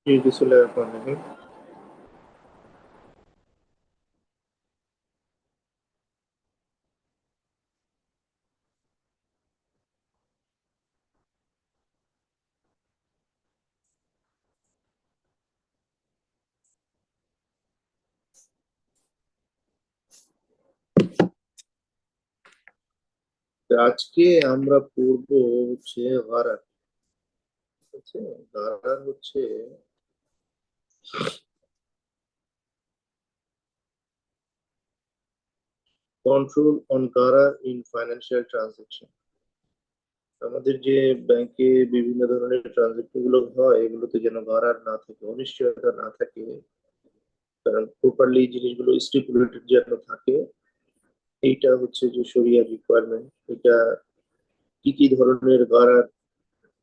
জি, বিসমিল্লাহির রহমানির রহিম। তো আজকে আমরা পড়বো হচ্ছে গারার। ঠিক আছে, গারার হচ্ছে কন্ট্রোল অন গারার ইন ফাইন্যান্সিয়াল ট্রানজাকশন। আমাদের যে ব্যাংকে বিভিন্ন ধরনের ট্রানজাকশন গুলো হয়, এগুলোতে যেন গারার না থাকে, অনিশ্চয়তা না থাকে, কারণ প্রপারলি জিনিসগুলো স্টিপুলেটেড যেন থাকে। এইটা হচ্ছে যে শরিয়ার রিকোয়ারমেন্ট। এটা কি কি ধরনের গারার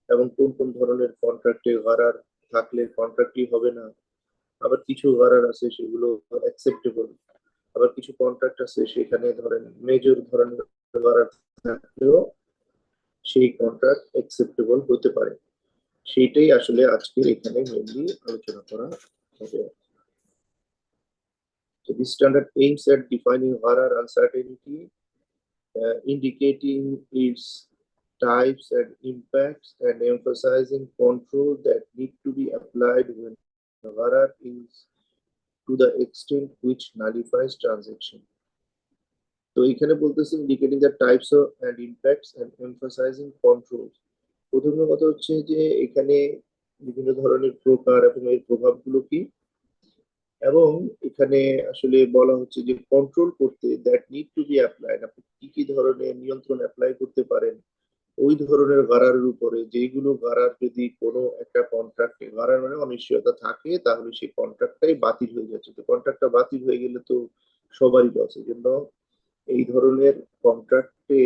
এবং কোন কোন ধরনের কন্ট্রাক্টে গারার থাকলে কন্ট্রাক্টই হবে না। আবার কিছু গারার আছে সেগুলো অ্যাকসেপ্টেবল, আবার কিছু কন্ট্রাক্ট আছে সেখানে ধরেন মেজর ধরনের গারার থাকলেও সেই কন্ট্রাক্ট অ্যাকসেপ্টেবল হতে পারে। সেইটাই আসলে আজকের এখানে মেনলি আলোচনা করা হবে। So this standard aims at defining gharar uncertainty, indicating its types and impacts, and emphasizing control that need to be applied when gharar is to the extent which nullifies transaction. তো এখানে বলতেছে indicating the types of and impacts and emphasising control. প্রথম কথা হচ্ছে যে এখানে বিভিন্ন ধরনের প্রকার এবং এর প্রভাবগুলো কি, এবং এখানে আসলে বলা হচ্ছে যে কন্ট্রোল করতে that need to be applied, আপনি কি কি ধরনের নিয়ন্ত্রণ অ্যাপ্লাই করতে পারেন ওই ধরনের গারারের উপরে, যেইগুলো গারার যদি কোনো একটা কন্ট্রাক্টে গারার মানে অনিশ্চয়তা থাকে, তাহলে সেই কন্ট্রাক্টটাই বাতিল হয়ে যাচ্ছে। তো কন্ট্রাক্টটা বাতিল হয়ে গেলে তো সবারই লস। এই জন্য এই ধরনের কন্ট্রাক্টে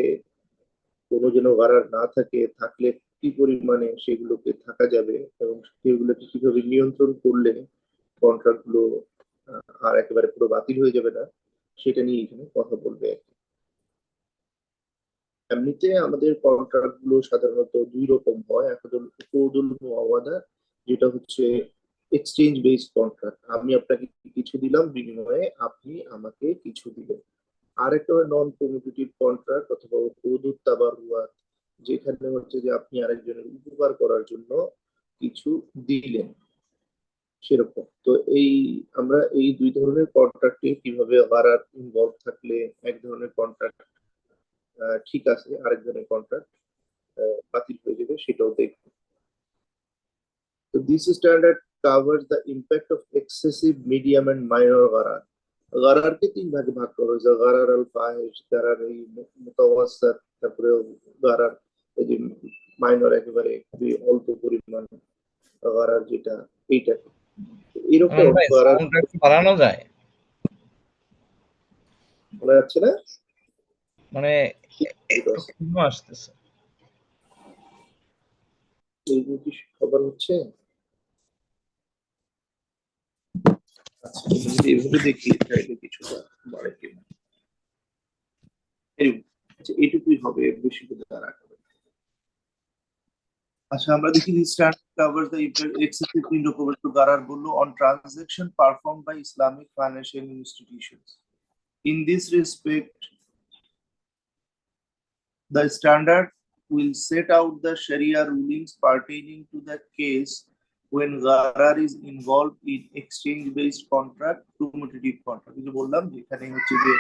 কোনো যেন গারার না থাকে, থাকলে কি পরিমাণে সেগুলোকে থাকা যাবে এবং সেগুলোকে কিভাবে নিয়ন্ত্রণ করলে কন্ট্রাক্ট গুলো আর একেবারে পুরো বাতিল হয়ে যাবে না, সেটা নিয়ে এখানে কথা বলবে। এমনিতে আমাদের কন্ট্রাক্ট গুলো সাধারণত দুই রকম হয়। একটা হলো উকুদুল মুআওয়াদা, যেটা হচ্ছে এক্সচেঞ্জ বেসড কন্ট্রাক্ট, আমি আপনাকে কিছু দিলাম, বিনিময়ে আপনি আমাকে কিছু দিলেন। আরেকটা হয় নন কমিউনিকেটিভ কন্ট্রাক্ট অথবা উকুদুত তাবারুয়াত, যেখানে হচ্ছে যে আপনি আরেকজনের উপকার করার জন্য কিছু দিলেন, সেরকম। তো এই আমরা এই দুই ধরনের কন্ট্রাক্টে কিভাবে গারার ইনভলভ থাকলে এক ধরনের কন্ট্রাক্ট ঠিক আছে, আরেক ধরনের কন্ট্রাক্ট বাতিল হয়ে যাবে, সেটাও দেখবো। তো this standard covers the impact of excessive, medium and minor gharar. গারারকে তিন ভাগে ভাগ করা হয়েছে: গারার আল ফাহিশ, গারার এই মুতাওয়াসসাত, তারপরে গারার এই যে মাইনর, একেবারে খুবই অল্প পরিমাণ গারার যেটা, এইটা আমান এরকম ভাই, গারার সাউন্ডটা একটু বাড়ানো যায়? বলা যাচ্ছে না। মানে একটু আছে ক্ষীণ আসতেছে। এইগুলো কি খবর হচ্ছে? আচ্ছা, যদি এভাবে দেখি তাহলে কিছুটা বাড়ে কিনা। এই, আচ্ছা, এটুকুই হবে, বেশি করে আর আগাবে না। আচ্ছা, আমরা দেখি স্টার্ট কভার দ্য এক্সেসিভ তিন রকমের। তো গারার বললো on transaction performed by Islamic financial institutions. In this respect, the standard will set out the Sharia rulings pertaining to the case when Gharar is involved in exchange-based contract, commutative contract. এই যে বললাম যেখানে হচ্ছে যে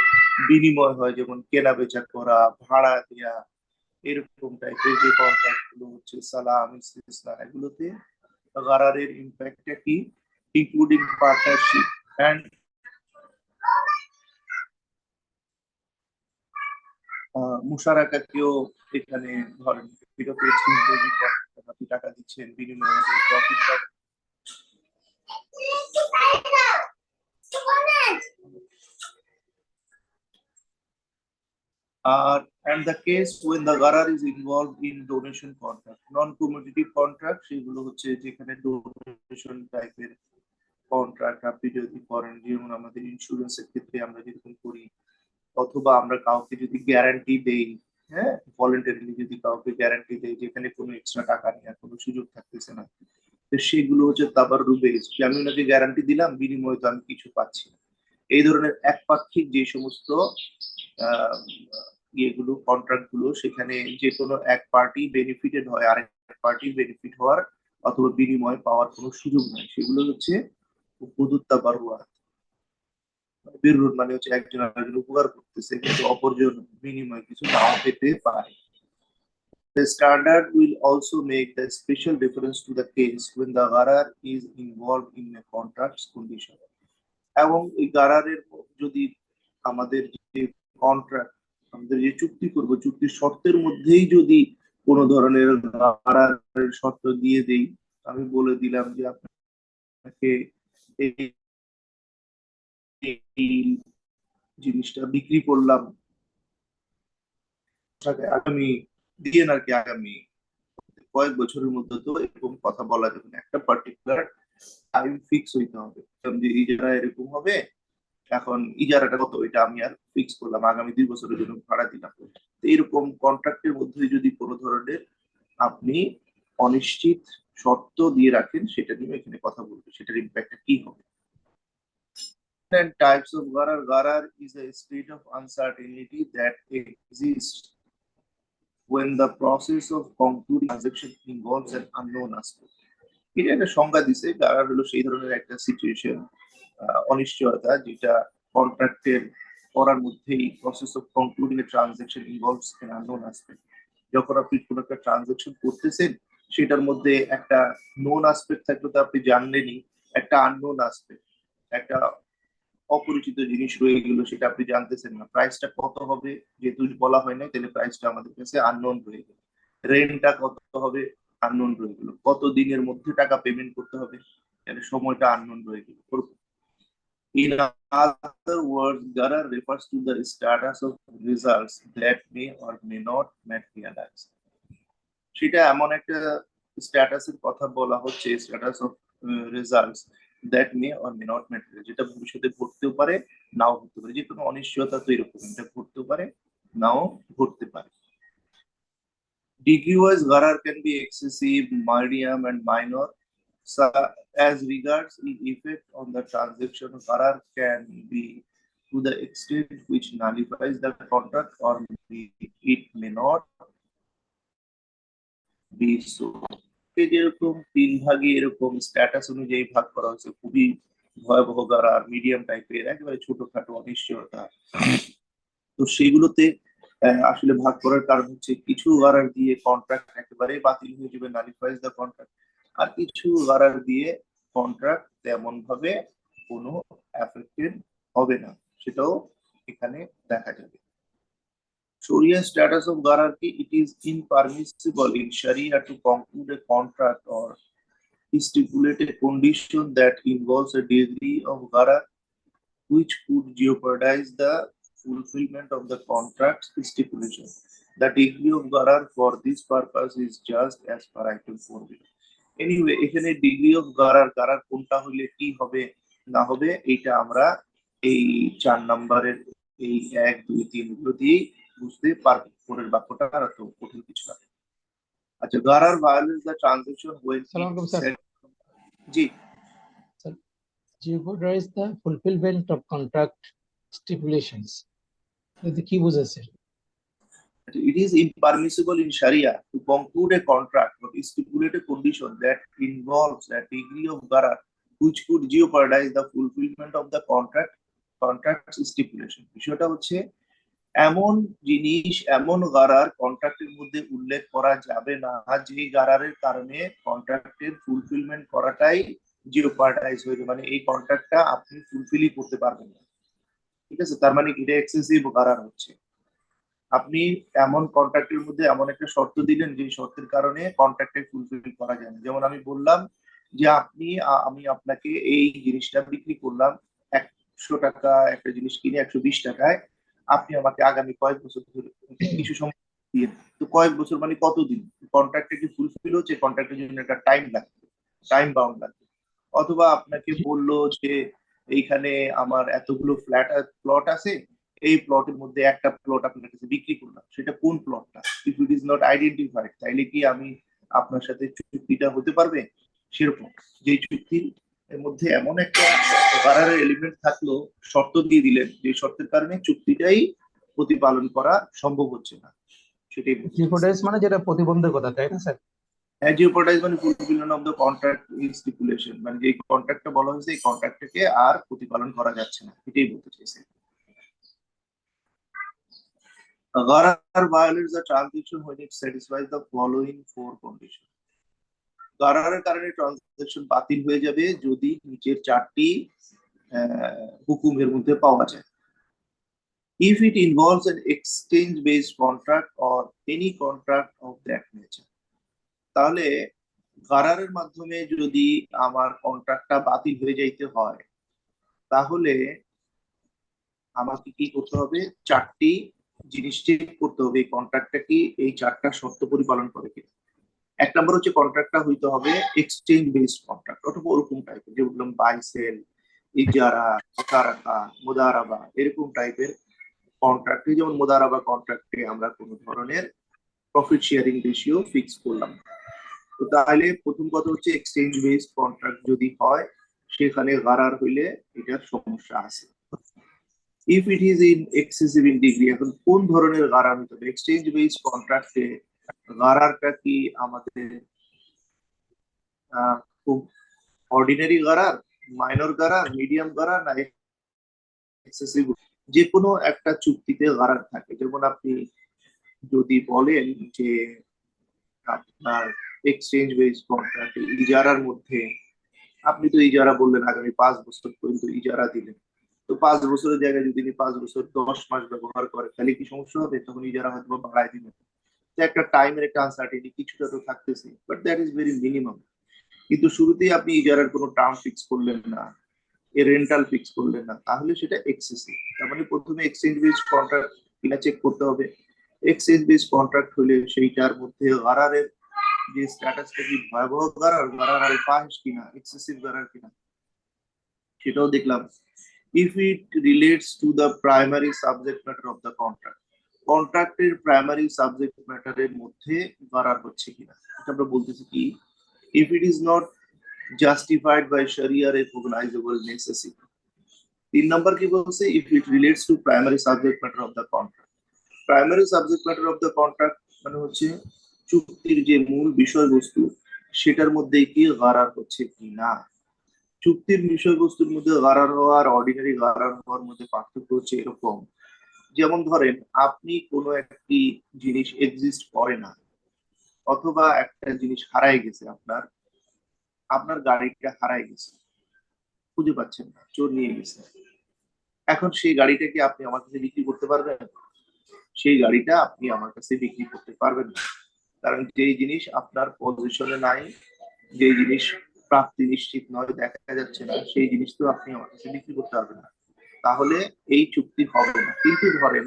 বিনিময় হয়, যেমন কেনা বেচা করা, ভাড়া দেয়া, এরকম টাইপের যে কন্ট্রাক্ট গুলো হচ্ছে সালাম ইসতিসনা, এগুলোতে গারারের ইম্প্যাক্টটা কি, ইনক্লুডিং পার্টনারশিপ এন্ড মুশারাকাকেও এখানে ধরেন। এটা তো এক্সচেঞ্জ বেসিক কন্ট্রাক্ট, আপনি টাকা দিচ্ছেন, বিনিময়ে প্রফিট পাবেন। And the case when the gharar is involved in donation contract, non commutative contract, সেগুলো হচ্ছে যেখানে ডোনেশন টাইপের কন্ট্রাক্ট আপনি যদি করেন, যেমন আমাদের ইন্স্যুরেন্সের ক্ষেত্রে আমরা যেরকম করি, অথবা আমরা কাউকে যদি গ্যারান্টি দেই, হ্যাঁ, ভলেন্টারিলি যদি কাউকে গ্যারান্টি দেই, যেখানে কোনো এক্সট্রা টাকা নেওয়ার কোনো সুযোগ থাকতেছে না, তো সেগুলো হচ্ছে তাবাররু বেস, যে আমি ওনাকে গ্যারান্টি দিলাম, বিনিময়ে তো আমি কিছু পাচ্ছি না। এই ধরনের একপাক্ষিক যে সমস্ত আহ, ইয়েগুলো, কন্ট্রাক্ট গুলো, সেখানে যে কোনো এক পার্টি বেনিফিটেড হয়, আরেক পার্টি বেনিফিট হওয়ার অথবা বিনিময় পাওয়ার কোনো সুযোগ নাই, সেগুলো হচ্ছে হুদুদ তাবাররুয়া। বিরুর মানে হচ্ছে একজন আরেকজন উপকার করতেছে, কিন্তু অপরজন বিনিময়ে কিছু নাও পেতে পারে। The standard will also make the special difference to the case when the gharar is involved in a contract's condition. এবং এই গারারের যদি আমাদের যে কন্ট্রাক্ট, আমাদের যে চুক্তি করব, চুক্তির শর্তের মধ্যেই যদি কোনো ধরনের গারারের শর্ত দিয়ে দেই, আমি বলে দিলাম যে আপনাকে এই এই জিনিসটা বিক্রি করলাম, আগামী দিয়ে আর কি, আগামী কয়েক বছরের মধ্যে তো এরকম কথা বলা যাবে না, একটা পার্টিকুলার টাইম ফিক্স হইতে হবে, যে ইজারা এরকম হবে, এখন ইজারাটা কত এটা আমি আর ফিক্স করলাম, আগামী 2 বছরের জন্য ভাড়া দিলাম। তো এরকম কন্ট্রাক্টের মধ্যে যদি কোনো ধরনের আপনি অনিশ্চিত শর্ত দিয়ে রাখেন, সেটা নিয়ে এখানে কথা বলবো, সেটার ইম্প্যাক্টটা কি হবে। And types of Gharar. Gharar is a state of uncertainty that exists when the process of concluding transaction involves an unknown aspect. এটা একটা সংজ্ঞা দিছে, গারার হলো সেই ধরনের একটা সিচুয়েশন, অনিশ্চয়তা, যেটা কন্ট্রাক্টের করার মধ্যেই process of concluding A transaction involves N unknown aspect. যখন আপনি কোনো একটা ট্রানজাকশন করতেছেন, সেটার মধ্যে একটা নোন অ্যাসপেক্ট থাকলে তো আপনি জানলেনই, একটা আননোন অ্যাসপেক্ট, একটা অপরিচিত জিনিস রয়ে গেল, সেটা আপনি জানতেছেন না, প্রাইসটা কত হবে যেহেতু বলা হয় না, তাহলে প্রাইসটা আমাদের কাছে আননোন রয়ে গেল। রেন্টটা কত হবে, আননোন রয়ে গেল। কত দিনের মধ্যে টাকা পেমেন্ট করতে হবে, তাহলে সময়টা আননোন রয়ে গেল। In other words, Gharar refers to the status of results that may or may not materialize. সেটা এমন একটা স্ট্যাটাসের কথা বলা হচ্ছে, status of results that may or may not material, যেটা ভবিষ্যতে ঘটতেও পারে, নাও ঘটতে পারে। যে কোনো অনিশ্চয়তা তো এরকম, এটা ঘটতেও পারে, নাও ঘটতে পারে। Degree-wise, Gharar can be excessive, medium, and minor. So, as regards the effect on the transaction, Gharar can be to the extent which nullifies the contract, or it may not be so. যেরকম তিন ভাগে এরকম status অনুযায়ী ভাগ করা হয়েছে, খুবই ভয়াবহ গারার, মিডিয়াম টাইপের, একেবারে ছোটখাটো অনিশ্চয়তা। তো সেইগুলোতে আসলে ভাগ করার কারণ হচ্ছে, কিছু গারার দিয়ে কন্ট্রাক্ট একেবারে বাতিল হয়ে যাবে, নালিফাইজ দ্য কন্ট্রাক্ট, আর কিছু গারার দিয়ে কন্ট্রাক্ট তেমন ভাবে কোনো এফেক্টেড হবে না, সেটাও এখানে দেখা যাবে। Sharia status of Gharar ki, it is impermissible in Sharia to conclude a contract or stipulate a condition that involves a degree of Gharar which could jeopardize the fulfillment of the contract's stipulation. The degree of Gharar for this purpose is just as per item 4 below. Anyway, এখানে degree of গারার, গারার কোনটা হলে কি হবে না হবে, এটা আমরা এই 4 নম্বরের এই 1, 2, 3 গুলো দিয়ে বুঝতে পারবো। পরের বাক্যটা আর তো কঠিন কিছু না। আচ্ছা, গারার violates the transaction when Salam it sir. said, জি, Sir, jeopardize the fulfillment of contract stipulations. The key was sir. it is impermissible in Sharia to conclude a contract or stipulate a condition that involves a degree of garar which could jeopardize the fulfillment of the contract's stipulation. বিষয়টা হচ্ছে, এমন জিনিস, এমন গারার কন্ট্রাক্টের মধ্যে উল্লেখ করা যাবে না, যে গারারের কারণে কন্ট্রাক্টের ফুলফিলমেন্ট করাটাই জিওপার্টাইজ হয়ে যাবে, মানে এই কন্ট্রাক্টটা আপনি ফুলফিলই করতে পারবেন না। ঠিক আছে, তার মানে এটা এক্সেসিভ গারার হচ্ছে। আপনি এমন কন্ট্রাক্টের মধ্যে এমন একটা শর্ত দিলেন, যে শর্তের কারণে কন্ট্রাক্টে ফুলফিল করা যায় না। যেমন আমি বললাম যে আমি আপনাকে এই জিনিসটা বিক্রি করলাম 100 টাকা, একটা জিনিস কিনে 120 টাকায়, আপনি আমাকে আগামী কয়েক বছর ধরে কিছু সময় দিয়ে, তো কয়েক বছর মানে কতদিন, কন্ট্রাক্টে কি ফুলফিল হচ্ছে, কন্ট্রাক্টের জন্য একটা টাইম লাগবে, টাইম বাউন্ড লাগবে। অথবা আপনাকে বললো যে এইখানে আমার এতগুলো প্লট আছে, এই প্লটের মধ্যে একটা প্লট আপনার কাছে বিক্রি করলাম, সেটা কোন প্লটটা, if it is not identified, তাইলে কি আমি আপনার সাথে চুক্তিটা হতে পারবে? সেরকম যে চুক্তির মধ্যে এমন একটা গারারের এলিমেন্ট থাকলো, শর্ত দিয়ে দিলেন যে শর্তের কারণে চুক্তিটাই প্রতিপালন করা সম্ভব হচ্ছে না, সেটাই বলতে চাইছি। জিওপোটাইজ মানে যেটা প্রতিবন্ধকতা, তাই না স্যার? হ্যাঁ, জিওপোটাইজ মানে ফুলফিলমেন্ট অফ দ্য কন্ট্রাক্ট স্টিপুলেশন, মানে যে কন্ট্রাক্টটা বলা হয়েছে এই কন্ট্রাক্টটাকে আর প্রতিপালন করা যাচ্ছে না, এটাই বলতে চাইছি। Gharar violates the transaction when it satisfies the following four conditions. গারারের কারণে ট্রানজাকশন বাতিল হয়ে যাবে যদি নিচের চারটি হুকুমের মধ্যে পাওয়া যায়। If it involves an exchange based contract or any contract of that nature, তাহলে গারারের মাধ্যমে যদি আমার কন্ট্রাক্টটা বাতিল হয়ে যাইতে হয়, তাহলে আমাকে কি করতে হবে? চারটি জিনিস চেক করতে হবে এই কন্ট্রাক্টটা কি এই চারটা শর্ত পরিপালন করে কিনা। এক নম্বর হচ্ছে কন্ট্রাক্টটা হইতে হবে এক্সচেঞ্জ বেসড কন্ট্রাক্ট, অথবা ওরকম টাইপের, যে বললাম বাই সেল, ইজারা, মুতারাকা, মুদারাবা, এরকম টাইপের কন্ট্রাক্টে, যেমন মুদারাবা কন্ট্রাক্টে আমরা কোনো ধরনের প্রফিট শেয়ারিং রেশিও ফিক্স করলাম। তো তাহলে প্রথম কথা হচ্ছে এক্সচেঞ্জ বেসড কন্ট্রাক্ট যদি হয় সেখানে গারার হইলে এটার সমস্যা আছে। If it is in excessive in degree, এখন কোন ধরনের গারার হতে হবে? এক্সচেঞ্জ বেসড কন্ট্রাক্টে গারারটা কি আমাদের খুব অর্ডিনারি গারার, মাইনর গারার, মিডিয়াম গারার, না এক্সেসিভ? যে কোনো একটা চুক্তিতে গারার থাকে। যেমন আপনি যদি বলেন যে আপনার এক্সচেঞ্জ বেসড কন্ট্রাক্ট ইজারার মধ্যে, আপনি তো ইজারা বললেন আগামী 5 বছর পর্যন্ত ইজারা দিলেন, তো 5 বছরের জায়গায় যদি 5 বছর 10 মাস ব্যবহার করে তাহলে কি সমস্যা হবে? তখন ইজারা হয়তো বাড়ায় দিবেন। একটা টাইমের একটা আনসার্টেনিটি কিছুটা তো থাকতেছে, but that is very minimum. কিন্তু শুরুতেই আপনি ইজারার কোনো টার্ম ফিক্স করলেন না, এর রেন্টাল ফিক্স করলেন না, তাহলে সেটা এক্সেসিভ। তার মানে প্রথমে এক্সচেঞ্জ বেসড কন্ট্রাক্ট কিনা চেক করতে হবে। এক্সচেঞ্জ বেসড কন্ট্রাক্ট হলে সেইটার মধ্যে গারারের যে স্ট্যাটাসটা কি ভয়াবহ গারার, গারার আল ফাহিশ কিনা, এক্সেসিভ গারার কিনা, সেটাও দেখলাম। If it relates to the primary subject matter of the contract, কন্ট্রাক্টের প্রাইমারি সাবজেক্ট ম্যাটারের মধ্যে গারার হচ্ছে কিনা, এটা আমরা বলতেছি কি, if it is not justified by Sharia recognizable necessity. 3 নম্বর কি বলছে? If it relates to primary subject matter of the contract. Primary subject matter of the contract মানে হচ্ছে চুক্তির যে মূল বিষয়বস্তু সেটার মধ্যে কি গারার হচ্ছে কি না। চুক্তির বিষয়বস্তুর মধ্যে গারার হওয়া আর অর্ডিনারি গারার হওয়ার মধ্যে পার্থক্য হচ্ছে এরকম, যেমন ধরেন আপনি কোনো একটি জিনিস এক্সিস্ট করে না, অথবা একটা জিনিস হারাই গেছে, আপনার আপনার গাড়িটা হারাই গেছে, খুঁজে পাচ্ছেন না, চোর নিয়ে গেছে। এখন সেই গাড়িটা কি আপনি আমার কাছে বিক্রি করতে পারবেন? সেই গাড়িটা আপনি আমার কাছে বিক্রি করতে পারবেন না, কারণ যেই জিনিস আপনার পজিশনে নাই, যে জিনিস প্রাপ্তি নিশ্চিত নয়, দেখা যাচ্ছে না, সেই জিনিস তো আপনি আমার কাছে বিক্রি করতে পারবেন না, তাহলে এই চুক্তি হবে না। কিন্তু ধরেন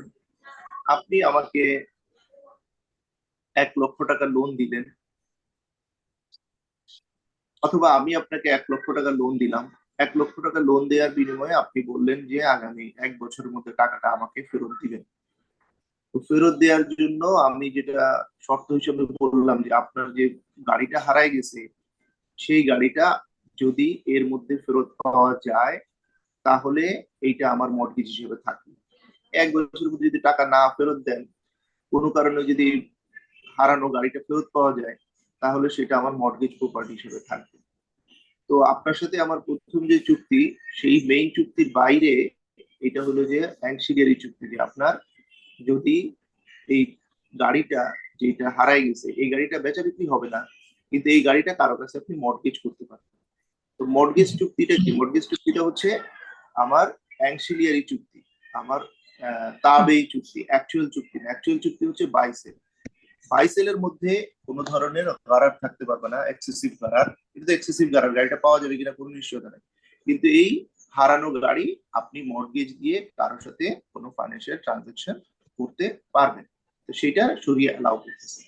আপনি আমাকে 1 লক্ষ টাকা লোন দিলেন, অথবা আমি আপনাকে 1 লক্ষ টাকা লোন দিলাম। 1 লক্ষ টাকা লোন দেওয়ার বিনিময়ে আপনি বললেন যে আগামী 1 বছরের মধ্যে টাকাটা আমাকে ফেরত দিবেন। তো ফেরত দেওয়ার জন্য আমি যেটা শর্ত হিসেবে বললাম যে আপনার যে গাড়িটা হারাই গেছে সেই গাড়িটা যদি এর মধ্যে ফেরত পাওয়া যায় তাহলে এইটা আমার মর্টগেজ হিসেবে থাকবে। 1 বছরের মধ্যে যদি টাকা না ফেরত দেন, কোনো কারণে যদি হারানো গাড়িটা ফেরত পাওয়া যায়, তাহলে সেটা আমার মর্টগেজ প্রপার্টি হিসেবে থাকবে। তো আপনার সাথে আমার প্রথম যে চুক্তি, সেই মেইন চুক্তির বাইরে এটা হলো যে অ্যানসিলিয়ারি চুক্তি, যে আপনার যদি এই গাড়িটা যেটা হারাই গেছে এই গাড়িটা বেচা বিক্রি হবে না, কিন্তু এই গাড়িটা কারো কাছে আপনি মর্টগেজ করতে পারেন। তো মর্টগেজ চুক্তিটা কি? মর্টগেজ চুক্তিটা হচ্ছে আমার অ্যানসিলিয়ারি চুক্তি, আমার তাবেই চুক্তি, অ্যাকচুয়াল চুক্তি না। অ্যাকচুয়াল চুক্তি হচ্ছে বাই সেল। বাই সেলের মধ্যে কোনো ধরনের গারার থাকতে পারবে না, এক্সেসিভ গারার। এটা তো এক্সেসিভ গারার, গাড়িটা পাওয়া যাবে কিনা কোনো নিশ্চয়তা নেই। কিন্তু এই হারানো গাড়ি আপনি মর্টগেজ দিয়ে কারোর সাথে কোনো ফাইন্যান্সিয়াল ট্রানজাকশন করতে পারবেন, তো সেটা শরিয়া অ্যালাউ করতেছে।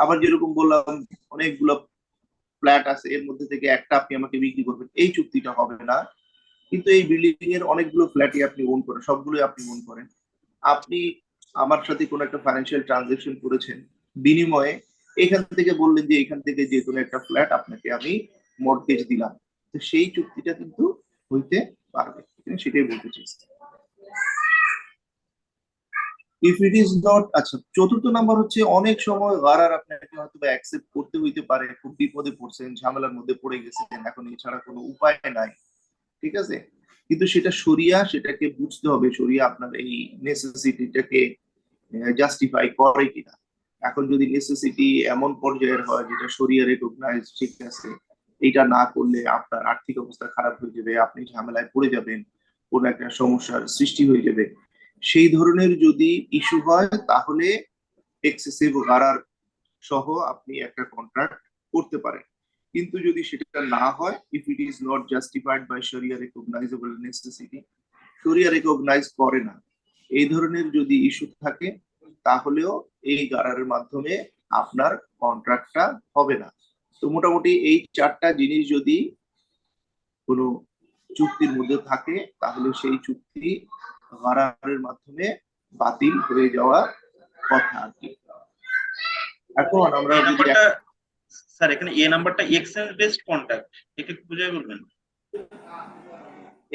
আবার যেরকম বললাম অনেকগুলো ফ্ল্যাট আছে, এর মধ্যে থেকে একটা আপনি আমাকে বিক্রি করবেন, এই চুক্তিটা হবে না। কিন্তু এই বিল্ডিং এর অনেকগুলো ফ্ল্যাটই আপনি ওন করেন, সবগুলোই আপনি ওন করেন, আপনি আমার সাথে কোনো একটা ফাইন্যান্সিয়াল ট্রানজাকশন করেছেন, বিনিময়ে এখান থেকে বললেন যে এখান থেকে যে কোনো একটা ফ্ল্যাট আপনাকে আমি মর্টগেজ দিলাম, তো সেই চুক্তিটা কিন্তু হইতে পারবে, সেটাই বলতে চাইছি। ইফ ইট ইজ নট, আচ্ছা চতুর্থ নাম্বার হচ্ছে অনেক সময় গারার আপনাকে হয়তো অ্যাকসেপ্ট করতে হইতে পারে, খুব বিপদে পড়ছেন, ঝামেলার মধ্যে পড়ে গেছেন, এখন এছাড়া কোনো উপায় নাই, ঠিক আছে, কিন্তু সেটা শরিয়া সেটাকে বুঝতে হবে, শরিয়া আপনার এই নেসেসিটিটাকে জাস্টিফাই করে কিনা। এখন যদি নেসেসিটি এমন পর্যায়ের হয় যেটা শরিয়া রেকগনাইজ, ঠিক আছে, এটা না করলে আপনার আর্থিক অবস্থা খারাপ হয়ে যাবে, আপনি ঝামেলায় পড়ে যাবেন, কোন একটা সমস্যার সৃষ্টি হয়ে যাবে, সেই ধরনের যদি ইস্যু হয় তাহলে এক্সেসিভ গারার সহ আপনি একটা কন্ট্রাক্ট করতে পারেন। কিন্তু যদি সেটা না হয়, if it is not justified by শরিয়া রেকগনাইজেবল নেসেসিটি, শরিয়া রেকগনাইজ করে না, এই ধরনের যদি ইস্যু থাকে, তাহলেও এই গারারের মাধ্যমে আপনার কন্ট্রাক্টটা হবে না। তো মোটামুটি এই চারটা জিনিস যদি কোনো চুক্তির মধ্যে থাকে, তাহলে সেই চুক্তি গারারের মাধ্যমে বাতিল হয়ে যাওয়ার কথা আর কি। এখন আমরা এই যদি নাম্বারটা স্যার, এখানে এ নাম্বারটা এক্সচেঞ্জ বেসড কন্ট্রাক্ট, এটা একটু বুঝাই বলবেন?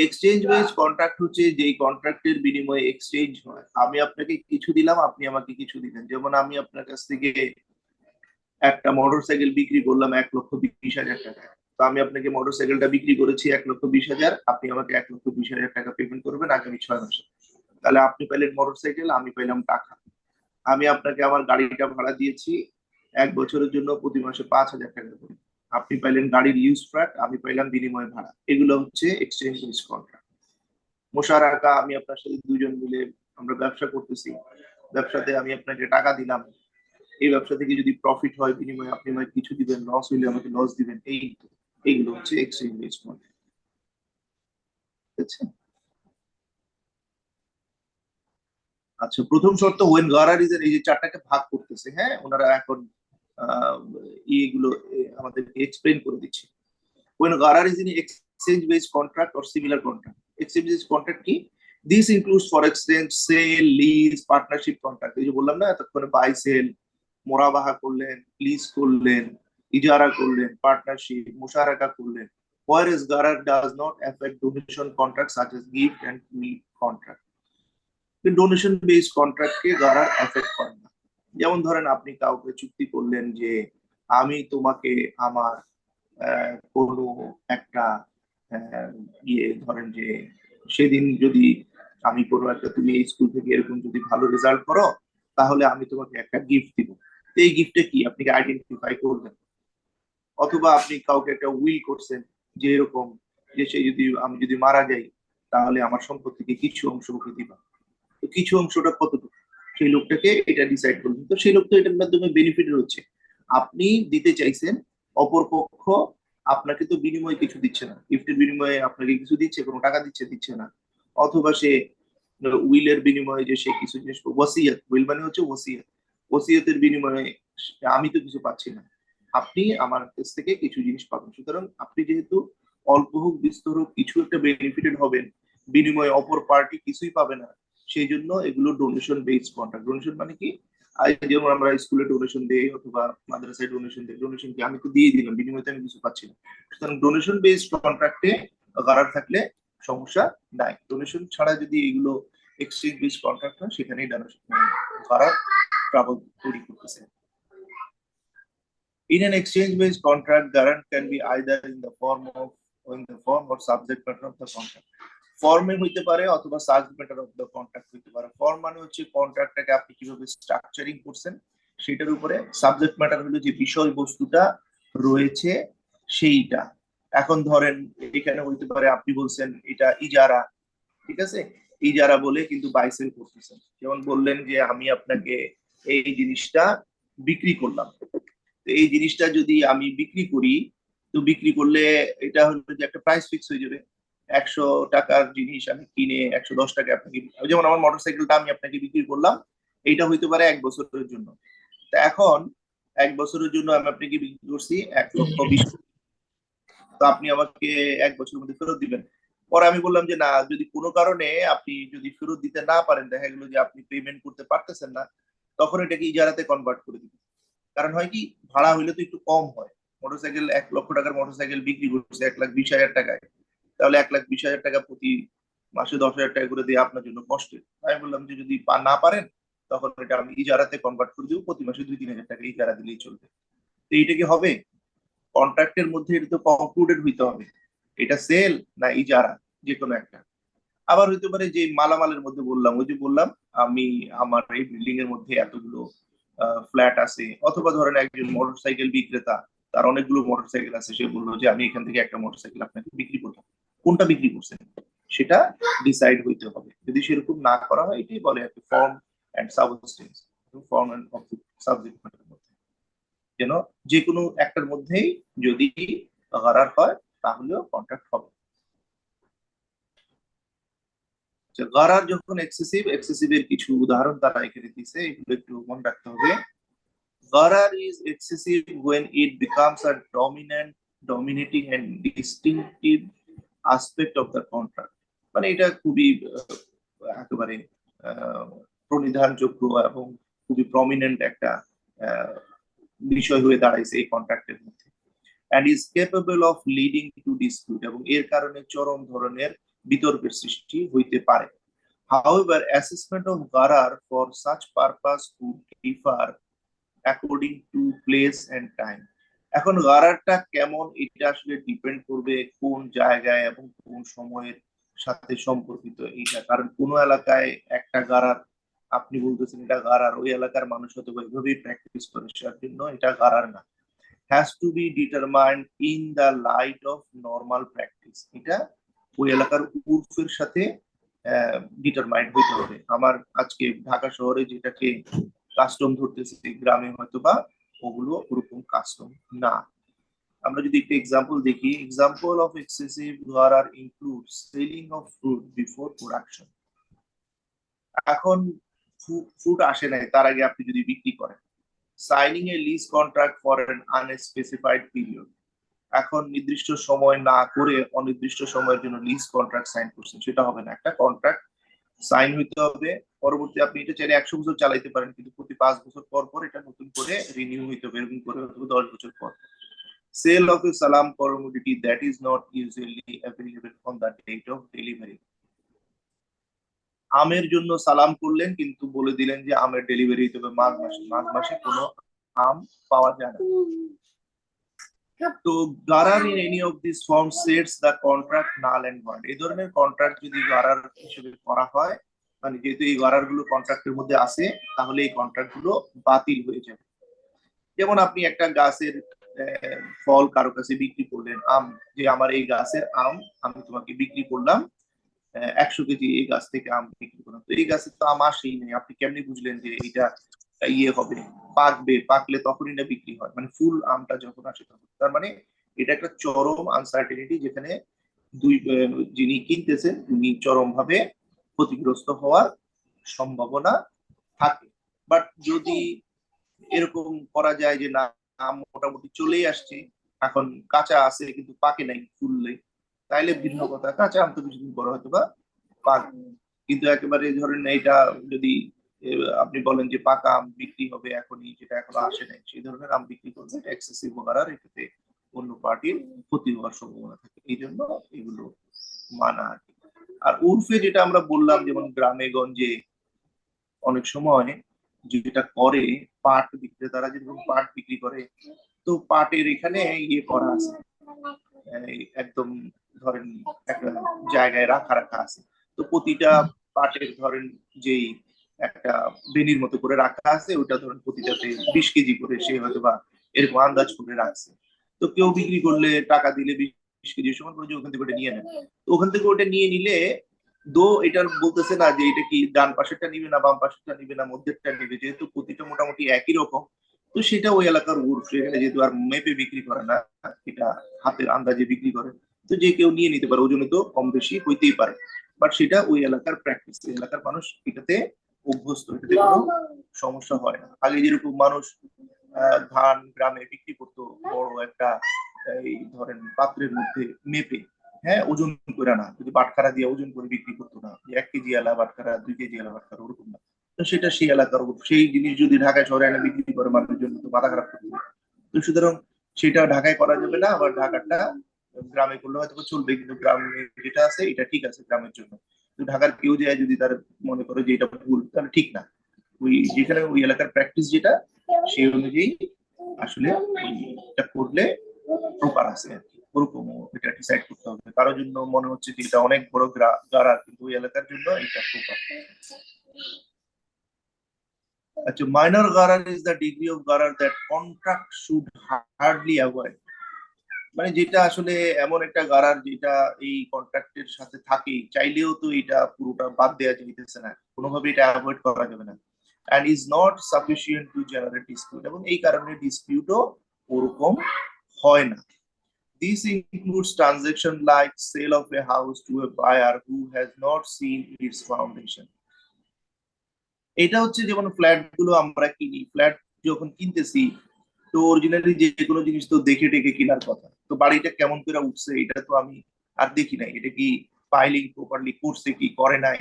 এক্সচেঞ্জ বেস কন্ট্রাক্ট হচ্ছে যেই কন্ট্রাক্টের বিনিময়ে এক্সচেঞ্জ হয়, আমি আপনাকে কিছু দিলাম, আপনি আমাকে কিছু দিলেন, যেমন আমি আপনার কাছ থেকে একটা মোটরসাইকেল বিক্রি করলাম 1,20,000 টাকা, তো আমি আপনাকে মোটরসাইকেলটা বিক্রি করেছি 1,20,000, আপনি আমাকে 1,20,000 টাকা পেমেন্ট করবেন আগামী 6 মাসে, তাহলে আপনি পেলেন মোটরসাইকেল, আমি পেলাম টাকা। আমি আপনাকে আমার গাড়িটা ভাড়া দিয়েছি 1 বছরের জন্য প্রতি মাসে 5,000 টাকা করে, আপনি পাইলেন গাড়ির ইউজ ফ্র্যাট, আমি পাইলাম বিনিময় ভাড়া, এগুলো হচ্ছে এক্সচেঞ্জ বেস কন্ট্রাক্ট। মোশারাকা, আমি আপনার সাথে দুজন মিলে আমরা ব্যবসা করতেছি, ব্যবসাতে আমি আপনাকে টাকা দিলাম, এই ব্যবসা থেকে যদি প্রফিট হয় বিনিময়ে আপনি আমাকে কিছু দিবেন, লস হইলে আমাকে লস দিবেন, এইগুলো হচ্ছে এক্সচেঞ্জ বেস কন্ট্রাক্ট। আচ্ছা, প্রথম শর্ত ওয়েন গারার ইজ, এই যে চারটাকে ভাগ করতেছে, হ্যাঁ ওনারা এখন এইগুলো আমাদেরকে এক্সপ্লেন করে দিচ্ছে। ওয়েন গারার is in exchange base contract or similar contract, exchange base contract কি, this includes for exchange, sale, lease, partnership contract, এই যে বললাম না এতক্ষণে, বাই সেল, মোরাবাহা করলেন, লিজ করলেন, ইজারা করলেন, পার্টনারশিপ, মুশারাকা করলেন, whereas Gharar does not affect donation contracts such as gift and meat contract. Donation based কন্ট্রাক্টকে গারার এফেক্ট করে না। যেমন ধরেন আপনি কাউকে চুক্তি করলেন যে আমি তোমাকে আমার কোনো একটা ধরেন যে সেদিন যদি আমি কোনো একটা, তুমি এই স্কুল থেকে এরকম যদি ভালো রেজাল্ট করো, তাহলে আমি তোমাকে একটা গিফট দিব, এই গিফটটা কি আপনি আইডেন্টিফাই করবেন। অথবা আপনি কাউকে একটা উইল করছেন যে এরকম, যে সে যদি, আমি যদি মারা যাই তাহলে আমার সম্পত্তি থেকে কিছু অংশ ওকে দিবা, তো কিছু অংশটা কতটুকু সেই লোকটাকে এটা ডিসাইড করবেন, তো সেই লোক তো এটার মাধ্যমে বেনিফিট হচ্ছে, আপনি দিতে চাইছেন, অপরপক্ষ আপনাকে তো বিনিময়ে কিছু দিচ্ছে না, গিফটের বিনিময়ে আপনাকে কিছু দিচ্ছে, কোনো টাকা দিচ্ছে না, অথবা সে উইলের বিনিময়ে যে সে কিছু জিনিস, ওয়াসিয়াত, উইল মানে হচ্ছে ওয়াসিয়াত, ওয়াসিয়াতের বিনিময়ে আমি তো কিছু পাচ্ছি না, আপনি আমার কাছ থেকে কিছু জিনিস পাবেন, সুতরাং আপনি যেহেতু অল্প হোক বিস্তর হোক কিছু একটা বেনিফিটেড হবেন, বিনিময়ে অপর পার্টি কিছুই পাবে না, সেই জন্য এগুলো ডোনেশন বেসড কন্ট্রাক্ট। ডোনেশন মানে কি, যেমন আমরা স্কুলে ডোনেশন দেই অথবা মাদ্রাসায় ডোনেশন দেই, ডোনেশন কি আমি তো দিয়ে দিলাম, বিনিময়ে আমি কিছু পাচ্ছি না, সুতরাং ডোনেশন বেসড কন্ট্রাক্টে গারার থাকলে সমস্যা নাই। ডোনেশন ছাড়া যদি এগুলো এক্সচেঞ্জ বেসড কন্ট্রাক্ট হয়, সেখানেই গারার ট্রাবল তৈরি করতেছে। In an exchange-based contract, guarant can be either in the form or subject matter of the contract. ফর্মে হইতে পারে অথবা subject matter of the contract হইতে পারে। ফর্ম মানে হচ্ছে কন্ট্রাক্টটাকে আপনি কিভাবে স্ট্রাকচারিং করছেন সেটার উপরে, সাবজেক্ট ম্যাটার হলো যে বিষয়বস্তুটা রয়েছে সেইটা। এখন ধরেন এখানে হইতে পারে আপনি বলছেন এটা ইজারা, ঠিক আছে, ইজারা বলে কিন্তু বাইসেল করতেছেন, যেমন বললেন যে আমি আপনাকে এই জিনিসটা বিক্রি করলাম, তো এই জিনিসটা যদি আমি বিক্রি করি, তো বিক্রি করলে এটা হলো যে একটা প্রাইস ফিক্স হয়ে যাবে, 100 টাকার জিনিস আমি কিনে 110 টাকা আপনাকে, যেমন আমার মোটরসাইকেলটা আমি আপনাকে বিক্রি করলাম, এইটা হইতে পারে 1 বছরের জন্য, তো এখন 1 বছরের জন্য আমি আপনাকে বিক্রি করছি 1,20,000, তো আপনি আমাকে 1 বছরের মধ্যে ফেরত দিবেন। পরে আমি বললাম যে না, যদি কোনো কারণে আপনি যদি ফেরত দিতে না পারেন, দেখা গেলো যে আপনি পেমেন্ট করতে পারতেছেন না, তখন এটাকে ইজারাতে কনভার্ট করে দিবেন। কারণ হয় কি, ভাড়া হইলে তো একটু কম হয়, মোটরসাইকেল 1 লক্ষ টাকার মোটরসাইকেল বিক্রি করছে 1,20,000 টাকায়, তাহলে 1,20,000 টাকা প্রতি মাসে 10,000 টাকা করে দিয়ে আপনার জন্য কষ্টের। আমি বললাম যে যদি না পারেন তখন এটা আমি ইজারাতে কনভার্ট করে দিব, প্রতি মাসে 2-3 হাজার টাকা ইজারা দিলেই চলবে। তো এইটা কি হবে? কন্ট্রাক্টের মধ্যে এটা তো কনক্লুডেড হইতে হবে, এটা সেল না ইজারা, যে কোনো একটা। আবার হইতে পারে যে মালামালের মধ্যে বললাম, ওই যে বললাম আমি আমার এই বিল্ডিং এর মধ্যে এতগুলো ফ্ল্যাট আছে, অথবা ধরেন একজন মোটরসাইকেল বিক্রেতা, তার অনেকগুলো মোটরসাইকেল আছে, সে বললো যে আমি এখান থেকে একটা মোটরসাইকেল আপনাকে বিক্রি করবো, কোনটা বিক্রি করছেন সেটা ডিসাইড হইতে হবে। যদি সেরকম না করা হয়, এটাই বলে আর কি form and substance, form and subject matter মধ্যে, যেন যে কোনো একটার মধ্যেই যদি গারার হয় তাহলেও কন্ট্রাক্ট হবে। গারার যখন এক্সেসিভ, এক্সেসিভ এর কিছু উদাহরণ তারা এখানে দিয়েছে, এগুলো একটু মনে রাখতে হবে। গারার is excessive when it becomes a dominating and distinctive aspect of the contract, মানে এটা খুবই একেবারে প্রণিধানযোগ্য এবং খুবই প্রমিনেন্ট একটা বিষয় হয়ে দাঁড়াইছে এই কন্ট্রাক্টের মধ্যে, and is capable of leading to dispute, এবং এর কারণে চরম ধরনের বিতর্কের সৃষ্টি হইতে পারে। However, assessment of Gharar for such purpose could differ according to place and time. এখন গারারটা কেমন, এটা আসলে ডিপেন্ড করবে কোন জায়গায় এবং কোন সময়ের সাথে সম্পর্কিত এইটা। কারণ কোন এলাকায় একটা গারার, আপনি বলতেছেন এটা গারার, ওই এলাকার মানুষ হয়তো ওইভাবেই প্র্যাকটিস করে, সেটার জন্য এটা গারার না। has to be determined in the light of normal practice, এটা ওই এলাকার উর্ফের সাথে ডিটারমাইন্ড হইতে হবে। আমার আজকে ঢাকা শহরে যেটাকে কাস্টম ধরতেছে, গ্রামে হয়তো বা ওগুলো ওরকম কাস্টম না। আমরা যদি একটা এক্সাম্পল দেখি, এক্সাম্পল অফ এক্সেসিভ গারার include selling of fruit before production. এখন ফ্রুট আসে নাই, তার আগে আপনি যদি বিক্রি করেন, signing a lease contract for an unspecified period, এখন নির্দিষ্ট সময় না করে অনির্দিষ্ট সময়ের জন্য লিজ কন্ট্রাক্ট সাইন করছেন, সেটা হবে না। একটা কন্ট্রাক্ট সাইন হইতে হবে, পরবর্তী আপনি এটা চাইলে 100 বছর চালাইতে পারেন, কিন্তু প্রতি 5 বছর পর পর এটা নতুন করে রিনিউ হইতে হবে, এরকম করে 10 বছর পর। সেল অফ এ সালাম commodity that is not usually available on the date of delivery, আমের জন্য সালাম করলেন কিন্তু বলে দিলেন যে আমের ডেলিভারি হইতে হবে মাঘ মাসে, মাঘ মাসে কোনো আম পাওয়া যায় না। তো গারার in any of this form sets the contract null and void, এই ধরনের কন্ট্রাক্ট যদি গারার হিসেবে করা হয়, মানে যেহেতু এই গারার গুলো কন্ট্রাক্টের মধ্যে আছে, তাহলে এই কন্ট্রাক্ট গুলো বাতিল হয়ে যাবে। যেমন আপনি একটা গাছের ফল কারো কাছে বিক্রি করলেন, আম, যে আমার এই গাছের আম আমি তোমাকে বিক্রি করলাম 100 কেজি, এই গাছ থেকে আম বিক্রি করলাম, তো এই গাছের তো আম আসেই নেই, আপনি কেমনি বুঝলেন যে এটা ইয়ে হবে, পাকবে, পাকলে তখনই না বিক্রি হয়, মানে ফুল আমটা যখন আসে তখন। তার মানে এটা একটা চরম আনসার্টেনিটি, যেখানে যিনি কিনতেছেন তিনি চরম ভাবে ক্ষতিগ্রস্ত হওয়ার সম্ভাবনা থাকে। বাট যদি এরকম করা যায় যে না, আম মোটামুটি চলেই আসছে, এখন কাঁচা আছে কিন্তু পাকে নাই ফুললে, তাইলে ভিন্ন কথা, কাঁচা আম তো কিছুদিন পরে হয়তো বা পাক। কিন্তু একেবারে ধরেন এটা যদি আপনি বলেন যে পাকা আম বিক্রি হবে এখনই, যেটা এখনো আসে নাই, সেই ধরনের আম বিক্রি করবে, এক্সেসিভ গারার, এটাতে অন্য পার্টির ক্ষতি হওয়ার সম্ভাবনা থাকে, এই জন্য এগুলো মানা আর কি। আর উর্ফে যেটা আমরা বললাম, যেমন গ্রামে গঞ্জে অনেক সময় যেটা করে, পাট বিক্রেতারা যেরকম পাট বিক্রি করে, তো পাটের এখানে ইয়ে করা আছে, একদম ধরেন একটা জায়গায় রাখা রাখা আছে, তো প্রতিটা পাটের ধরেন যেই একটা বেনির মতো করে রাখা আছে, ওটা ধরেন প্রতিটাতে 20 কেজি করে সে হয়তো বা এরকম আন্দাজ করে রাখছে। তো কেউ বিক্রি করলে টাকা দিলে 20 কেজি সমান করে যে ওখান থেকে ওটা নিয়ে নেয়, তো ওখান থেকে ওটা নিয়ে নিলে এটা বলতেছে না যে এটা কি ডান পাশেরটা নিবে না বাম পাশেরটা নিবে না মধ্যেরটা নিবে, যেহেতু প্রতিটা মোটামুটি একই রকম, তো সেটা ওই এলাকার উর্ফ, এখানে যেহেতু আর মেপে বিক্রি করে না, এটা হাতের আন্দাজে বিক্রি করে, তো যে কেউ নিয়ে নিতে পারে, ওজনে তো কম বেশি হইতেই পারে, বাট সেটা ওই এলাকার প্র্যাকটিস, এলাকার মানুষ এটাতে অভ্যস্ত, এটাতে কোনো সমস্যা হয় না। আগে যেরকম মানুষ ধান গ্রামে বিক্রি করতো বড় একটা এই ধরেন পাত্রের মধ্যে মেপে, হ্যাঁ, ওজন করে না, যদি বাটখারা দিয়ে ওজন করে বিক্রি করতো না, 1 কেজি এলা বাটখারা 2 কেজি এলা বাটখারা, ওরকম না। তো সেটা সেই এলাকার, সেই জিনিস যদি ঢাকায় শহরে এনে বিক্রি করে মানুষের জন্য, তো মাথা খারাপ করবে। তো সুতরাং সেটা ঢাকায় করা যাবে না, আবার ঢাকাটা গ্রামে করলে হয়তো চলবে, কিন্তু গ্রামে যেটা আছে এটা ঠিক আছে গ্রামের জন্য। কিন্তু ঢাকার কেউ যায় যদি তার মনে করে যে এটা ভুল, তাহলে ঠিক না। ওই যেখানে ওই এলাকার প্র্যাকটিস যেটা, সেই অনুযায়ী আসলে এটা করলে প্রপার আছে আর কি, ওরকম এটা ডিসাইড করতে হবে। কারোর জন্য মনে হচ্ছে যে এটা অনেক বড় গাড়া, কিন্তু ওই এলাকার জন্য এটা প্রপার। আচ্ছা, মাইনর গারার ইজ দ্য ডিগ্রি অফ গারার that contract should hardly avoid. মানে যেটা আসলে এমন একটা গারার যেটা এই কন্ট্রাক্টের সাথে থাকে, চাইলেও তো এটা পুরোটা বাদ দেওয়া যাইতেছে না, কোনোভাবে এটা অ্যাভয়েড করা যাবে না। And is not sufficient to generate dispute, এবং এই কারণে ডিসপিউটও ওরকম হয় না। This includes transactions like sale of a house to a buyer who has not seen its foundation. এটা হচ্ছে যেমন ফ্ল্যাট গুলো আমরা কিনি, ফ্ল্যাট যখন কিনতেছি তো অরিজিনালি যে কোনো জিনিস তো দেখে টেকে কেনার কথা, তো বাড়িটা কেমন করে উঠছে এটা তো আমি আর দেখি নাই, এটা কি পাইলিং প্রপারলি করছে কি করে নাই,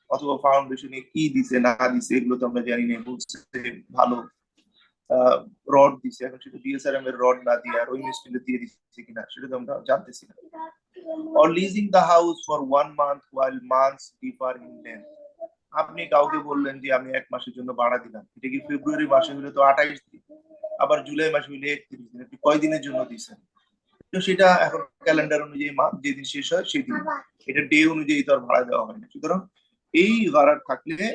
অথবা ফাউন্ডেশনে কি দিছে না দিছে এগুলো তো আমরা জানি না। বলছে ভালো রড দিছে, এখন সেটা ডিএসআরএম এর রড না দিয়ে আর ওই স্টিলে দিয়ে দিচ্ছে কিনা সেটা তো আমরা জানতেছি না। or leasing the house for 1 month while months differ in length. আপনি কাউকে বললেন যে আমি 1 মাসের জন্য ভাড়া দিলাম, এটা কি ফেব্রুয়ারি মাসে হলে তো 28 দিন, আবার জুলাই মাসে হলে 31 দিন, আপনি কয় দিনের জন্য দিচ্ছেন? তো সেটা এখন ক্যালেন্ডার অনুযায়ী যেদিন শেষ হয় সেদিন, এটা ডে অনুযায়ী তো আর ভাড়া দেওয়া হয় না। সুতরাং এই ভাড়া থাকলে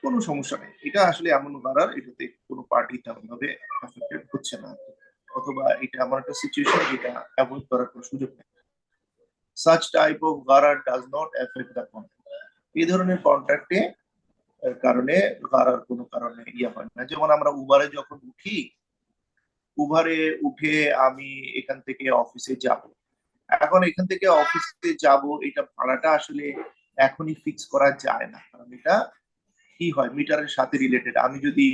কোনো সমস্যা নেই, এটা আসলে এমন ভাড়া এটাতে কোনো পার্টি তেমন ভাবে এফেক্টেড হচ্ছে না, অথবা এটা এমন একটা সিচুয়েশন যেটা অ্যাভয়েড করার কোনো সুযোগ নেই। such type of gharar does not affect the contract. এই ধরনের কন্ট্রাক্টে কারণে গড়ার কোনো কারণে ইয়ে হয় না। যেমন আমরা উবারে যখন উঠি, উবারে উঠে আমি এখান থেকে অফিসে যাব, এখন এখান থেকে অফিসে যাব, এটা ভাড়াটা আসলে এখনই ফিক্স করা যায় না, কারণ এটা কি হয় মিটারের সাথে রিলেটেড। আমি যদি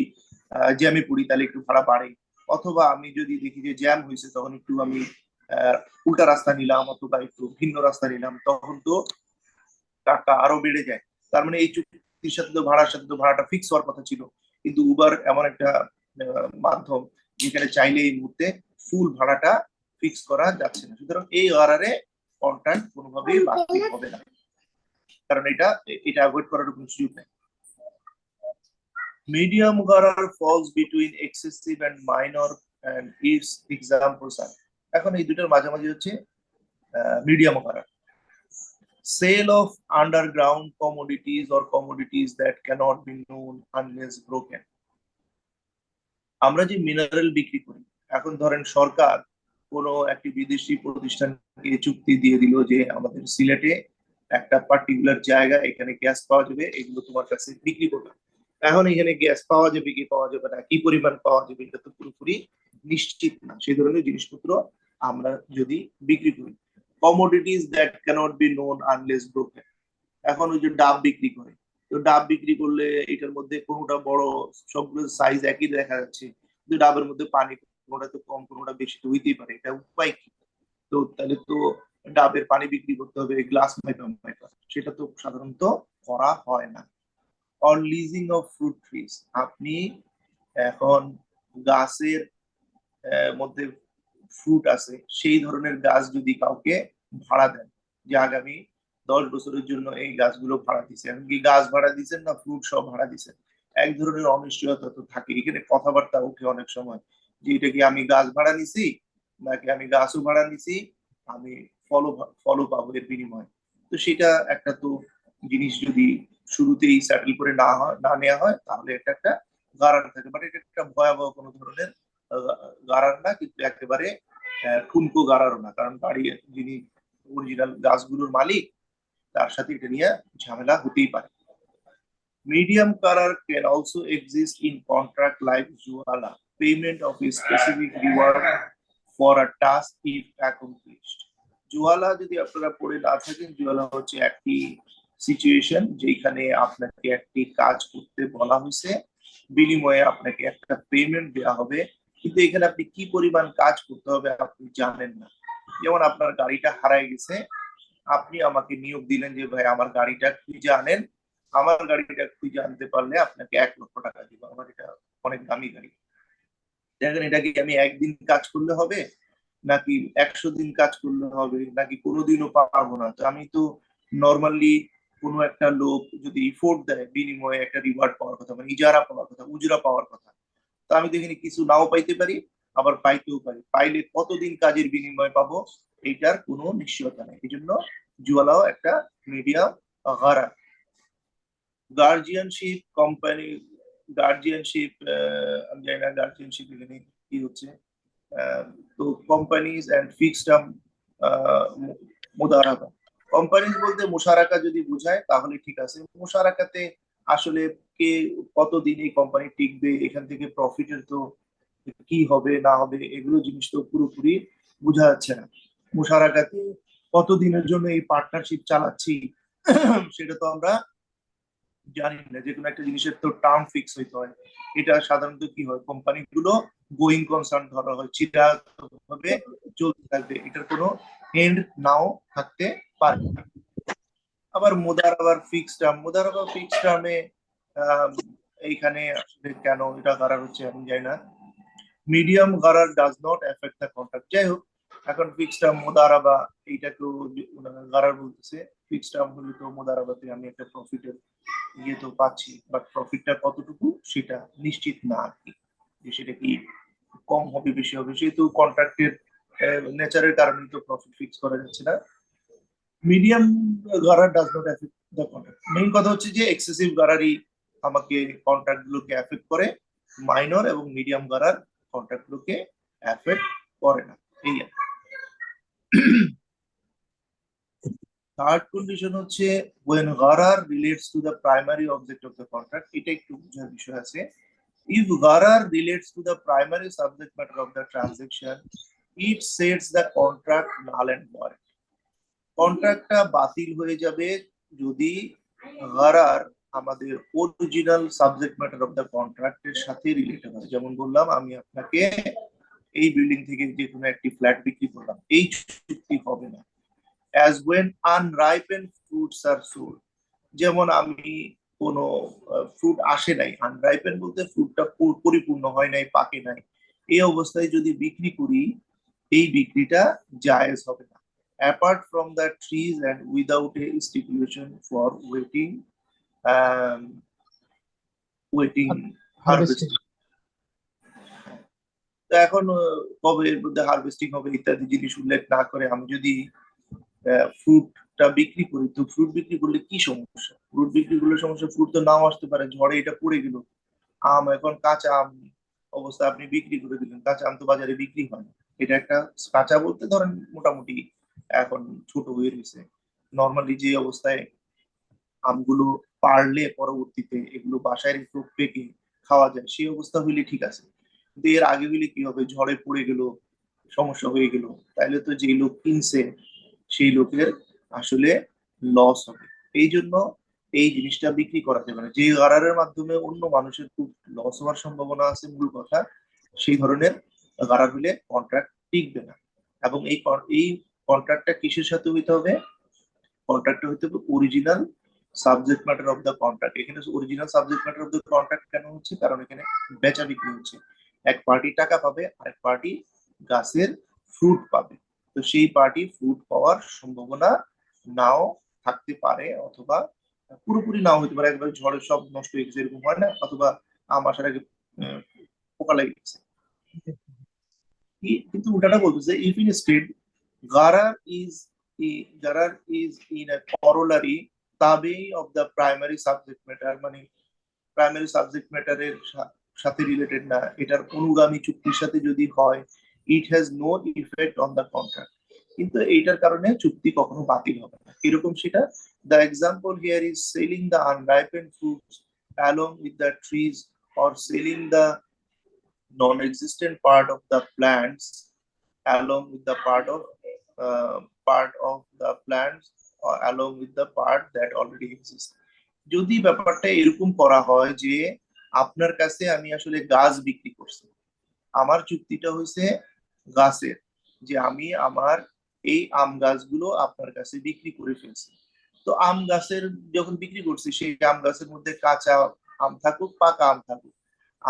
জ্যামে পড়ি তাহলে একটু ভাড়া বাড়ে, অথবা আমি যদি দেখি যে জ্যাম হয়েছে তখন একটু আমি উল্টা রাস্তা নিলাম অথবা একটু ভিন্ন রাস্তা নিলাম, তখন তো টাকা আরো বেড়ে যায়। তার মানে এই চুক্তির সাথে তো ভাড়ার সাথে তো ভাড়াটা ফিক্স হওয়ার কথা ছিল, কিন্তু উবার এমন একটা মাধ্যম যেখানে চাইলে এই মুহূর্তে ফুল ভাড়াটা ফিক্স করা যাচ্ছে না। সুতরাং এই অর্ডারে কন্ট্রাক্ট কোনোভাবেই বাতিল হবে না, কারণ এটা এটা অ্যাভয়েড করার কোনো সুযোগ নেই। Medium Gharar falls between excessive and minor, and its examples are, এখন এই দুটোর মাঝামাঝি হচ্ছে medium Gharar. Sale of underground commodities or commodities that cannot be known unless broken. আমরা যে মিনারেল বিক্রি করি, এখন ধরেন সরকার কোনো একটি বিদেশি প্রতিষ্ঠানকে চুক্তি দিয়ে দিল যে আমাদের সিলেটে একটা পার্টিকুলার জায়গা, এখানে গ্যাস পাওয়া যাবে, এগুলো তোমার কাছে বিক্রি করবে। এখন এখানে গ্যাস পাওয়া যাবে কি পাওয়া যাবে না, কি পরিমাণ পাওয়া যাবে, এটা তো পুরোপুরি নিশ্চিত না। সেই ধরনের জিনিসপত্র আমরা যদি বিক্রি করি, commodities that cannot be known unless broken. এখন ওই যে ডাব বিক্রি করে, তো ডাব বিক্রি করলে এটার মধ্যে কোনোটা বড়, সবগুলো সাইজ একই দেখা যাচ্ছে, কিন্তু ডাবের মধ্যে পানি কোনোটা তো কম কোনোটা বেশি তো হইতেই পারে, এটা উপায় কি? তো তাহলে তো ডাবের পানি বিক্রি করতে হবে গ্লাস মাইপা, সেটা তো সাধারণত করা হয় না। On leasing of fruit trees, আপনি এখন গাছের মধ্যে ফ্রুট আছে, সেই ধরনের গাছ যদি কাউকে ভাড়া দেন, যে আগামী 10 বছরের জন্য এই গাছগুলো ভাড়া দিচ্ছে, এমনকি গাছ ভাড়া দিচ্ছেন না ফ্রুট সব ভাড়া দিচ্ছেন, এক ধরনের অনিশ্চয়তা তো থাকে। এখানে কথাবার্তা ওঠে অনেক সময় যে এটা কি আমি গাছ ভাড়া নিছি নাকি আমি গাছও ভাড়া নিছি, আমি ফলো ফলো পাবো এর বিনিময়ে। তো সেটা একটা তো জিনিস যদি শুরুতেই সেটেল করে না নেওয়া হয় তাহলে এটা একটা গারার থাকে, বাট এটা একটা ভয়াবহ কোনো ধরনের গারার না, কিন্তু একেবারে ঠুনকো গারারও না, কারণ বাড়ি যিনি অরিজিনাল গাছগুলোর মালিক তার সাথে এটা নিয়ে ঝামেলা হতেই পারে। Medium garar can also exist in contract like juala, payment of a specific reward for a task if accomplished. জুয়ালা যদি আপনারা পড়ে না থাকেন, জুয়ালা হচ্ছে একটি সিচুয়েশন যেখানে আপনাকে একটি কাজ করতে বলা হয়েছে, বিনিময়ে আপনাকে একটা পেমেন্ট দেওয়া হবে, কিন্তু এখানে আপনি কি পরিমাণ কাজ করতে হবে আপনি জানেন না। যেমন আপনার গাড়িটা হারায় গেছে, আপনি আমাকে নিয়োগ দিলেন যে ভাই আমার গাড়িটা খুঁজে আনেন, আমার গাড়িটা খুঁজে আনতে পারলে আপনাকে 1 লক্ষ টাকা দিব, আমার এটা অনেক দামি গাড়ি। দেখেন এটা কি আমি একদিন কাজ করলে হবে, নাকি 100 দিন কাজ করলে হবে, নাকি কোনোদিনও পারবো না? তো আমি তো নর্মালি কোনো একটা লোক যদি ইফোর্ট দেয় বিনিময়ে একটা রিওয়ার্ড পাওয়ার কথা, মানে ইজারা পাওয়ার কথা, উজরা পাওয়ার কথা, তো আমি দেখিনি কিছু নাও পাইতে পারি, আবার পাইতেও পারি। পাইলে কতদিন কাজের বিনিময় পাবো এইটার কোনো নিশ্চয়তা নেই। এই জন্য জুয়ালাও একটা মিডিয়াম গারা। গার্জিয়ানশিপ কোম্পানি, গার্জিয়ানশিপ, আমি জানি না গার্জিয়ানশিপ এখানে কি হচ্ছে। তো কোম্পানিজ এন্ড ফিক্সড টার্ম মুদারাবা, কোম্পানিজ বলতে মুশারাকা যদি বোঝায় তাহলে ঠিক আছে। মুশারাকাতে আসলে কে কতদিন এই কোম্পানি টিকবে, এখান থেকে প্রফিটের তো কি হবে না হবে এগুলো জিনিস তো পুরোপুরি বোঝা যাচ্ছে না। মুশারাকাতে কতদিনের জন্য এই পার্টনারশিপ চালাচ্ছি সেটা তো আমরা জানি না। যে কোনো একটা জিনিসের তো টার্ম ফিক্স হইতে হয়। এটা সাধারণত কি হয়, কোম্পানিগুলো গোয়িং কনসার্ন ধরা হয়, চিরাভাবে চলতে থাকবে, এটার কোনো এন্ড নাও থাকতে পারে। আবার মুদারাবার ফিক্সড টার্ম, মুদারাবার ফিক্সড টার্মে এইখানে আসলে কেন এটা করা হচ্ছে আমি জানি না। মিডিয়াম গারার does not effect the contract. যাই হোক, এখন ফিক্সড টার্ম মুদারাবা এইটাকেও গারার বলতেছে। ফিক্সড টার্ম হলে তো মুদারাবাতে আমি একটা প্রফিটের ইয়ে তো পাচ্ছি, বাট প্রফিটটা কতটুকু সেটা নিশ্চিত না আর কি, যে সেটা কি কম হবে বেশি হবে, সেহেতু কন্ট্রাক্টের নেচারের কারণে তো প্রফিট ফিক্স করা যাচ্ছে না। মিডিয়াম গারার does not effect the contract. Main কথা হচ্ছে যে এক্সেসিভ গারারই আমাকে কন্ট্রাক্ট গুলোকে এফেক্ট করে, মাইনর এবং মিডিয়াম গারার কন্ট্রাক্ট গুলোকে এফেক্ট করে না। এই আর থার্ড কন্ডিশন হচ্ছে when gharar relates to the primary object of the contract, এটা একটু বোঝার বিষয় আছে। if gharar relates to the primary subject matter of the transaction, it sets the contract null and void. কন্ট্রাক্টটা বাতিল হয়ে যাবে যদি গরার আমাদের original subject matter of the কন্ট্রাক্টের সাথে রিলেটেড হয়। যেমন বললাম, আমি আপনাকে এই বিল্ডিং থেকে যে কোনো একটি ফ্ল্যাট বিক্রি করলাম, এই চুক্তি হবে না। as when unripened fruits are sold, যেমন আমি কোনো ফ্রুট আসে নাই, আনরাইপেন বলতে ফ্রুটটা পরিপূর্ণ হয় নাই, পাকে নাই, এই অবস্থায় যদি বিক্রি করি, এই বিক্রিটা জায়েজ হবে না। apart from the trees and without a stipulation for um, waiting Harvesting. harvesting। তো এখন কবে এর মধ্যে হারভেস্টিং হবে ইত্যাদি জিনিস উল্লেখ না করে আমি যদি ফ্রুটটা বিক্রি করি, তো ফ্রুট বিক্রি করলে কি সমস্যা? ফ্রুট বিক্রি করলে সমস্যা, ফ্রুট তো নাও আসতে পারে, ঝড়ে এটা পড়ে গেল। আম এখন কাঁচা আম অবস্থা আপনি বিক্রি করে দিলেন, কাঁচা আম তো বাজারে বিক্রি হয় না। এটা একটা কাঁচা বলতে ধরেন মোটামুটি এখন ছোট হয়ে গেছে। নর্মালি যে অবস্থায় আমগুলো পারলে পরবর্তীতে এগুলো বাসায় একটু পেকে খাওয়া যায়, সেই অবস্থা হইলে ঠিক আছে। কিন্তু এর আগে হইলে কি হবে, ঝড়ে পড়ে গেল, সমস্যা হয়ে গেল, তাইলে তো যে লোক কিনছে সেই লোকের আসলে লস হবে। এই জন্য এই জিনিসটা বিক্রি করা যাবে না। যে গারারের মাধ্যমে অন্য মানুষের খুব লস হওয়ার সম্ভাবনা আছে, মূল কথা সেই ধরনের গারার হলে কন্ট্রাক্ট টিকবে না। এবং এই কন্ট্রাক্টটা কিসের সাথে হইতে হবে? কন্ট্রাক্টটা হইতে হবে original subject matter of the contract. এখানে original subject matter of the contract কেন হচ্ছে? কারণ এখানে বেচা বিক্রি হচ্ছে, এক পার্টি টাকা পাবে, আরেক পার্টি গাছের ফ্রুট পাবে। তো সেই পার্টি ফ্রুট পাওয়ার সম্ভাবনা নাও থাকতে পারে, অথবা পুরোপুরি নাও হতে পারে, একবার ঝড়ে সব নষ্ট হয়ে গেছে এরকম হয় না, অথবা আম আসার আগে পোকা লেগে গেছে। কিন্তু উল্টাটা বলতেছে, ইফ ইন স্টেট গারার ইজ গারার ইজ ইন আ করোলারি তাবেই of the primary subject matter, মানে প্রাইমারি সাবজেক্ট ম্যাটারের সাথে রিলেটেড না, এটার অনুগামী চুক্তির সাথে যদি হয়, it has no effect on the contract, কিন্তু এইটার কারণে চুক্তি কখনো বাতিল হবে না। এরকম সেটা, the example here is selling the unripened fruits along with the trees, or selling the non-existent part of the plants along with the part of the plants, or along with the part that already exists. যদি ব্যাপারটা এরকম করা হয় যে আপনার কাছে আমি আসলে গাছ বিক্রি করছি, আমার চুক্তিটা হয়েছে গাছের, যে আমি আমার এই আম গাছগুলো আপনার কাছে বিক্রি করে ফেলছি। তো আম গাছের যখন বিক্রি করছি, সেই আম গাছের মধ্যে কাঁচা আম থাকুক পাকা আম থাকুক,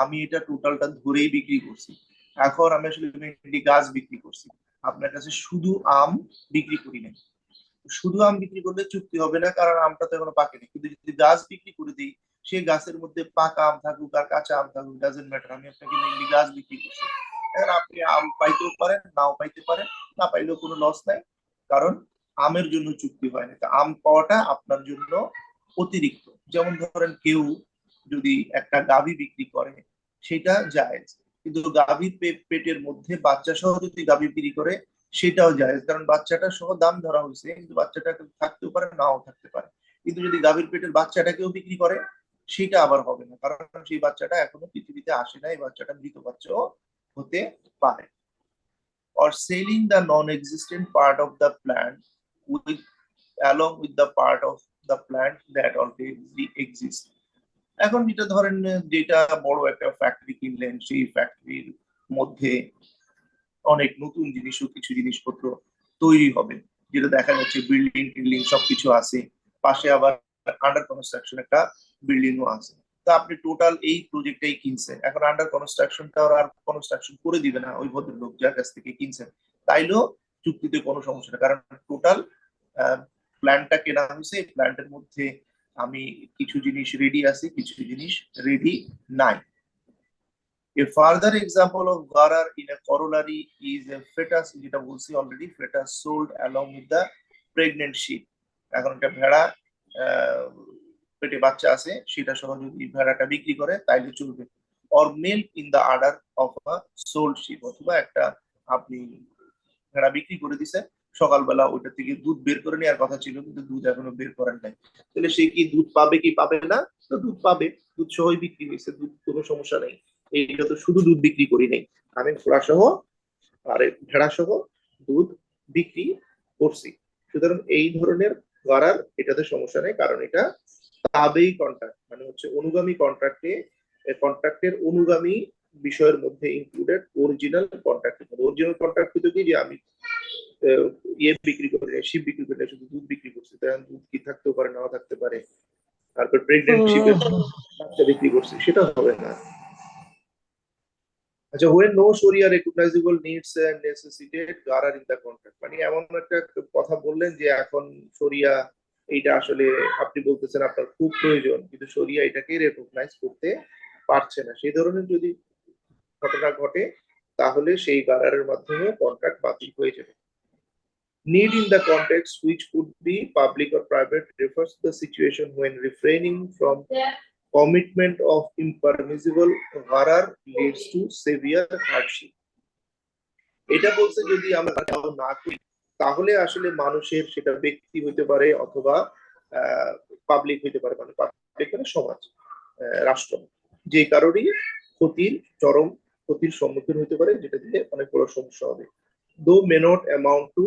আমি এটা টোটালটা ধরেই বিক্রি করছি। এখন আমি আসলে মেনলি গাছ বিক্রি করছি, আপনার কাছে শুধু আম বিক্রি করি নাই। শুধু আম বিক্রি করলে চুক্তি হবে না, কারণ আমটা তো এখনো পাকেনি। কিন্তু যদি গাছ বিক্রি করে দিই, সেই গাছের মধ্যে পাকা আম থাকুক আর কাঁচা আম থাকুক, ডাজেন্ট ম্যাটার, আমি আপনাকে মেনলি গাছ বিক্রি করছি। এখন আপনি আম পাইতেও পারেন, নাও পাইতে পারেন, না পাইলেও কোনো লস নাই, কারণ আমের জন্য চুক্তি হয় না। তা আম পাওয়াটা আপনার জন্য অতিরিক্ত। যেমন ধরেন কেউ যদি একটা গাভী বিক্রি করে, সেটা জায়েজ, কিন্তু গাভীর পেটের মধ্যে বাচ্চা সহ যদি গাভী বিক্রি করে, সেটাও জায়েজ, কারণ বাচ্চাটা সহ দাম ধরা হয়েছে, কিন্তু বাচ্চাটা থাকতেও পারে, নাও থাকতে পারে। কিন্তু যদি গাভীর পেটের বাচ্চাটাকেও বিক্রি করে, সেটা আবার হবে না, কারণ সেই বাচ্চাটা এখনো পৃথিবীতে আসে না, এই বাচ্চাটা মৃত বাচ্চাও হতে পারে। Or selling the non-existent part of the plant with along with the part of the plant that already exists. এখন যেটা ধরেন, যেটা বড় একটা ফ্যাক্টরি কিনলেন, সেই ফ্যাক্টরির মধ্যে অনেক নতুন জিনিস ও কিছু জিনিসপত্র তৈরি হবে, যেটা দেখা যাচ্ছে বিল্ডিং টিল্ডিং সবকিছু আছে, পাশে আবার আন্ডার কনস্ট্রাকশন একটা বিল্ডিং ও আছে। তা আপনি টোটাল এই প্রজেক্টটাই কিনছেন, এখন আন্ডার কনস্ট্রাকশনটা আর কনস্ট্রাকশন করে দিবে না ওই ভদ্রলোক যার কাছ থেকে কিনছেন, তাইলেও চুক্তিতে কোনো সমস্যা নেই, কারণ টোটাল প্ল্যানটা কেনা হয়েছে। এই প্ল্যান্টের মধ্যে আমি কিছু জিনিস রেডি আছে, কিছু জিনিস রেডি নাই। A further example of Gharar in a corollary is a fetus, যেটা বলছি already, fetus sold along with the pregnant sheep. এখন একটা ভেড়া পেটে বাচ্চা আছে, সেটা সহ যদি ভেড়াটা বিক্রি করে তাইলে চলবে। or milk in the udder of a sold sheep, অথবা একটা আপনি ভেড়া বিক্রি করে দিছে, সকালবেলা ওইটা থেকে দুধ বের করে নেওয়ার কথা ছিল, কিন্তু দুধ এখনো বের করেন নাই, তাহলে সে কি দুধ পাবে কি পাবে না? তো দুধ পাবে, দুধ সহই বিক্রি হয়েছে, দুধ কোনো সমস্যা নেই। এইটা তো শুধু দুধ বিক্রি করি নাই, আমি ঘোড়া সহ আর ভেড়া সহ দুধ বিক্রি করছি। সুতরাং এই ধরনের করার এটাতে সমস্যা নেই, কারণ এটা তাবেই কন্ট্রাক্ট, মানে হচ্ছে অনুগামী কন্ট্রাক্টে, কন্ট্রাক্টের অনুগামী বিষয়ের মধ্যে included original contract. Original contract হতো কি, যে আমি ইয়ে বিক্রি করে শিপ বিক্রি করে শুধু দুধ বিক্রি করছি, তাই দুধ কি থাকতেও পারে, নাও থাকতে পারে, তারপর প্রেগনেন্ট শিপের বাচ্চা বিক্রি করছি, সেটা হবে না। আচ্ছা, when no Sharia recognizable needs and necessitate Gharar in the contract, মানে এমন একটা কথা বললেন যে এখন শরিয়া এইটা আসলে আপনি বলতেছেন আপনার খুব প্রয়োজন, কিন্তু শরিয়া এটাকে রেকগনাইজ করতে পারছে না, সেই ধরনের যদি ঘটনা ঘটে, তাহলে সেই গারারের মাধ্যমে কন্ট্রাক্ট বাতিল হয়ে যাবে। Need in the context, which could be public or private, refers to the situation when refraining from commitment of impermissible gharar leads to severe hardship. এটা বলছে যদি আমরা না করি, তাহলে আসলে মানুষের, সেটা ব্যক্তি হইতে পারে অথবা পাবলিক হইতে পারে, মানে পাবলিক মানে সমাজ, রাষ্ট্র, যে কারণেই ক্ষতির চরম ক্ষতির সম্মুখীন হইতে পারে, যেটা দিয়ে অনেক বড় সমস্যা হবে। দো may not amount two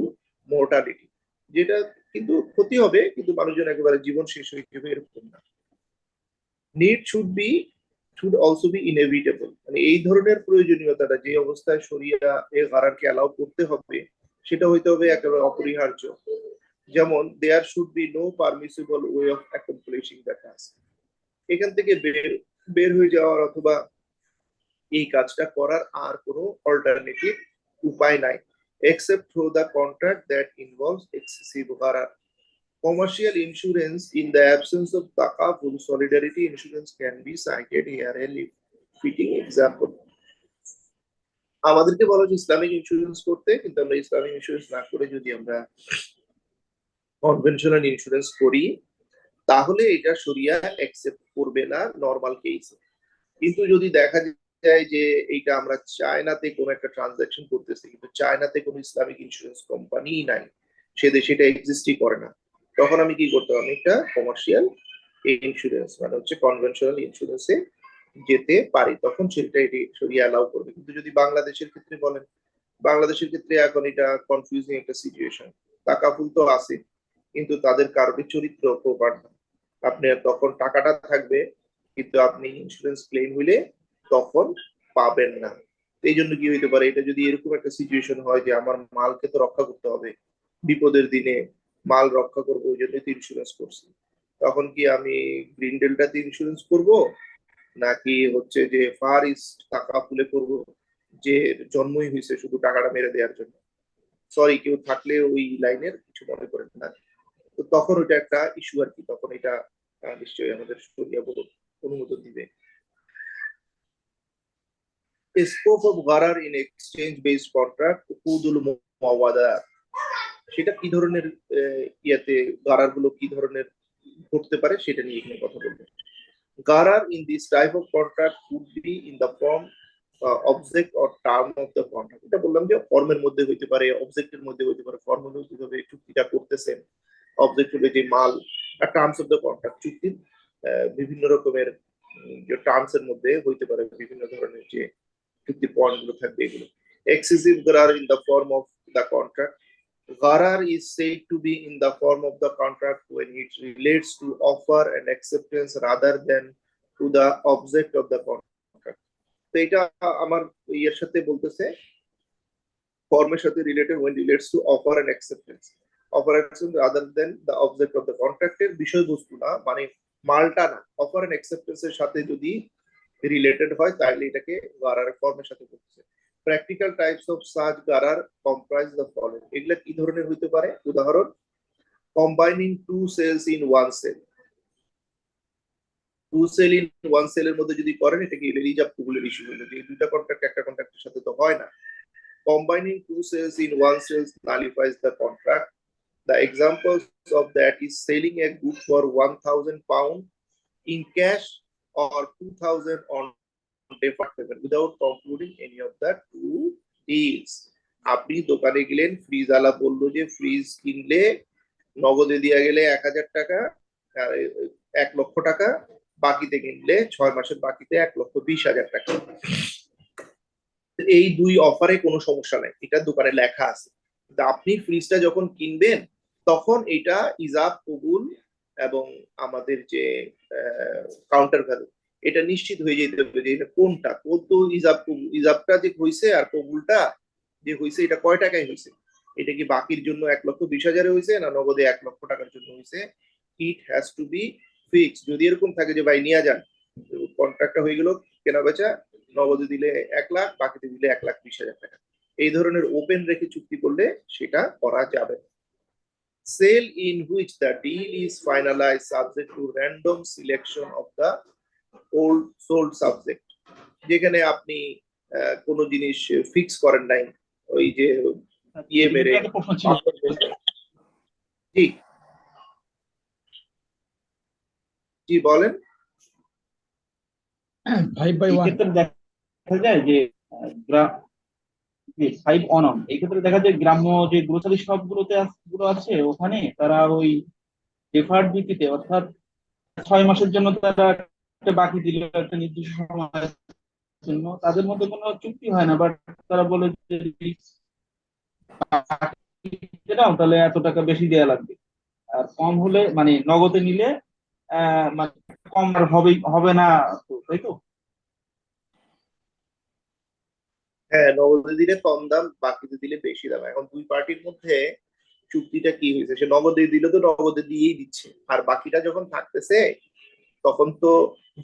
mortality, যেটা কিন্তু ক্ষতি হবে, কিন্তু মানুষজন একেবারে জীবন শেষ হয়ে যাবে এরকম না। Need should also be inevitable, মানে এই ধরনের প্রয়োজনীয়তাটা যে অবস্থায় শরিয়া এ গারারকে অ্যালাউ করতে হবে, সেটা হইতে হবে একেবারে অপরিহার্য। যেমন there should be no permissible way of accomplishing the task, এখান থেকে বের হয়ে যাওয়ার অথবা এই কাজটা করার আর কোনো অল্টারনেটিভ উপায় নাই, except through the contract that involves excessive gharar. Commercial insurance, in the absence of takaful, solidarity insurance can be cited here a fitting example. আমাদেরকে বলা হচ্ছে ইসলামিক ইন্স্যুরেন্স করতে, কিন্তু আমরা ইসলামিক ইন্স্যুরেন্স না করে যদি আমরা কনভেনশনাল ইন্স্যুরেন্স করি, তাহলে এটা শরিয়া অ্যাকসেপ্ট করবে না নরমাল কেসে। কিন্তু যদি দেখা যায় যে এইটা আমরা চায়নাতে কোনো একটা ট্রানজাকশন করতেছি, কিন্তু চায়নাতে কোনো ইসলামিক ইন্স্যুরেন্স কোম্পানি নাই, সে দেশে এটা এক্সিস্টই করে না, তখন আমি কি করতে পারি, একটা কমার্শিয়াল ইন্স্যুরেন্স মানে হচ্ছে কনভেনশনাল ইন্স্যুরেন্সে যেতে পারি, তখন সেটা এটি শরিয়া অ্যালাউ করবে। কিন্তু যদি বাংলাদেশের ক্ষেত্রে বলেন, বাংলাদেশের ক্ষেত্রে এখন এটা কনফিউজিং একটা সিচুয়েশন, তাকাফুল তো আছে, কিন্তু তাদের কারোরই চরিত্র প্রপার না, আপনি তখন টাকাটা থাকবে, কিন্তু আপনি ইন্স্যুরেন্স ক্লেম হইলে তখন পাবেন না। এই জন্য কি হইতে পারে, এটা যদি এরকম একটা সিচুয়েশন হয় যে আমার মালকে তো রক্ষা করতে হবে, বিপদের দিনে মাল রক্ষা করবো, ওই জন্য তো ইন্স্যুরেন্স করছি, তখন কি আমি গ্রিন ডেল্টাতে ইন্স্যুরেন্স করব, নাকি হচ্ছে যে ফার ইস্ট টাকা ফুলে করব, যে জন্মই হয়েছে শুধু টাকাটা মেরে দেওয়ার জন্য। সরি, কেউ থাকলে ওই লাইনের কিছু মনে করেন না। তো তখন ওইটা একটা ইস্যু আর কি, তখন এটা নিশ্চয়ই আমাদের শরিয়া বোর্ড অনুমোদন দিবে। স্কোপ অফ গারার ইন এক্সচেঞ্জ বেসড কন্ট্রাক্ট হুদুল মুআওয়াদা, সেটা কি ধরনের ইয়াতে গারার গুলো কি ধরনের ঘটতে পারে সেটা নিয়ে এখানে কথা বলবো। গারার in this type of contract could be in the form object or term of the contract. এটা বললাম যে ফর্মের মধ্যে হইতে পারে, অবজেক্টের মধ্যে হইতে পারে। ফর্ম হলো কিভাবে চুক্তিটা করতেছেন, অবজেক্ট হলে যে মাল, আর টার্মস অফ দ্য কন্ট্রাক্ট চুক্তির বিভিন্ন রকমের যে টার্মস এর মধ্যে হইতে পারে, বিভিন্ন ধরনের যে চুক্তি পয়েন্ট গুলো থাকবে এগুলো। এক্সেসিভ গারার in the form of the contract, Gharar is said to be in the form of the contract when it relates to offer and acceptance rather than to the object of the contract. তো এটা আমার ইয়ের সাথে বলতেছে, ফর্মের সাথে related when relates to offer and acceptance, offer and acceptance rather than the object of the contract এর বিষয়বস্তু না, মানে মালটা না, অফার এন্ড অ্যাকসেপ্টেন্স এর সাথে যদি রিলেটেড হয় তাহলে এটাকে গারার ফর্মের সাথে বলতেছে। প্র্যাকটিক্যাল টাইপস অফ সাচ গারার কম্প্রাইজ দ্য ফলোইং, এগুলা কি ধরনের হইতে পারে? উদাহরণ, combining two sales in one sale, two sale in one সেলের মধ্যে যদি করেন এটা কি রিজার্ভ কুবুলের ইস্যু হলো, যে দুইটা কন্ট্রাক্ট একটা কন্ট্রাক্টের সাথে তো হয় না। Combining two sales in one sales nullifies the contract. The examples of that is selling a good for £1,000 in cash or 2,000 on deferred payment without concluding any of the two deals. আপনি দোকানে গেলেন, fridge আলা বললো যে fridge কিনলে নগদে দিয়ে গেলে 1,000 টাকা, 1 লক্ষ টাকা, বাকিতে কিনলে 6 মাসের বাকিতে 1,20,000 টাকা। এই দুই অফারে কোনো সমস্যা নাই, এটা দোকানে লেখা আছে। কিন্তু আপনি ফ্রিজটা যখন কিনবেন তখন এটা ইজাব কবুল এবং আমাদের যে কাউন্টার ভ্যালু, এটা নিশ্চিত হয়ে যেতে হবে যে এটা কোনটা, কত ইজাব কবুল, ইজাবটা যে হয়েছে আর কবুলটা যে হয়েছে এটা কয় টাকায় হয়েছে, এটা কি বাকির জন্য 1,20,000 হয়েছে না নগদে 1 লক্ষ টাকার জন্য হয়েছে। It has to be fix. যদি এরকম থাকে যে ভাই নিয়ে যান, কন্ট্রাক্টটা হয়ে গেল কেনা বেচা, নগদে দিলে 1 লাখ, বাকিতে দিলে 1,20,000 টাকা, এই ধরনের ওপেন রেখে চুক্তি করলে সেটা করা যাবে। Sale in which the deal is finalise subject to random selection of the old sold subject, যেখানে আপনি কোনো জিনিস ফিক্স করেন নাই, ওই যে ইয়ে মেরে। জি জি বলেন। 5/1 দেখা যায় যে 5 on এই ক্ষেত্রে দেখা যায় গ্রাম্য যে গ্রোসারি শপ গুলো আছে ওখানে তারা ওই ডেফার্ড ভিত্তিতে, অর্থাৎ 6 মাসের জন্য তারা একটা বাকি দিল একটা নির্দিষ্ট সময়ের জন্য, তাদের মধ্যে কোনো চুক্তি হয় না, বাট তারা বলে যে দাও তাহলে এত টাকা বেশি দেওয়া লাগবে, আর কম হলে মানে নগদে নিলে মানে কম আর হবে না, তাই তো? হ্যাঁ, নগদে দিলে কম দাম, বাকিতে দিলে বেশি দাম। এখন দুই পার্টির মধ্যে চুক্তিটা কি হয়েছে, সে নগদে দিলে তো নগদে দিয়েই দিচ্ছে, আর বাকিটা যখন থাকতেছে তখন তো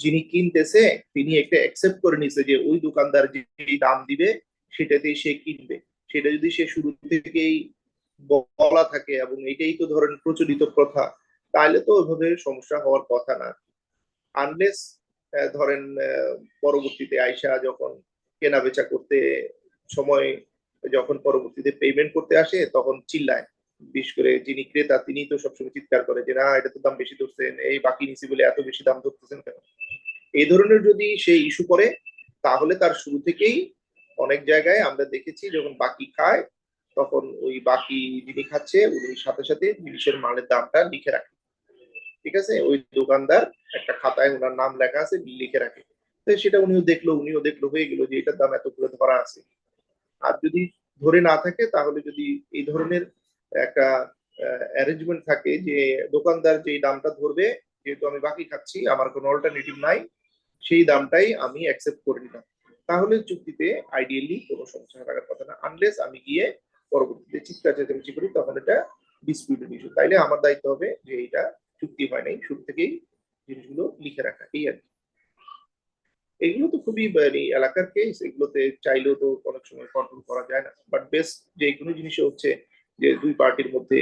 যিনি কিনতেছে তিনি একটা অ্যাকসেপ্ট করে নিছে যে ওই দোকানদার যে দাম দিবে সেটাতেই সে কিনবে। সেটা যদি সে শুরু থেকেই বলা থাকে এবং এটাই তো ধরেন প্রচলিত প্রথা, তাহলে তো ওইভাবে সমস্যা হওয়ার কথা না। আনলেস ধরেন পরবর্তীতে আইসা যখন কেনা বেচা করতে সময়, যখন পরবর্তীতে পেমেন্ট করতে আসে তখন চিল্লায়, বিশেষ করে যিনি ক্রেতা তিনি তো সবসময় চিৎকার করে যে না এটা তো দাম বেশি ধরছেন, এই বাকি নিছি বলে এত বেশি দাম ধরতেছেন কেন। এই ধরনের যদি সে ইস্যু করে তাহলে তার শুরু থেকেই অনেক জায়গায় আমরা দেখেছি যখন বাকি খায় তখন ওই বাকি যিনি খাচ্ছে উনি সাথে সাথে জিনিসের মালের দামটা লিখে রাখে। ঠিক আছে, ওই দোকানদার একটা খাতায় ওনার নাম লেখা আছে, লিখে রাখে। তো সেটা উনিও দেখলো হয়ে গেল যে এটার দাম এত করে ধরা আছে। আর যদি ধরে না থাকে তাহলে যদি এই ধরনের একটা অ্যারেঞ্জমেন্ট থাকে যে দোকানদার যে দামটা ধরবে, যেহেতু আমি বাকি খাচ্ছি আমার কোনো অল্টারনেটিভ নাই, সেই দামটাই আমি অ্যাকসেপ্ট করে নিলাম, তাহলে চুক্তিতে আইডিয়ালি কোনো সমস্যা থাকার কথা না। আনলেস আমি গিয়ে পরবর্তীতে চিৎকার চেঁচামেচি করি তখন এটা ডিসপিউটেড ইস্যু, তাইলে আমার দায়িত্ব হবে যে এটা চুক্তি হয় নাই, শুরু থেকেই জিনিসগুলো লিখে রাখা, এই আর কি। এগুলো তো খুবই এলাকার কেস, এগুলোতে চাইলেও তো অনেক সময় কন্ট্রোল করা যায় না, বাট বেস্ট যে কোনো জিনিস হচ্ছে যে দুই পার্টির মধ্যে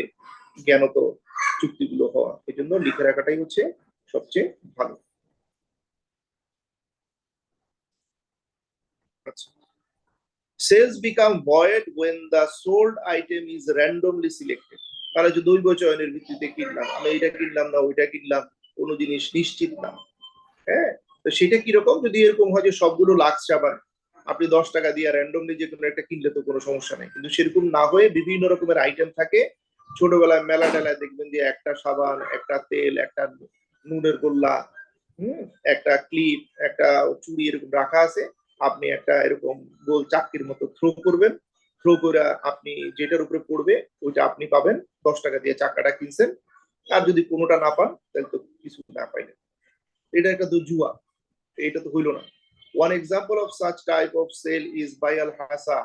জ্ঞানত চুক্তিগুলো হওয়া, এই জন্য লিখে রাখাটাই হচ্ছে সবচেয়ে ভালো। আচ্ছা, sales become void when the sold item is randomly selected। তাহলে যে দৈব চয়নের ভিত্তিতে কিনলাম, আমি এটা কিনলাম না ওইটা কিনলাম, কোনো জিনিস নিশ্চিত না। হ্যাঁ, তো সেটা কিরকম, যদি এরকম হয় যে সবগুলো লাক্স সাবান আপনি 10 টাকা দিয়ে র্যান্ডমলি যে কোনো একটা কিনলে তো কোনো সমস্যা নেই, কিন্তু সেরকম না হয়ে বিভিন্ন রকমের আইটেম থাকে। ছোটবেলায় মেলা টেলায় দেখবেন যে একটা সাবান, একটা তেল, একটা নুনের গোল্লা, একটা ক্লিপ, একটা চুড়ি এরকম রাখা আছে। আপনি একটা এরকম গোল চাকরির মতো থ্রো করবেন, থ্রো করে আপনি যেটার উপরে পড়বে ওইটা আপনি পাবেন। 10 টাকা দিয়ে চাকাটা কিনছেন, আর যদি কোনোটা না পান তাহলে তো কিছু না পাইলেন। এটা একটা তো জুয়া, এটা তো হইল না। One example of such type of sale is by al hasa,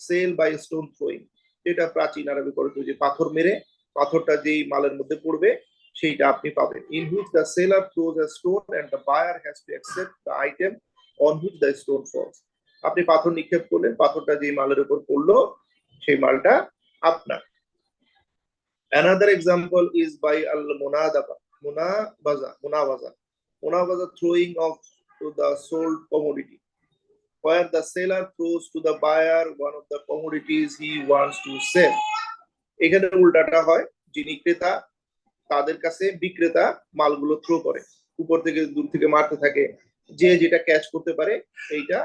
sale by stone throwing। এটা প্রাচীন আরবি করত যে পাথর মেরে পাথরটা যেই মালের মধ্যে পড়বে সেইটা আপনি পাবেন। In which the seller throws a stone and the buyer has to accept the item on which the stone falls। আপনি পাথর নিক্ষেপ করলেন, পাথরটা যেই মালের উপর পড়লো সেই মালটা আপনার। Another example is by al munadaba, munabaza throwing of to the sold commodity, where the seller throws to the buyer one of the commodities he wants to sell। এখানে উল্টাটা হয়, যিনি ক্রেতা তাদের কাছে বিক্রেতা মালগুলো থ্রো করে, উপর থেকে দূর থেকে মারতে থাকে, যে যেটা ক্যাচ করতে পারে এইটা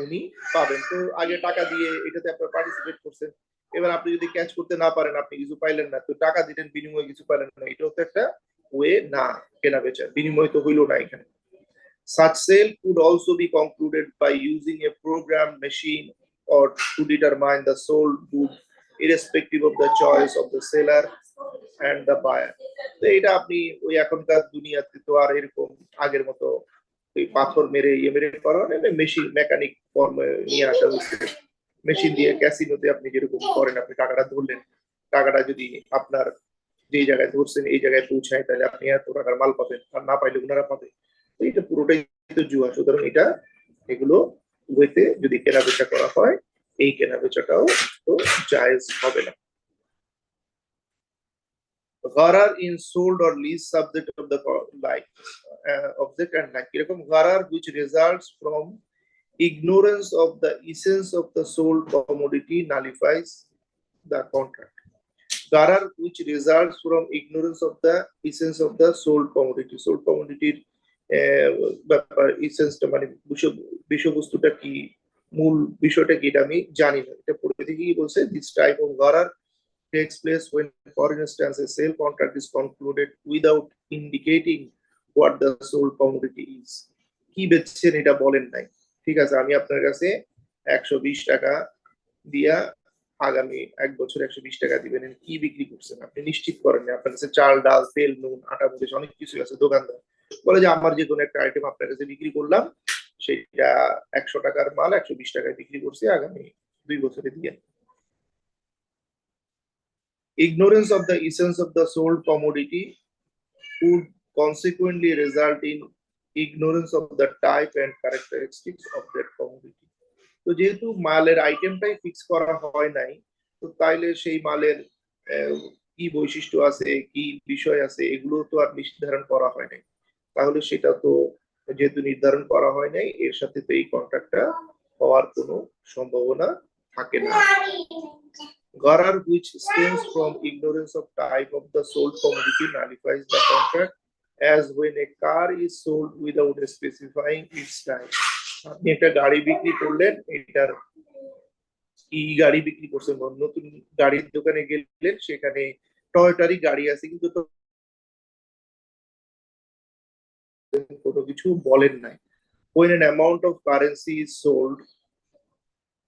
উনি পাবেন। তো আগে টাকা দিয়ে এটাতে আপনার পার্টিসিপেট করছেন, এবার আপনি যদি ক্যাচ করতে না পারেন আপনি কিছু পাইলেন না, তো টাকা দিলেন বিনিময়ে কিছু পাইলেন না, এটাও তো একটা ওয়ে না কেনা বেচা, বিনিময় তো হইলো না এখানে। Such sale could also be concluded by using a programmed machine or to determine the sold good irrespective of the choice of the seller and the buyer। তো এটা আপনি ওই এখনকার দুনিয়াতে তো আর এরকম আগের মতো ওই পাথর মেরে মেরে করা মেশিন মেকানিক ফর্মে নিয়ে আসা হচ্ছে। মেশিন দিয়ে ক্যাসিনোতে আপনি যেরকম করেন, আপনি টাকাটা ধরলেন, টাকাটা যদি আপনার যেই জায়গায় ধরছেন এই জায়গায় পৌঁছায় তাহলে আপনি এত টাকার মাল পাবেন, আর না পাইলে ওনারা পাবে। এটা পুরোটাই তো জুয়া, সুতরাং এটা এগুলো ওয়েতে যদি কেনা বেচা করা হয় এই কেনা বেচাটাও তো জায়েজ হবে না। Gharar in sold or lease subject of the like object and like এরকম gharar which results from ignorance of the essence of the sold commodity nullifies the contract। Gharar which results from ignorance of the essence of the sold commodity, sold commodity ব্যাপার এসেন্সটা মানে বিষয়বস্তুটা কি, মূল বিষয়টা কি, এটা আমি জানি না। এটা পড়ে দেখি কি বলছে, this type of gharar takes place when, for instance, a sale contract is concluded without indicating what the sold commodity is। কি বেচছেন এটা বলেন নাই, ঠিক আছে, আমি আপনার কাছে 120 টাকা দিয়া আগামী 1 বছর 120 টাকা দিবেন, কি বিক্রি করছেন আপনি নিশ্চিত করেন না। আপনার কাছে চাল ডাল তেল নুন আটা মরিচ অনেক কিছু আছে, দোকানদার বলে যে আমার যে কোনো একটা আইটেম আপনার কাছে বিক্রি করলাম, সেটা 100 টাকার মাল 120 টাকায় বিক্রি করছি, আগামী 2 বছরে দিয়ে। Ignorance of the essence of the sold commodity would consequently result in ignorance of the type and characteristics of that commodity। তো যেহেতু মালের আইটেমটাই ফিক্স করা হয় নাই, তো তাইলে সেই মালের কি বৈশিষ্ট্য আছে কি বিষয় আছে এগুলো তো আর নির্ধারণ করা হয় নাই, তাহলে সেটা তো যেহেতু নির্ধারণ করা হয় নাই এর সাথে তো এই কন্ট্রাক্টটা হওয়ার কোনো সম্ভাবনা থাকে না। Gharar which stems from ignorance of type of the sold commodity nullifies the contract, as when a car is sold without specifying its type। আপনি একটা গাড়ি বিক্রি করলেন, এটার কি গাড়ি বিক্রি করছেন, নতুন গাড়ির দোকানে গেলেন, সেখানে টয়োটারই গাড়ি আছে কিন্তু কোনো কিছু বলেন নাই। When an amount of currency is sold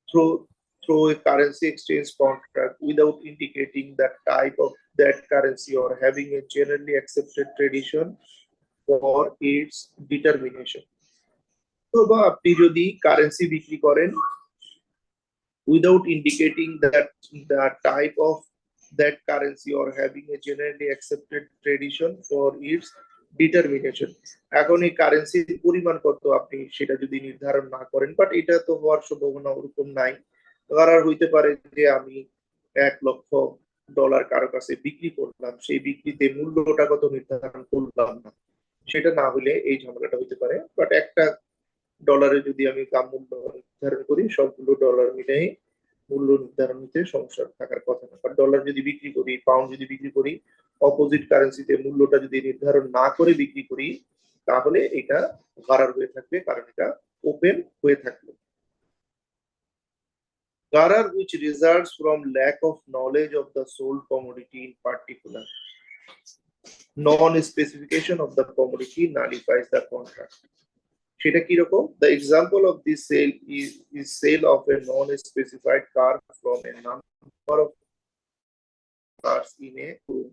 through a currency exchange contract without indicating the type of that currency or having a generally accepted tradition for its determination। তো বা আপনি যদি কারেন্সি বিক্রি করেন without indicating that the type of that currency or having a generally accepted tradition for its determination. এখন এই কারেন্সির পরিমাণ কত আপনি সেটা যদি নির্ধারণ না করেন, বাট এটা তো হওয়ার সম্ভাবনা ওরকম নাই। আর হইতে পারে যে আমি $1,00,000 কারো কাছে বিক্রি করলাম, সেই বিক্রিতে মূল্যটা কত নির্ধারণ করলাম না, সেটা না হলে এই ঝামেলাটা হইতে পারে। বাট একটা ডলারে যদি আমি দাম মূল্য নির্ধারণ করি, সবগুলো ডলার মিলে মূল্য নির্ধারণ নিতে সমস্যা থাকার কথা না। কারণ ডলার যদি বিক্রি করি, পাউন্ড যদি বিক্রি করি, অপোজিট কারেন্সিতে মূল্যটা যদি নির্ধারণ না করে বিক্রি করি, তাহলে এটা গারার হয়ে থাকবে, কারণ এটা ওপেন হয়ে থাকবে। Gharar, which results from lack of knowledge of the sold commodity in particular. Non-specification of the commodity nullifies the contract. সেটা কি রকম? The example of this sale is sale of a non-specified car from a number of cars in a room,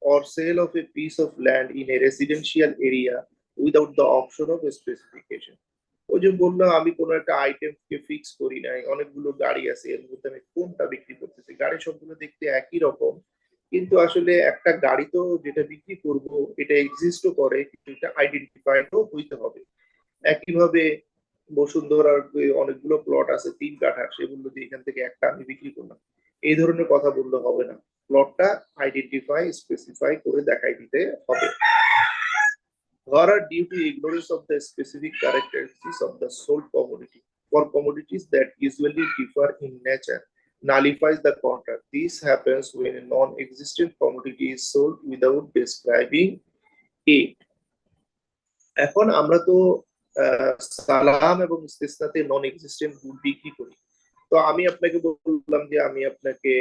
or sale of a piece of land in a residential area without the option of a specification. ওই যে বললাম আমি কোনো একটা item কে fix করি নাই, অনেকগুলো গাড়ি আছে, এর মধ্যে আমি কোনটা বিক্রি করতেছি, গাড়ি সবগুলো দেখতে একই রকম, কিন্তু আসলে একটা গাড়ি তো যেটা বিক্রি করব এটা এক্সিস্টও করে, কিন্তু এটা আইডেন্টিফাইডও হইতে হবে। একইভাবে বসুন্ধরার অনেকগুলো প্লট আছে 3 কাঠা, সেগুলো দিয়ে এখান থেকে একটা আমি বিক্রি করলাম, এই ধরনের কথা বললে হবে না, প্লটটা আইডেন্টিফাই স্পেসিফাই করে দেখাই দিতে হবে। Gharar, due to ignorance of the specific characteristics of the sold commodity for commodities that usually differ in nature, nullifies the contract. This happens when a non-existent commodity is sold without describing it. এখন আমরা তো সালাম এবং ইস্তেসনাতে নন existent good বিক্রি করি। তো আমি আপনাকে বললাম যে আমি আপনাকে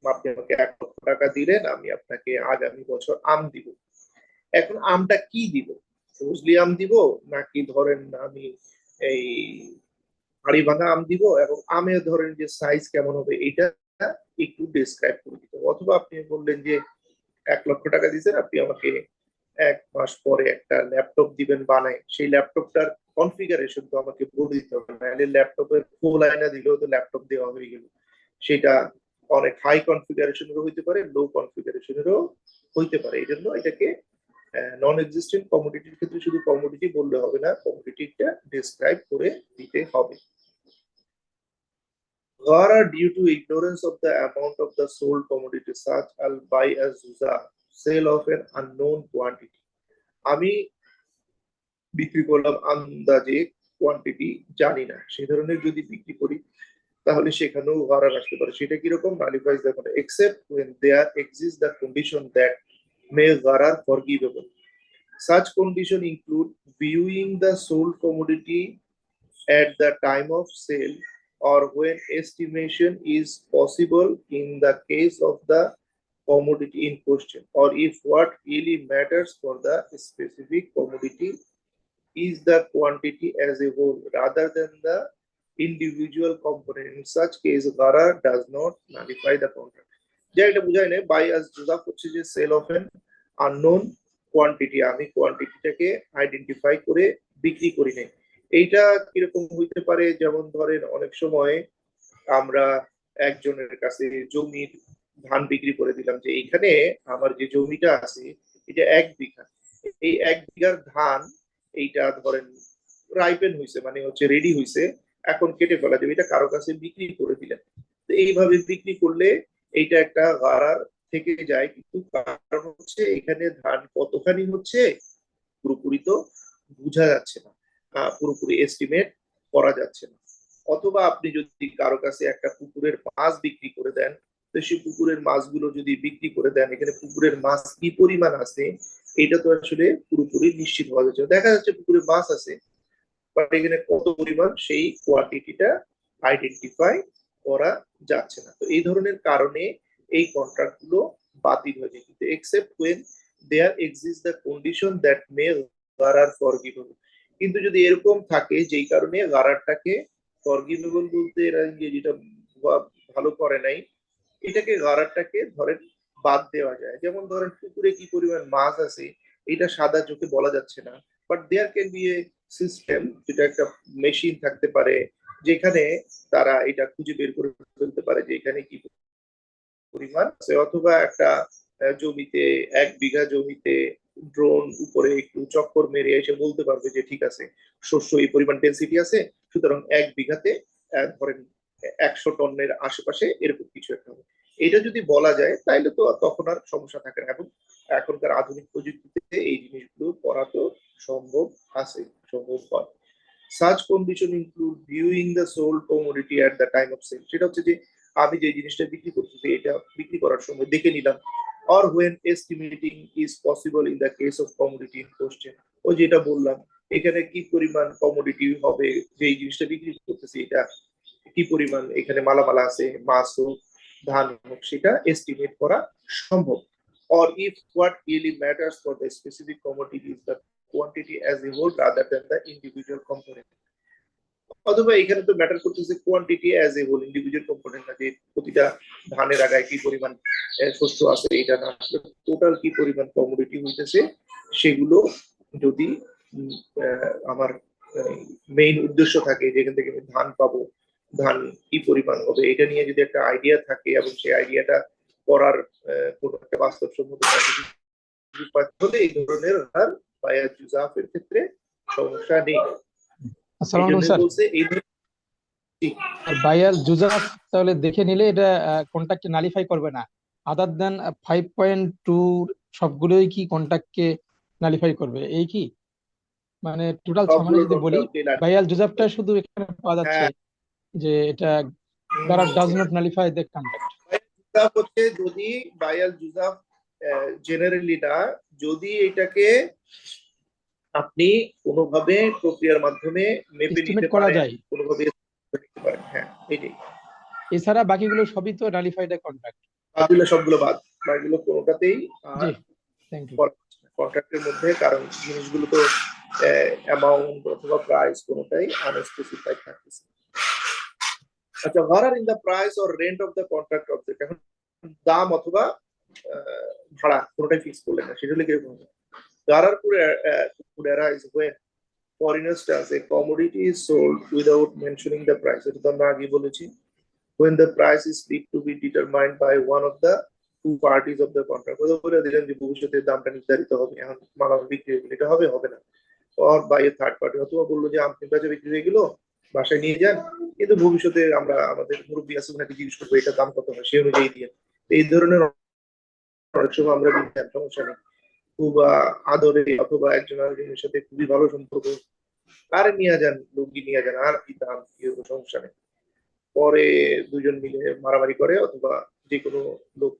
আপনি আমাকে $1,00,000 দিলেন, আমি আপনাকে আগামী বছর আম দিব। এখন আমটা কি দিব? ফজলি আম দিব, নাকি ধরেন আমি এই হাড়ি ভাঙা আম দিব, এবং আমের ধরেন যে সাইজ কেমন হবে এটা একটু ডেসক্রাইব করে দিতে হবে। অথবা আপনি বললেন যে $1,00,000 দিয়েছেন, আপনি আমাকে 1 মাস পরে একটা ল্যাপটপ দিবেন বানায়, সেই ল্যাপটপটার কনফিগারেশন তো আমাকে বলে দিতে হবে, নাহলে ল্যাপটপের ফুল আয়না দিলেও তো ল্যাপটপ দেওয়া হয়ে গেল। সেটা অনেক হাই কনফিগারেশনেরও হইতে পারে, লো কনফিগারেশনেরও হইতে পারে। এই জন্য এটাকে নন এক্সিস্টেন্ট কমোডিটির ক্ষেত্রে শুধু কমোডিটি বললে হবে না, কমোডিটিটা ডেসক্রাইব করে দিতে হবে। Gharar, due to ignorance of the amount of the sold commodity, such as buy as Zuza, sale of an unknown quantity. আমি বিক্রি করলাম আন্দাজে, কোয়ান্টিটি জানি না, সেই ধরনের যদি বিক্রি করি তাহলে সেখানেও গহার আসতে পারে। সেটা কিরকম? nullifies the contract except when there exists the condition that may gharar forgivable. Such condition include viewing the sold commodity at the time of sale, or when estimation is possible in the case of the commodity in question, or if what really matters for the specific commodity is the quantity as a whole rather than the individual component. In such case, Gharar does not nullify the contract. যা এটা বুঝায় না, by us জুজাফ হচ্ছে যে sale of an unknown quantity, আমি কোয়ান্টিটিটাকে identify করে বিক্রি করি নাই। এইটা কিরকম হইতে পারে? যেমন ধরেন অনেক সময় আমরা একজনের কাছে জমির ধান বিক্রি করে দিলাম, যে এইখানে আমার যে জমিটা আছে এটা 1 বিঘা, এই 1 বিঘার ধান এইটা ধরেন রাইপেন হয়েছে, মানে হচ্ছে রেডি হয়েছে, এখন কেটে ফেলা যাবে, এটা কারো কাছে বিক্রি করে দিলেন। তো এইভাবে বিক্রি করলে এইটা একটা গারার থেকে যায়, কিন্তু কারণ হচ্ছে এখানে ধান কতখানি হচ্ছে পুরোপুরি তো বোঝা যাচ্ছে না, পুরোপুরি এস্টিমেট করা যাচ্ছে না। অথবা আপনি যদি কারো কাছে একটা পুকুরের মাছ বিক্রি করে দেন, তো সেই পুকুরের মাছগুলো যদি বিক্রি করে দেন, এখানে পুকুরের মাছ কি পরিমাণ আছে এটা তো আসলে পুরোপুরি নিশ্চিত হওয়া যাচ্ছে। দেখা যাচ্ছে পুকুরে মাছ আছে, বাট এখানে কত পরিমাণ সেই কোয়ান্টিটিটা আইডেন্টিফাই করা যাচ্ছে না। তো এই ধরনের কারণে এই কন্ট্রাক্ট গুলো বাতিল হয়ে যায়, কিন্তু except when there exist the condition that may গারার ফরগিভেবল। কিন্তু যদি এরকম থাকে যেই কারণে গারারটাকে ফরগিভেবল বলতে এরা যেটা ভালো করে নাই, এটাকে গারারটাকে ধরেন বাদ দেওয়া যায়। যেমন ধরেন পুকুরে কি পরিমাণ মাছ আছে এটা সাদা চোখে বলা যাচ্ছে না, but there can be a system, যেটা একটা মেশিন থাকতে পারে যেখানে তারা এটা খুঁজে বের করে ফেলতে পারে যে এখানে কি পরিমাণ আছে। অথবা একটা জমিতে 1 বিঘা জমিতে ড্রোন উপরে একটু চক্কর মেরে এসে বলতে পারবে যে ঠিক আছে শস্য এই পরিমাণ ডেন্সিটি আছে, সুতরাং 1 বিঘাতে ধরেন 100 টনের আশেপাশে এরকম কিছু একটা হবে। এটা যদি বলা যায় তাইলে তো তখন আর সমস্যা থাকে না, এবং এখনকার আধুনিক প্রযুক্তিতে এই জিনিসগুলো করা তো সম্ভব আছে, সম্ভব হয়। Such condition include viewing the sold commodity at the time of sale, সেটা হচ্ছে যে আমি যে জিনিসটা বিক্রি করতেছি এটা বিক্রি করার সময় দেখে নিলাম, or when estimating is possible in the case of commodity in question, ও যেটা বললাম এখানে কি পরিমাণ কমোডিটি হবে, যে এই জিনিসটা বিক্রি করতেছি এটা কি পরিমাণ এখানে মালামাল আছে, মাছ হোক ধান হোক, সেটা এস্টিমেট করা সম্ভব। or if what really matters for the specific commodity is the quantity as a whole rather than the individual component, অথবা এখানে তো ম্যাটার করতেছে quantity as a whole, individual component না, যে প্রতিটা ধানের আগায় কি পরিমাণ শস্য আছে এটা না, টোটাল কি পরিমাণ কমোডিটি হইতেছে সেগুলো যদি আমার মেইন উদ্দেশ্য থাকে যেখান থেকে আমি ধান পাবো, ধান কি পরিমাণ হবে এটা নিয়ে যদি একটা আইডিয়া থাকে এবং সেই আইডিয়াটা করার কোন একটা বাস্তবসম্মত হলে এই ধরনের হার বায়া জুজাফের ক্ষেত্রে সমস্যা নেই। আসসালামু আলাইকুম স্যার। বলছে এই আর বায়ার জুজাফ তাহলে দেখে নিলে এটা কন্ট্রাক্টকে নালিফাই করবে না, আদার দেন 5.2 সবগুলোই কি কন্ট্রাক্টকে নালিফাই করবে, এই কি মানে টোটাল সামানে যদি বলি বায়াল জুজাফটা শুধু এখানে পাওয়া যাচ্ছে যে এটা গারার does not nullify the contract. জুজাফ হচ্ছে যদি বায়াল জুজাফ জেনারেলি না, যদি এটাকে আপনি কোনোভাবে প্রক্রিয়ার মাধ্যমে মেপে নিতে করা পারেন, যায় কোনোভাবে নিতে পারেন, হ্যাঁ এটাই। এছাড়া বাকিগুলো সবই তো নালিফাইড কন্ট্রাক্ট, বাকিগুলো সবগুলো বাদ, বাকিগুলো কোনোটাতেই জি থ্যাংক ইউ কন্ট্রাক্টের মধ্যে, কারণ জিনিসগুলো তো অ্যামাউন্ট অথবা প্রাইস কোনোটাই আনস্পেসিফাইড থাকতেছে। আচ্ছা, ভাড়ার in the price or rent of the contract object, এখন দাম অথবা ভাড়া কোনোটাই ফিক্স করলেন না, সেটা হলে কিরকম হবে? Gharar could arise when, for instance, a commodity is sold without mentioning the price. এটা তো আমরা আগে বলেছি। When the price is believed to be determined by one of the two parties of the contract, বলে দিলেন যে ভবিষ্যতে দামটা নির্ধারিত হবে, এখন মালামাল বিক্রি হয়ে গেলে এটা হবে হবে না, or by a third party, অথবা বললো যে আপনি বাজারে বিক্রি হয়ে গেল বাসায় নিয়ে যান, কিন্তু ভবিষ্যতে আমরা আমাদের মুরব্বী আছে ওনাকে জিজ্ঞেস করবো এটা দাম কত হয়, সেই অনুযায়ী দিয়ে। এই ধরনের অনেক সময় আমরা দিতে সমস্যা নেই, খুব আদরে অথবা একজন আরেকজনের সাথে খুবই ভালো সম্পর্ক, আর নিয়ে যান লুঙ্গি নিয়ে যান, আর কি দাম কি সমস্যা নেই, পরে দুজন মিলে মারামারি করে, অথবা যে কোনো লোক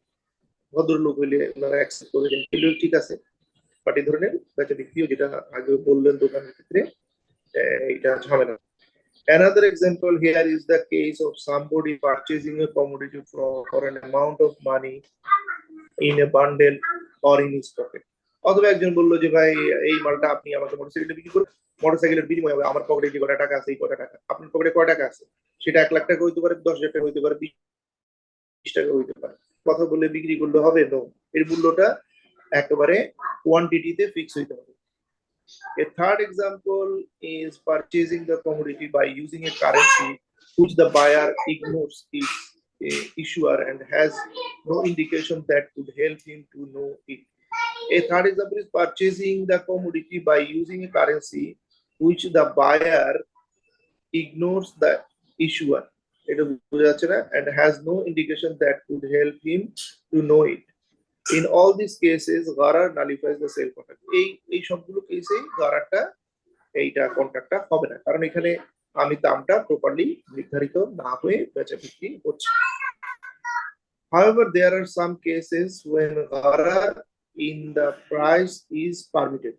ভদ্রলোক হইলে ওনারা অ্যাকসেপ্ট করে দেন, এগুলো ঠিক আছে। বাট এই ধরনের বেচা বিক্রিও যেটা আগে বললেন দোকানের ক্ষেত্রে এটা ঝামেলা। Another example here is the case of somebody purchasing a commodity for an amount of money in a bundle or in his pocket. অথবা একজন বললো যে ভাই এই মালটা আপনি আমাকে মোটরসাইকেলে বিক্রি করুন, মোটরসাইকেলের বিনিময়ে আমার পকেটে যে কটা টাকা আছে এই কটা টাকা, আপনার পকেটে কয় টাকা আছে, সেটা 1 লাখ টাকা হইতে পারে, 10,000 টাকা হইতে পারে, 20 টাকা হইতে পারে, কথা বলে বিক্রি করলে হবে? নো, এর মূল্যটা একেবারে কোয়ান্টিটিতে ফিক্স হইতে হবে। A third example is purchasing the commodity by using a currency which the buyer ignores its issuer and has no indication that could help him to know it. A third example is purchasing the commodity by using a currency which the buyer ignores the issuer, এটা বোঝা যাচ্ছে না, and has no indication that could help him to know it. In all these cases, Gharar nullifies the sale contract. এই সবগুলো কেসেই গারারটা এইটা কন্ট্রাক্টটা হবে না, কারণ এখানে আমি দামটা প্রপারলি নির্ধারিত না হয়ে বেচা বিক্রি হচ্ছে। However, there are some cases when Gharar in the price is permitted.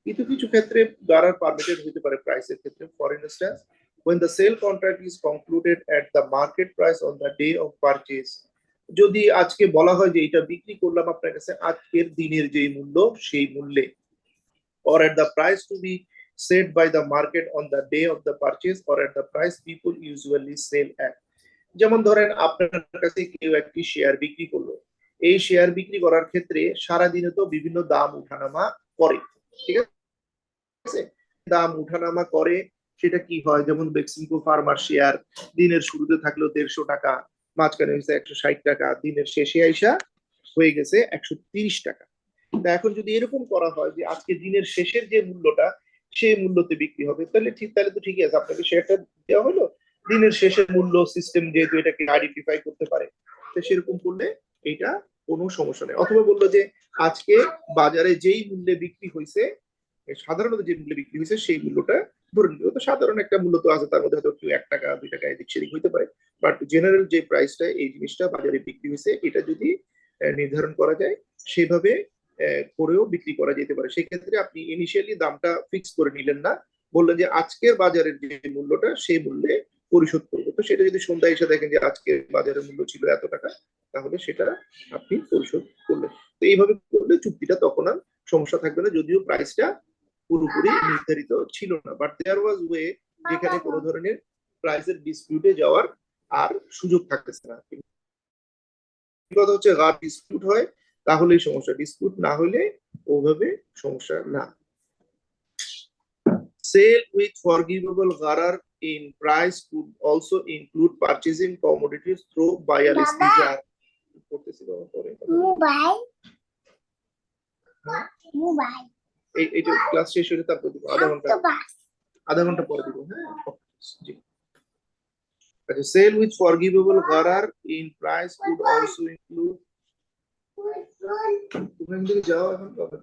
কিছু কিছু ক্ষেত্রে Gharar permitted হতে পারে প্রাইসের ক্ষেত্রে। For instance, when the sale contract is concluded at the market price on the day of purchase, যদি আজকে বলা হয় যে এটা বিক্রি করলাম আপনার কাছে আজকের দিনের যে মূল্য সেই মূল্যে, or at the price to be set by the market on the day of the purchase, or at the price people usually sell at. যেমন ধরেন আপনার কাছে কেউ একটি শেয়ার বিক্রি করলো, এই শেয়ার বিক্রি করার ক্ষেত্রে সারা দিনে তো বিভিন্ন দাম উঠানামা করে, ঠিক আছে, দাম উঠানামা করে, সেটা কি হয়, যেমন বেক্সিমকো ফার্মার শেয়ার দিনের শুরুতে থাকলো 150 টাকা, মাঝখানে হয়েছে 160 টাকা, দিনের শেষে আইসা হয়ে গেছে 130 টাকা। তা এখন যদি এরকম করা হয় যে আজকে দিনের শেষের যে মূল্যটা সেই মূল্যতে বিক্রি হবে, তাহলে তো ঠিকই আছে, আপনাকে শেয়ারটা দেওয়া হলো দিনের শেষের মূল্য, সিস্টেম যেহেতু এটাকে আইডেন্টিফাই করতে পারে, তো সেরকম করলে এটা কোনো সমস্যা নেই। অথবা বললো যে আজকে বাজারে যেই মূল্যে বিক্রি হয়েছে, সাধারণত যে মূল্যে বিক্রি হয়েছে সেই মূল্যটা ধরে নিল, তো সাধারণ একটা মূল্য তো আছে, তার মধ্যে হয়তো একটু 1 টাকা 2 টাকা এদিক সেদিক হইতে পারে, বাট জেনারেল যে প্রাইসটা এই জিনিসটা বাজারে বিক্রি হয়েছে এটা যদি নির্ধারণ করা যায় সেভাবে করেও বিক্রি করা যেতে পারে। সেক্ষেত্রে আপনি ইনিশিয়ালি দামটা ফিক্স করে নিলেন না, বললেন যে আজকের বাজারের যে মূল্যটা সেই মূল্যে পরিশোধ করবো। তো সেটা যদি সন্ধ্যায় এসে দেখেন যে আজকের বাজারের মূল্য ছিল এত টাকা, তাহলে সেটা আপনি পরিশোধ করলেন। তো এইভাবে করলে চুক্তিটা তখন আর সমস্যা থাকবে না, যদিও প্রাইসটা পুরোপুরি নির্ধারিত ছিল না, বাট দেয়ার ওয়াজ ওয়ে যেখানে কোনো ধরনের প্রাইসের ডিসপিউটে যাওয়ার আর সুযোগ থাকতেছে না। কথা হচ্ছে ডিসপিউট হয় তাহলেই সমস্যা, ডিসপিউট না হলে ওভাবে সমস্যা না। Sale with forgivable gharar in price could also include purchasing commodities through buyer istizar. Mobile mobile এইটা ক্লাস শেষ হলে তারপর দিব, আধা ঘন্টা পরে দিব। হ্যাঁ জি। আচ্ছা, সেল উইথ ফরগিভেবল গরার in price could also include, তুমি এদিকে যাও এখন বাবা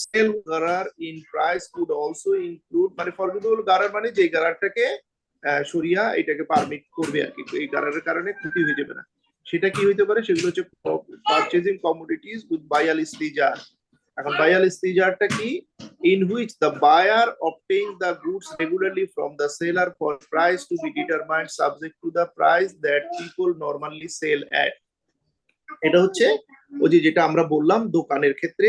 সেল গরার in price could also include, মানে ফরগিভেবল গরার মানে যে গরারটাকে শরিয়া এটাকে পারমিট করবে আর কি, এই গরারের কারণে ক্ষতি হয়ে যাবে না, সেটা কি হইতে পারে, সেগুলো হচ্ছে পারচেজিং কমোডিটিজ উইথ বায়াল ইস্তিজার। এখন বায়াল ইস্তিজারটা কি, in which the buyer obtains the goods regularly from the seller for price to be determined subject to the price that people normally sell at. এটা হচ্ছে ওই যেটা আমরা বললাম দোকানের ক্ষেত্রে,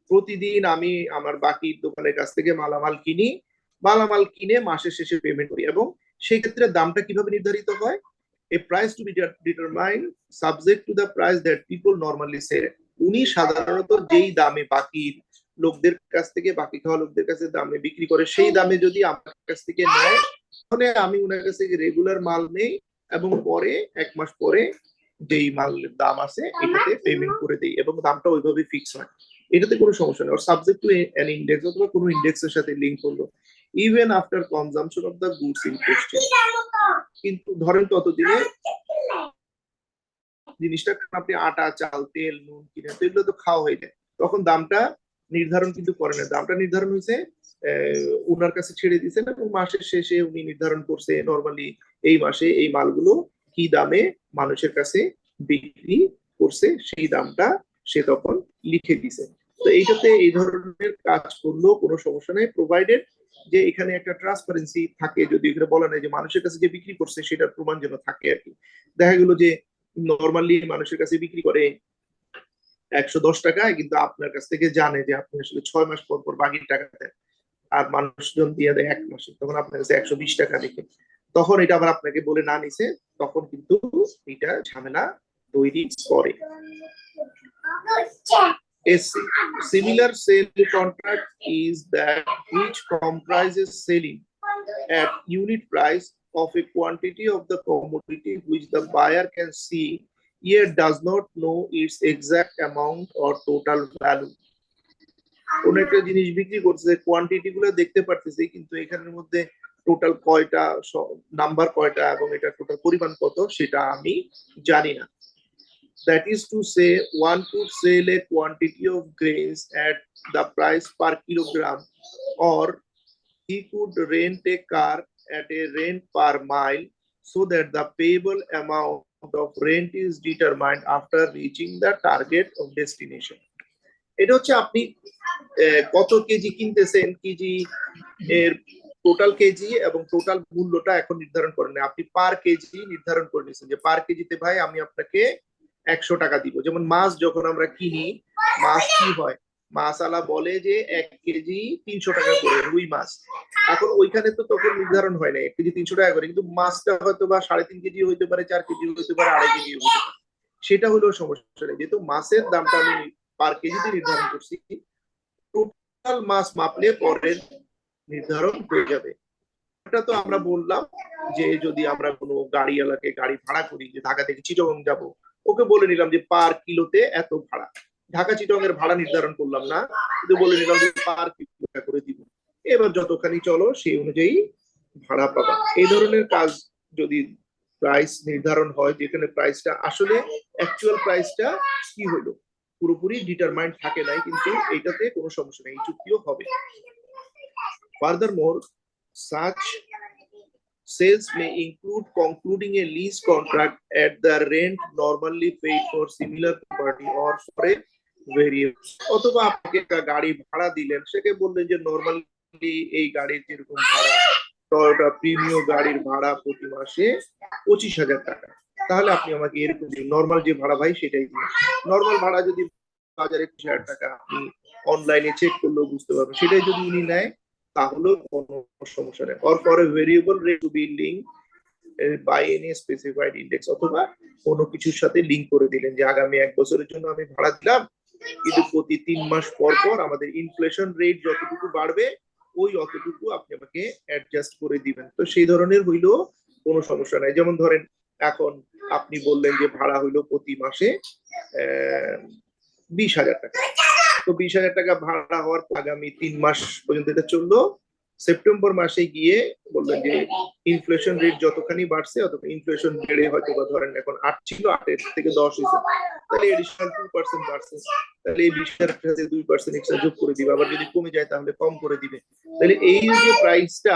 প্রতিদিন আমি আমার বাকি দোকানের কাছ থেকে মালামাল কিনে মাসের শেষে পেমেন্ট করি, এবং সেই ক্ষেত্রে দামটা কিভাবে নির্ধারিত হয়, a price to be determined subject to the price that people normally sell. উনি সাধারণত যেই দামে বাকি লোকদের কাছ থেকে, বাকি খাওয়া লোকদের কাছে দামে বিক্রি করে, সেই দামে যদি আমার কাছ থেকে নেয় তাহলে আমি ওনার কাছ থেকে রেগুলার মাল নেই, এবং পরে 1 মাস পরে যেই মালের দাম আছে এটাতে পেমেন্ট করে দেই, এবং দামটা ওইভাবে ফিক্স হয়, এটাতে কোনো সমস্যা নেই। সাবজেক্ট টু অ্যান ইন্ডেক্স, অথবা কোনো ইন্ডেক্সের সাথে লিংক করলো, even after consumption of the goods in question. কিন্তু ধরেন ততদিনে জিনিসটা আপনি আটা, চাল, তেল, নুন কিনে, তো এগুলো তো খাওয়া হয়ে যায়, তখন দামটা নির্ধারণ কিন্তু করে না, দামটা নির্ধারণ হয়েছে ওনার কাছে ছেড়ে দিয়েছেন, এবং মাসের শেষে উনি নির্ধারণ করছে নরমালি এই মাসে এই মালগুলো কি দামে মানুষের কাছে বিক্রি করছে, সেই দামটা সে তখন লিখে দিছে। তো এইটাতে এই ধরনের কাজ করলেও কোনো সমস্যা নেই, প্রোভাইডেড যে এখানে একটা ট্রান্সপারেন্সি থাকে, যদি এখানে বলা নাই যে মানুষের কাছে যে বিক্রি করছে সেটার প্রমাণ যেন থাকে আর কি। দেখা গেল যে নর্মালি মানুষের কাছে বিক্রি করে 110 টাকায়, কিন্তু আপনার কাছ থেকে জানে যে আপনি আসলে 6 মাস পর পর বাকি টাকা দেন, আর মানুষজন দিয়ে দেয় 1 মাসে, তখন আপনার কাছে 120 টাকা দেখে, তখন এটা আবার আপনাকে বলে না নিছে, তখন কিন্তু এটা ঝামেলা তৈরি করে। A similar sale contract is that which comprises selling at unit price of a quantity of the commodity which the buyer can see yet does not know its exact amount or total value. কোন একটা জিনিস বিক্রি করছে, quantity গুলো দেখতে পারতেছি, কিন্তু এখানের মধ্যে টোটাল কয়টা, নাম্বার কয়টা, এবং এটা টোটাল পরিমাণ কত সেটা আমি জানি না। That is to say, one could sell a quantity of grains at the price per kilogram, or he could rent a car at a rent per mile, so that the payable amount of rent is determined after reaching the target of destination. এটা হচ্ছে আপনি কত KG কিনতেছেন, KG এর total KG এবং total মূল্যটা এখন নির্ধারণ করেন, আপনি পার কেজি নির্ধারণ করে নিয়েছেন যে পার কেজিতে ভাই আমি আপনাকে 100 টাকা দিব। যেমন মাছ যখন আমরা কিনি, মাছ কি হয়, মাছ আলা বলে যে 1 কেজি 300 টাকা করে রুই মাছ, এখন ওইখানে তো তখন নির্ধারণ হয় না 1 কেজি 300 টাকা করে, কিন্তু মাছটা হয়তো বা 3.5 কেজি হইতে পারে, 4 কেজি হইতে পারে, 2.5 কেজি হইতে পারে, সেটা হলো সমস্যা নেই, যেহেতু মাছের দামটা আমি পার কেজিতে নির্ধারণ করছি, টোটাল মাছ মাপলে পরে নির্ধারণ হয়ে যাবে। এটা তো আমরা বললাম যে যদি আমরা কোনো গাড়িওয়ালাকে গাড়ি ভাড়া করি, যে ঢাকা থেকে চিটাগং যাব, ওকে বলে নিলাম যে পার কিলোতে এত ভাড়া, ঢাকা চিটং এর ভাড়া নির্ধারণ করলাম না, কিন্তু বলে নিলাম যে পার কিলো করে দিব, এবার যতখানি চলো সেই অনুযায়ী ভাড়া পাবা। এই ধরনের কাজ যদি প্রাইস নির্ধারণ হয়, যেখানে প্রাইসটা আসলে অ্যাকচুয়াল প্রাইসটা কি হলো পুরোপুরি ডিটারমাইন্ড থাকে নাই, কিন্তু এটাতে কোনো সমস্যা নেই, এই চুক্তিও হবে। Furthermore, such sales may include concluding a lease contract at the rent normally paid for similar property or for a variable। অথবা আপনি একটা গাড়ি ভাড়া দিলেন, সেকে বললেন যে নর্মালি এই গাড়ির যেরকম ভাড়া, টয়োটা প্রিমিয়াম গাড়ির ভাড়া প্রতি মাসে 25,000 টাকা, তাহলে আপনি আমাকে এরকম নর্মাল যে ভাড়া ভাই সেটাই দিন। নর্মাল ভাড়া যদি 21,000 টাকা, আপনি অনলাইনে চেক করলেও বুঝতে পারবেন, সেটাই যদি উনি নেয় তাহলেও কোনো সমস্যা নেই। Or for a variable rate to be link by any specified index, অথবা কোনো কিছুর সাথে লিঙ্ক করে দিলেন যে আগামী 1 বছরের জন্য আমি ভাড়া দিলাম, কিন্তু প্রতি 3 মাস পর পর আমাদের ইনফ্লেশন রেট যতটুকু বাড়বে ওই অতটুকু আপনি আমাকে অ্যাডজাস্ট করে দিবেন। তো সেই ধরনের হইলেও কোনো সমস্যা নাই। যেমন ধরেন এখন আপনি বললেন যে ভাড়া হইলো প্রতি মাসে 20,000 টাকা, তো 20,000 টাকা ভাড়া হওয়ার আগামী 3 মাস পর্যন্ত এটা চললো। সেপ্টেম্বর মাসে গিয়ে বললেন যে ইনফ্লেশন রেট যতখানি বাড়ছে অতখানি ইনফ্লেশন বেড়ে হয়তো বা ধরেন এখন 8 ছিল, 8 থেকে 10 হয়েছে, তাহলে এডিশনাল 2% বাড়ছে, তাহলে এই 20,000 টাকা 2% এক্সট্রা যোগ করে দিবে, আবার যদি কমে যায় তাহলে কম করে দিবে। তাহলে এই যে প্রাইসটা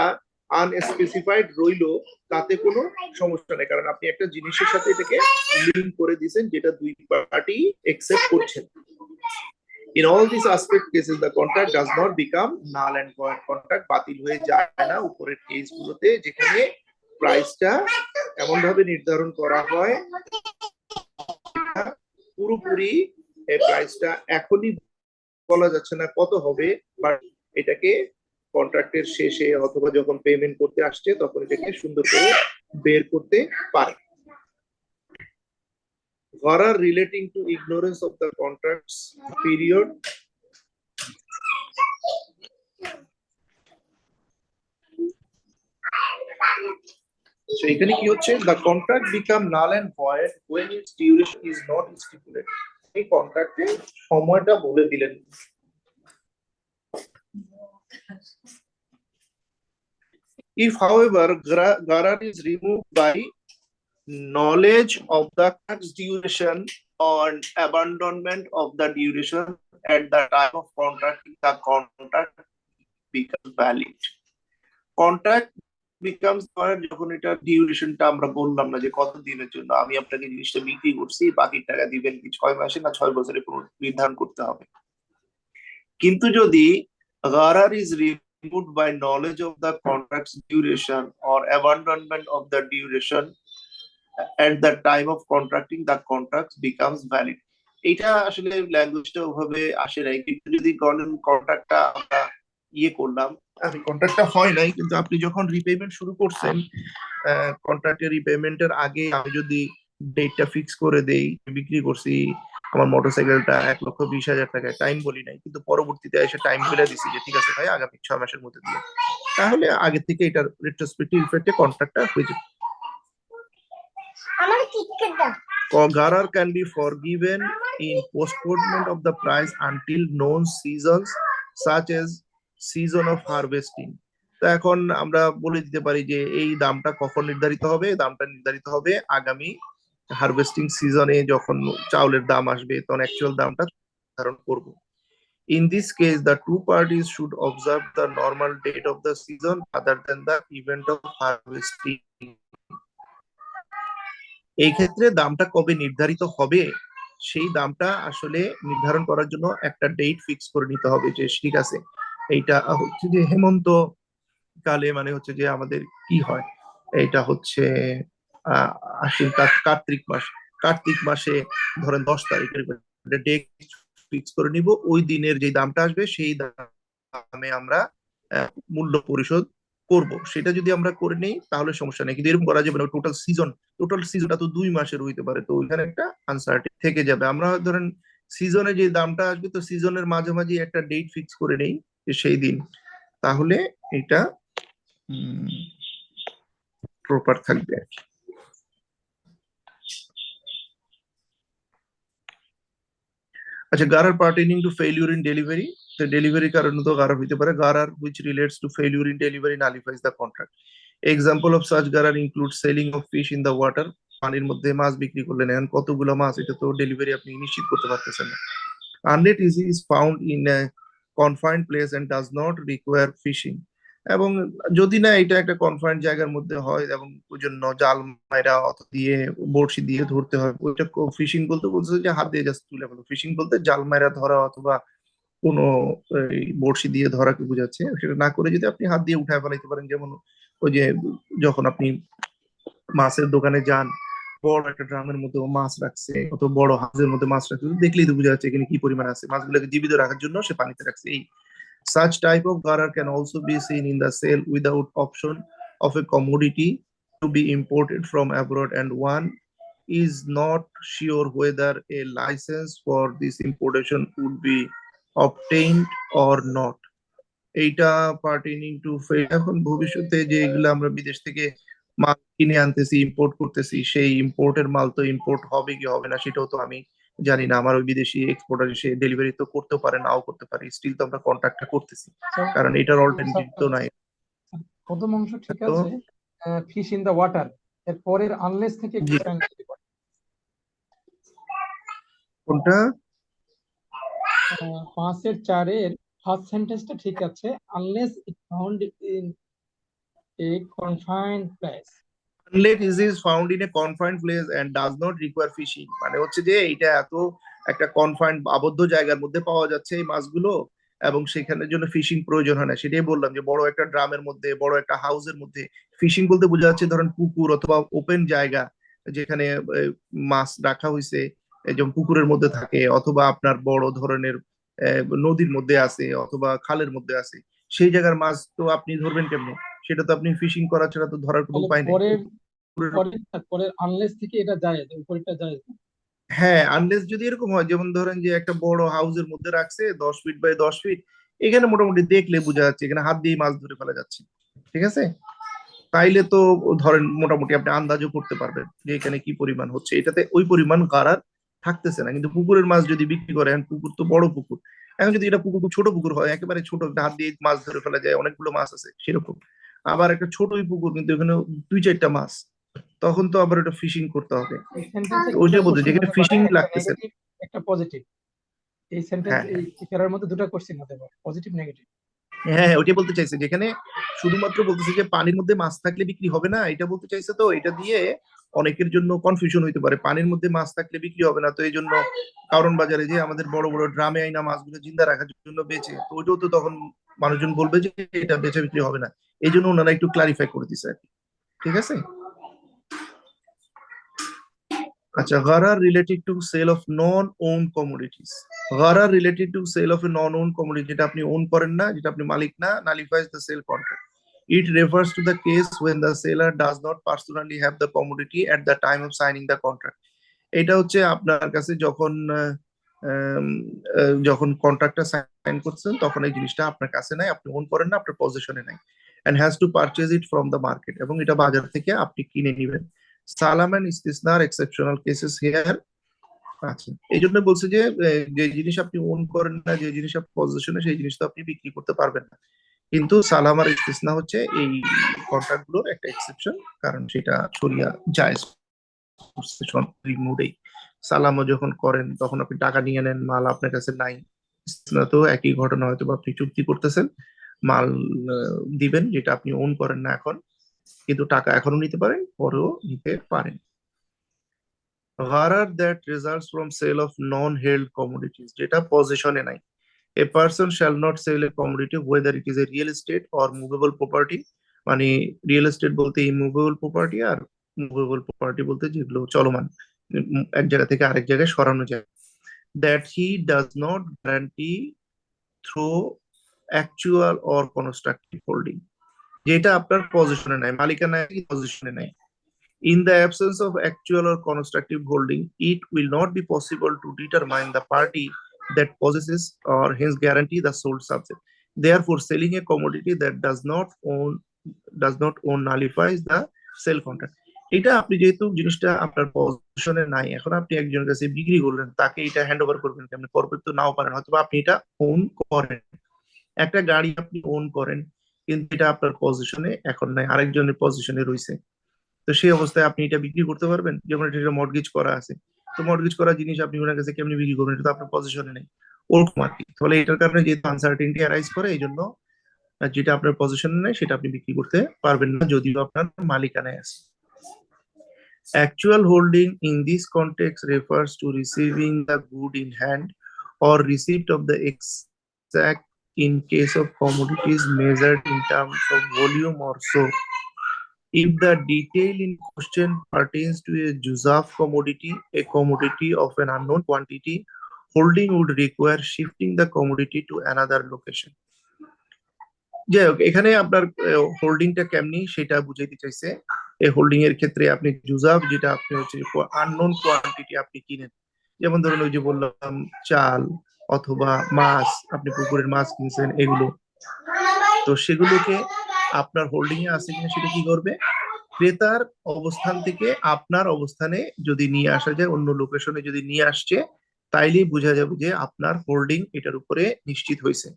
আনস্পেসিফাইড রইলো, তাতে কোনো সমস্যা নেই, কারণ আপনি একটা জিনিসের সাথে এটাকে লিঙ্ক করে দিয়েছেন যেটা দুই পার্টি একসেপ্ট করছেন। In all these aspect cases, the contract does not become null and void. Contract বাতিল হয়ে যায় না উপরের কেসগুলোতে, যেখানে প্রাইসটা এমন ভাবে নির্ধারণ করা হয় পুরোপুরি এই প্রাইসটা এখনই বলা যাচ্ছে না কত হবে, বাট এটাকে কন্ট্রাক্টের শেষে অথবা যখন পেমেন্ট করতে আসছে তখন এটাকে সুন্দর করে বের করতে পারে। Gharar relating to ignorance of the contracts period. So এখানে কি হচ্ছে, the contract become null and void when its duration is not stipulated. এই কন্ট্রাক্টে সময়টা বলে দিলেন। If however Gharar is removed by knowledge of the contract's duration or abandonment of the duration at the time of contracting, the contract becomes valid. Contract becomes valid যখন এটা ডিউরেশনটা আমরা বললাম না যে কত দিনের জন্য আমি আপনাকে জিনিসটা বিক্রি করছি, বাকি টাকা দিবেন কি 6 মাসে না 6 বছরে পুরো নির্ধারণ করতে হবে। কিন্তু যদি Gharar is removed by knowledge of the contract's duration or abandonment of the duration at the time of contracting, the contract becomes valid. এটা আসলে ল্যাঙ্গুয়েজটা ওভাবে আসে নাই, কিন্তু যদি কন্ট্রাক্টটা আমরা ইয়ে করলাম, কন্ট্রাক্টটা হয় নাই কিন্তু আপনি যখন রিপেমেন্ট শুরু করছেন, কন্ট্রাক্টের রিপেমেন্টের আগে আমি যদি ডেটটা ফিক্স করে দেই, বিক্রি করছি আমার মোটরসাইকেলটা 1,20,000 টাকায়, টাইম বলি নাই, কিন্তু পরবর্তীতে এসে টাইম বলে দিছি যে ঠিক আছে ভাই আগামী 6 মাসের মধ্যে দিয়ে, তাহলে আগে থেকে এটার রেট্রোস্পেক্টিভ ইফেক্টে কন্ট্রাক্টটা হয়ে যাবে। Gharar can be forgiven in postponement of the price until known seasons such as season of harvesting. তো এখন আমরা বলে দিতে পারি যে এই দামটা কখন নির্ধারিত হবে, দামটা নির্ধারিত হবে আগামী হারভেস্টিং সিজনে, যখন চাউলের দাম আসবে তখন অ্যাকচুয়াল দামটা নির্ধারণ করব। In this case, the two parties should observe the normal date of the season other than the event of harvesting. এই ক্ষেত্রে দামটা কবে নির্ধারিত হবে সেই দামটা আসলে নির্ধারণ করার জন্য একটা ডেট ফিক্স করে নিতে হবে, যে ঠিক আছে এইটা হচ্ছে যে হেমন্ত কালে, মানে হচ্ছে যে আমাদের কি হয়, এটা হচ্ছে আশ্বিন কার্তিক মাসে ধরেন 10 তারিখের ডেট ফিক্স করে নিব, ওই দিনের যে দামটা আসবে সেই দামে আমরা মূল্য পরিশোধ করব। সেটা যদি আমরা করে নেই তাহলে সমস্যা নেই, কিন্তু এরকম করা যাবে না। টোটাল সিজনটা তো 2 মাসের হইতে পারে, তো ওইখানে একটা আনসার্টেন থেকে যাবে। আমরা ধরেন সিজনে যে দামটা আসবে, তো সিজনের মাঝামাঝি একটা ডেট ফিক্স করে নেই যে সেই দিন, তাহলে এটা প্রপার থাকবে। আচ্ছা, গারার pertaining to failure in delivery, তো ডেলিভারি কারণে তো গারার হইতে পারে। গারার which relates to failure in delivery nullifies the contract. Example of such গারার include selling of fish in the water, পানির মধ্যে মাছ বিক্রি করলেন, এখন কতগুলো মাছ এটা তো ডেলিভারি আপনি নিশ্চিত করতে পারতেছেন না। Unless it is found in a confined place and does not require fishing, এবং যদি না এটা একটা কনফাইন্ড জায়গার মধ্যে হয় এবং ওই জন্য জাল মাইরা অত দিয়ে বড়শি দিয়ে ধরতে হয়, ওইটা ফিশিং বলতে বলছে যে হাত দিয়ে জাস্ট তুলে ফেলো। ফিশিং বলতে জাল মাইরা ধরা অথবা কোনো এই বড়শি দিয়ে ধরাকে বোঝাচ্ছে। সেটা না করে যদি আপনি হাত দিয়ে উঠায় ফেলাইতে পারেন, যেমন ওই যে যখন আপনি মাছের দোকানে যান, বড় একটা ড্রামের মধ্যে ও মাছ রাখছে, অত বড় হাউসের মধ্যে মাছ রাখছে, দেখলেই তো বোঝা যাচ্ছে এখানে কি পরিমাণ আছে। মাছগুলোকে জীবিত রাখার জন্য সে পানিতে রাখছে। এই such type of garar can also be seen in the sale without option of a commodity to be imported from abroad, and one is not sure whether a license for this importation would be obtained or not. এইটা pertaining to, এখন ভবিষ্যতে যে এগুলো আমরা বিদেশ থেকে মাল কিনে আনতেছি, ইম্পোর্ট করতেছি, সেই ইম্পোর্টের মাল তো ইম্পোর্ট হবে কি হবে না সেটাও তো আমি জানি না। আমার ওই বিদেশি এক্সপোর্টার সে ডেলিভারি তো করতেও পারে, নাও করতে পারে, স্টিল তো আমরা কন্ট্রাক্টটা করতেছি, কারণ এটার অল্টারনেটিভ তো নাই। প্রথম অংশ ঠিক তো আছে, ফিশ ইন দ্য ওয়াটার, এর পরের আনলেস থেকে একটু জি, কাইন্ডলি বলেন। কোনটা? 5-এর 4-এর ফার্স্ট সেন্টেন্সটা ঠিক আছে, unless it found in a confined place. Unless it is found in a confined place and does not require fishing, মানে হচ্ছে যে এটা এত একটা কনফাইন্ড আবদ্ধ জায়গার মধ্যে পাওয়া যাচ্ছে এই মাছগুলো, এবং সেখানের জন্য ফিশিং প্রয়োজন হয় না। সেটাই বললাম যে বড় একটা ড্রামের মধ্যে, বড় একটা হাউসের মধ্যে ফিশিং বলতে বোঝা যাচ্ছে ধরেন পুকুর অথবা ওপেন জায়গা যেখানে মাছ রাখা হয়েছে, যেমন পুকুরের মধ্যে থাকে অথবা আপনার বড় ধরনের নদীর মধ্যে আছে অথবা খালের মধ্যে আছে, সেই জায়গার মাছ তো আপনি ধরবেন কেমনে? সেটা তো আপনি ফিশিং করা ছাড়া তো ধরার কোনো তাহলে উপায় নেই। পরের আনলেস থেকে এটা যায়, উপরেরটা যায়। হ্যাঁ, আনলেস যদি এরকম হয়, যেমন ধরেন যে একটা বড় হাউসের মধ্যে রাখছে 10 ফিট বাই 10 ফিট, এখানে মোটামুটি দেখলে বোঝা যাচ্ছে এখানে হাত দিয়ে মাছ ধরে ফেলা যাচ্ছে, ঠিক আছে, তাইলে তো ধরেন মোটামুটি আপনি আন্দাজও করতে পারবেন যে এখানে কি পরিমাণ হচ্ছে। এটাতে ওই পরিমাণ গাড়ার থাকতেছে না। কিন্তু পুকুরের মাছ যদি বিক্রি করে, এখন পুকুর তো বড় পুকুর, এখন যদি এটা পুকুর খুব ছোট পুকুর হয়, একেবারে ছোট, একটা হাত দিয়ে মাছ ধরে ফেলা যায়, অনেকগুলো মাছ আছে সেরকম, আবার একটা ছোটই পুকুর কিন্তু এখানে 2-4টা মাছ, তখন তো আবার এটা ফিশিং করতে হবে। এই সেন্টেন্সে ওইটা দুটো বলতে কোশ্চেন যেখানে হতে পারে, ফিশিং একটা লাগতেছে। নেগেটিভ একটা পজিটিভ। এই সেন্টেন্স হ্যাঁ, এই প্যারার মধ্যে দুটো কোশ্চেন হতে পারে, পজিটিভ নেগেটিভ। হ্যাঁ, হ্যাঁ, ওইটাই বলতে চাইছে, যেখানে শুধুমাত্র বলতেছে যে পানির মধ্যে মাছ থাকলে বিক্রি হবে না, এটা বলতে চাইছে। তো এটা দিয়ে অনেকের জন্য কনফিউশন হইতে পারে, পানির মধ্যে মাছ থাকলে বিক্রি হবে না, তো এই জন্য কারণ বাজারে যে আমাদের বড় বড় ড্রামে আইনা মাছগুলো জিন্দা রাখার জন্য বেচে, তো ওইটাও তো তখন মানুষজন বলবে যে এটা বেচা বিক্রি হবে না। এই জন্য ওনারা একটু ক্লারিফাই করে দিছে আর কি। ঠিক আছে। আচ্ছা, গরার related to sale of non own commodities. গরার related to sale of a non own commodity, যেটা আপনি ওন করেন না, যেটা আপনি মালিক না, nullifies the sale contract. It refers to the case when the seller does not personally have the commodity at the time of signing the contract. এটা হচ্ছে আপনার কাছে যখন আম, যখন কন্ট্রাক্টটা সাইন করছেন তখন এই জিনিসটা আপনার কাছে নাই, আপনি ওন করেন না, আপনার পজিশনে নাই, and has to purchase it from the market, এবং এটা বাজার থেকে আপনি কিনে নেবেন। সালামান ইস্তিসনার এক্সেপশনাল কেসেস হিয়ার। আচ্ছা, এই জন্য বলছে যে যে জিনিস আপনি ওন করেন না, যে জিনিস আপনার পজিশনে, সেই জিনিস তো আপনি বিক্রি করতে পারবেন না। কিন্তু সালামার ইস্তিসনা হচ্ছে এই কন্ট্রাক্ট গুলোর একটা এক্সেপশন, কারণ সেটা শরিয়া জায়েজ করছে মোডেই। সালামও যখন করেন তখন আপনি টাকা নিয়ে নেন, মাল আপনার কাছে নাই, ইস্তিসনা তো একই ঘটনা, হয়তো বা আপনি চুক্তি করতেছেন মাল দিবেন যেটা আপনি ওন করেন না এখন, কিন্তু টাকা এখনো নিতে পারেন, পরেও নিতে পারেন। Gharar that results from sale of non-held commodities, যেটা পজিশনে নাই। A person shall not sell a commodity whether it is a real estate or movable property, মানে রিয়েল এস্টেট বলতে ইমুভেবল প্রপার্টি, আর মুভেবল প্রপার্টি বলতে যেগুলো চলমান, এক জায়গা থেকে আরেক জায়গায় সরানো যায়। That he does not guarantee through actual or constructive holding, যেটা আপনার পজিশনে নাই, মালিকানা পজিশনে নাই। In the absence of actual or constructive holding, it will not be possible to determine the party that possesses or hence guarantee the sold subject. Therefore, selling a commodity that does not own nullifies the sale contract. এটা আপনি যেহেতু জিনিসটা আপনার পজিশনে নাই, এখন আপনি একজনের কাছে বিক্রি করলেন, তাকে এটা হ্যান্ড ওভার করবেন কেমন, করবে তো নাও পারেন, হয়তো আপনি এটা ওন করেন, একটা গাড়ি আপনি ওন করেন, কিন্তু এটা আপনার পজিশনে এখন নাই, আরেকজনের পজিশনে রয়েছে। তো সেই অবস্থায় আপনি এটা বিক্রি করতে পারবেন? যেমন এটা মর্টগেজ করা আছে, তো মর্টগেজ করা জিনিস আপনি ওনার কাছে কেমনি বিক্রি করবেন, এটা তো আপনার পজিশনে নেই, ওরকম আর কি। ফলে এটার কারণে যেহেতু আনসার্টেনটি অ্যারাইজ করে, এই জন্য যেটা আপনার পজিশনে নেই সেটা আপনি বিক্রি করতে পারবেন না, যদিও আপনার মালিকানায় আছে। Actual holding in this context refers to receiving the good in hand or receipt of the exact in case of commodities measured in terms of volume or so. If the detail in question pertains to a Juzaf commodity, a commodity of an unknown quantity, holding would require shifting the commodity to another location. যাই হোক, এখানে আপনার হোল্ডিংটা কেমনি সেটা বুঝাইতে চাইছে। এই holding এর ক্ষেত্রে আপনি জুজাব, যেটা আপনি হচ্ছে আননোন কোয়ান্টিটি আপনি কিনেন, যেমন ধরুন ওই যে বললাম চাল অথবা মাছ, আপনি পুকুরের মাছ কিনছেন, এগুলো, তো সেগুলোকে আপনার হোল্ডিং এ আছে কিনা সেটা কি করবে, ক্রেতার অবস্থান থেকে আপনার অবস্থানে যদি নিয়ে আসা যায়, অন্য লোকেশনে যদি নিয়ে আসছে, তাইলেই বোঝা যাবে যে আপনার হোল্ডিং এটার উপরে নিশ্চিত হয়েছে।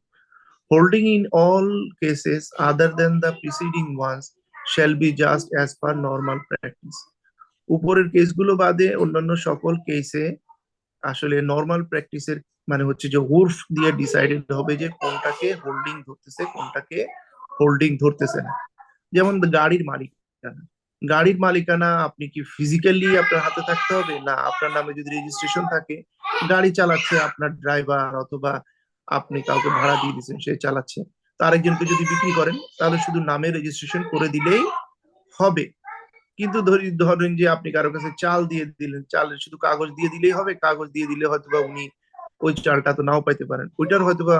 Holding in all cases other than the preceding ones shall be just as per normal practice. উপরের কেসগুলো বাদে অন্যান্য সকল কেসে আসলে নর্মাল প্র্যাকটিসের মানে হচ্ছে যে উর্ফ দিয়ে ডিসাইডেড হবে যে কোনটাকে হোল্ডিং ধরতেছে, কোনটাকে হোল্ডিং ধরতেছে না। যেমন গাড়ির মালিকানা, গাড়ির মালিকানা আপনি কি ফিজিক্যালি আপনার হাতে থাকতে হবে? না, আপনার নামে যদি রেজিস্ট্রেশন থাকে, গাড়ি চালাচ্ছে আপনার ড্রাইভার, অথবা আপনি কাউকে ভাড়া দিয়ে দিচ্ছেন, সে চালাচ্ছে, তার একজনকে যদি বিক্রি করেন, তাহলে শুধু নামে রেজিস্ট্রেশন করে দিলেই হবে। কিন্তু ধরেন যে আপনি কারো কাছে চাল দিয়ে দিলেন, চালের শুধু কাগজ দিয়ে দিলেই হবে, কাগজ দিয়ে দিলে হয়তোবা উনি ওই চালটা তো নাও পাইতে পারেন, ওইটার হয়তোবা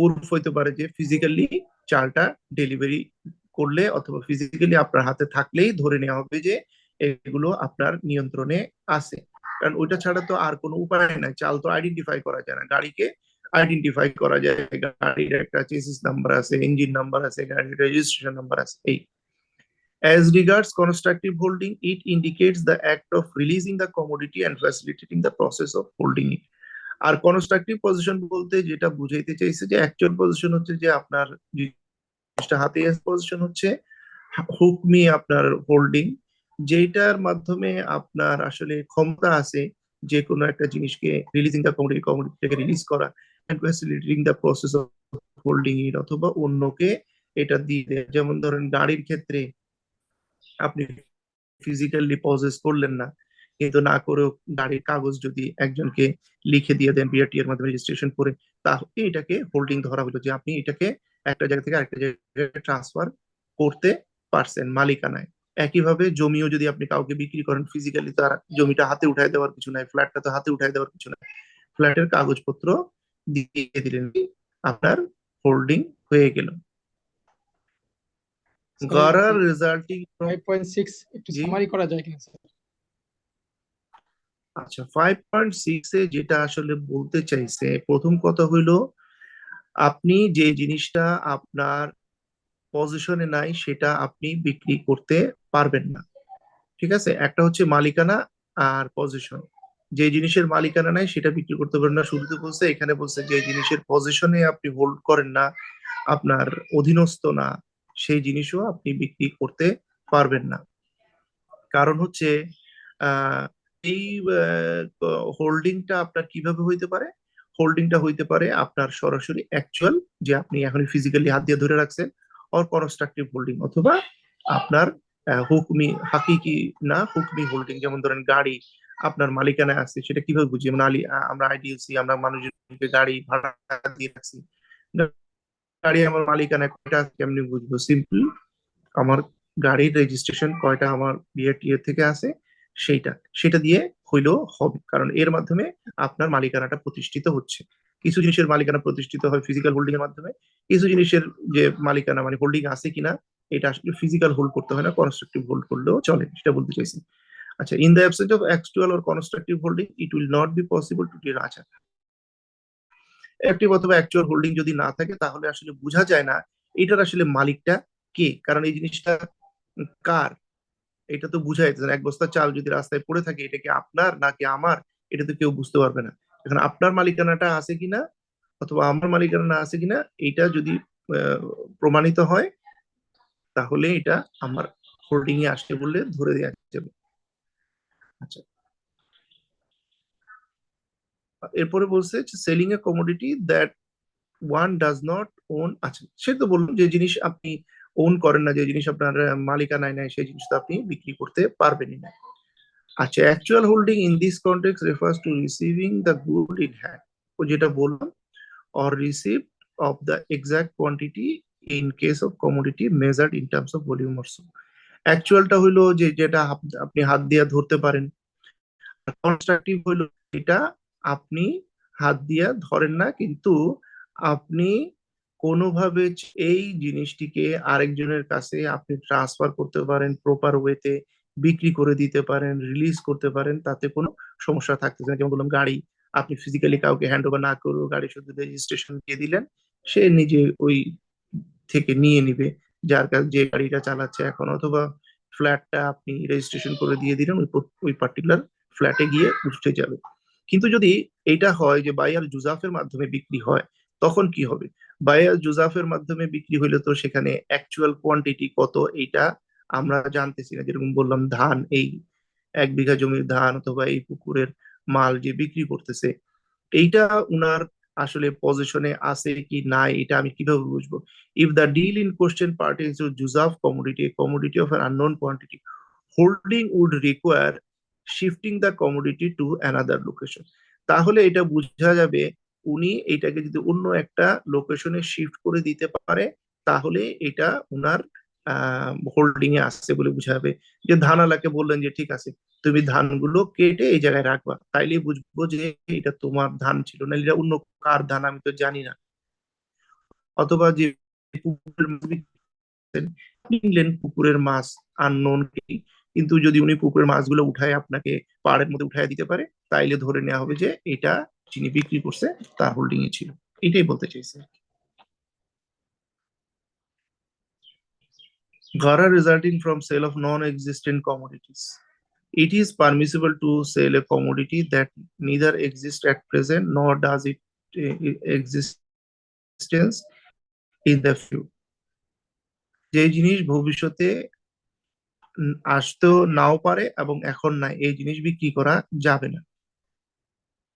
উর্ফ হইতে পারে যে ফিজিক্যালি চালটা ডেলিভারি করলে অথবা ফিজিক্যালি আপনার হাতে থাকলেই ধরে নেওয়া হবে যে এগুলো আপনার নিয়ন্ত্রণে আছে। কারণ ওইটা ছাড়া তো আর কোনো উপায় নাই, চাল তো আইডেন্টিফাই করা যায় না, গাড়িকে আইডেন্টিফাই করা যায়, গাড়ির একটা চেসিস নাম্বার আছে, ইঞ্জিন নাম্বার আছে, গাড়ির রেজিস্ট্রেশন নাম্বার আছে। এই as regards constructive holding, it indicates the act of releasing the commodity and facilitating the process of holding it. আর কনস্ট্রাকটিভ পজিশন বলতে যেটা বুঝাইতে চাইছে যে অ্যাকচুয়াল পজিশন হচ্ছে যে আপনার জিনিসটা হাতে আছে, পজিশন হচ্ছে হুকমি আপনার হোল্ডিং, যেটার মাধ্যমে আপনার আসলে ক্ষমতা আছে যে কোনো একটা জিনিসকে রিলিজিং দ্য কমোডিটি, কমোডিটিটাকে রিলিজ করা, and facilitating the process of holding it, অথবা অন্যকে এটা দিয়ে দেয়। যেমন ধরেন গাড়ির ক্ষেত্রে আপনি ফিজিক্যালি পজেস করলেন না, কিন্তু না করেও গাড়ির কাগজ যদি একজনকে লিখে দিয়ে দেন বিআরটি এর মাধ্যমে রেজিস্ট্রেশন করে, তাহলে এটাকে হোল্ডিং ধরা হলো, যে আপনি এটাকে একটা জায়গা থেকে আরেকটা জায়গায় ট্রান্সফার করতে পারছেন মালিকানায়। একইভাবে জমিও যদি আপনি কাউকে বিক্রি করেন, ফিজিক্যালি তার জমিটা হাতে উঠায় দেওয়ার কিছু নাই, ফ্ল্যাটটা তো হাতে উঠায় দেওয়ার কিছু নাই, ফ্ল্যাটের কাগজপত্র দিয়ে দিলেন, আপনার হোল্ডিং হয়ে গেল। গড়ার রেজাল্টিং ফ্রম 5.6 একটু জি, সামারি করা যায় কিনা স্যার? আচ্ছা, 5.6 এ যেটা আসলে বলতে চাইছে, প্রথম কথা হইলো আপনি যে জিনিসটা আপনার পজিশনে নাই সেটা আপনি বিক্রি করতে পারবেন না। ঠিক আছে, একটা হচ্ছে মালিকানা আর পজিশন। যে জিনিসের মালিকানা নাই সেটা বিক্রি করতে পারবেন না, শুরুতে বলছে, এখানে বলছে যে জিনিসের পজিশনে আপনি হোল্ড করেন না, আপনার অধীনস্থ না, সেই জিনিসও আপনি বিক্রি করতে পারবেন না। কারণ হচ্ছে আহ এই হোল্ডিংটা আপনার কিভাবে হইতে পারে, হোল্ডিংটা হইতে পারে আপনার সরাসরি অ্যাকচুয়াল, যে আপনি এখন ফিজিক্যালি হাত দিয়ে ধরে রাখছেন, অর কনস্ট্রাকটিভ হোল্ডিং, অথবা আপনার হুকমি হাকিকি না হুকমি হোল্ডিং। যেমন ধরেন গাড়ি আপনার মালিকানায় আছে, সেটা কিভাবে বুঝি, মানে আমরা আইডিএলসি, আমরা মানুষজনকে গাড়ি ভাড়া দিয়ে রাখছি, গাড়ি আমার মালিকানায় কয়টা আছে কেমনি বুঝবো? সিম্পল আমার গাড়ির রেজিস্ট্রেশন কয়টা আমার বিআরটিএ থেকে আছে, সেইটা সেটা দিয়ে হইলেও হবে, কারণ এর মাধ্যমে আপনার মালিকানাটা প্রতিষ্ঠিত হচ্ছে। কিছু জিনিসের মালিকানা প্রতিষ্ঠিত হয় ফিজিক্যাল হোল্ডিং এর মাধ্যমে, কিছু জিনিসের যে মালিকানা মানে হোল্ডিং আছে কিনা এটা আসলে ফিজিক্যাল হোল্ড করতে হয় না, কনস্ট্রাকটিভ হোল্ড করলেও চলে, সেটা বলতে চাইছি। আচ্ছা, in the absence of actual or constructive holding it will not be possible to deal. আচ্ছা, অ্যাক্টিভ অথবা অ্যাকচুয়াল হোল্ডিং যদি না থাকে, তাহলে আসলে বোঝা যায় না এটার আসলে মালিকটা কে, কারণ এই জিনিসটা কার, এটা তো বুঝাই যাচ্ছে না। এক বস্তা চাল যদি রাস্তায় পড়ে থাকে, এটা কি আপনার নাকি আমার, এটা তো কেউ বুঝতে পারবে না। এখন আপনার মালিকানাটা আছে কিনা অথবা আমার মালিকানা আছে কিনা, এটা যদি আহ, প্রমাণিত হয়, তাহলে এটা আমার হোল্ডিং এ আসে বলে ধরে দেওয়া যাবে। আচ্ছা, এরপরে বলছে selling a commodity that one does not own. আচ্ছা, সে তো বললাম যে জিনিস আপনি ওন করেন না, যে জিনিস আপনার মালিকানায় নাই, সেই জিনিস তো আপনি বিক্রি করতে পারবেনই না। আচ্ছা, actual holding in this context refers to receiving the good in hand, ও যেটা বললাম, or receipt of the exact quantity in case of commodity measured in terms of volume or so. অ্যাকচুয়ালটা হইলো যে যেটা আপনি হাত দিয়ে ধরতে পারেন, কনস্ট্রাকটিভ হইলো এটা আপনি হাত দিয়ে ধরেন না, কিন্তু আপনি কোনোভাবে এই জিনিসটিকে আরেকজনের কাছে আপনি ট্রান্সফার করতে পারেন, প্রপার ওয়েতে বিক্রি করে দিতে পারেন, রিলিজ করতে পারেন, তাতে কোনো সমস্যা থাকতেছে না। যেমন বললাম, গাড়ি আপনি ফিজিক্যালি কাউকে হ্যান্ড ওভার না করেও গাড়ি শুধু রেজিস্ট্রেশন দিয়ে দিলেন, সে নিজে ওই থেকে নিয়ে নিবে যার কাছে যে গাড়িটা চালাচ্ছে এখন, অথবা ফ্ল্যাটটা আপনি রেজিস্ট্রেশন করে দিয়ে দিলেন, ওই পার্টিকুলার ফ্ল্যাটে গিয়ে উঠতে যাবে। কিন্তু যদি এটা হয় যে বাই আল জুজাফের মাধ্যমে বিক্রি হয়, তখন কি হবে? বাই আল জুজাফের মাধ্যমে বিক্রি হইলে তো সেখানে অ্যাকচুয়াল কোয়ান্টিটি কত এইটা আমরা জানতেছি না। যেরকম বললাম, ধান, এই 1 বিঘা জমির ধান অথবা এই পুকুরের মাল যে বিক্রি করতেছে, এইটা উনার আসলে পজিশনে আছে কি নাই, এটা আমি কিভাবে বুঝবো? If the deal in question pertains to জুজাফ commodity, commodity of an unknown quantity, holding would require shifting the commodity to another location. তাহলে এটা বোঝা যাবে উনি এটাকে যদি অন্য একটা লোকেশনে শিফট করে দিতে পারে, তাহলে এটা উনার হোল্ডিং এ আসছে বলে বোঝা যাবে। যে ধানালাকে বললেন যে ঠিক আছে, তুমি ধানগুলো কেটে এই জায়গায় রাখবা, তাইলে বুঝবো যে এটা তোমার ধান ছিল, না এটা অন্য কার ধান আমি তো জানি না। অথবা যে পুকুরের মাছ কিনলেন, পুকুরের মাছ আননোন, কিন্তু যদি উনি পুকুরের মাছগুলো উঠায় আপনাকে পাড়ের মধ্যে উঠায় দিতে পারে, তাইলে ধরে নেওয়া হবে যে এটা যিনি বিক্রি করছে তার হোল্ডিং এ ছিল। এটাই বলতে চাইছে। Gharar resulting from sale of non-existent commodities. It is permissible to sell a commodity that neither exists at present nor does it existence in the future. যে জিনিস ভবিষ্যতে আসতেও নাও পারে এবং এখন নাই, এই জিনিস বিক্রি করা যাবে না।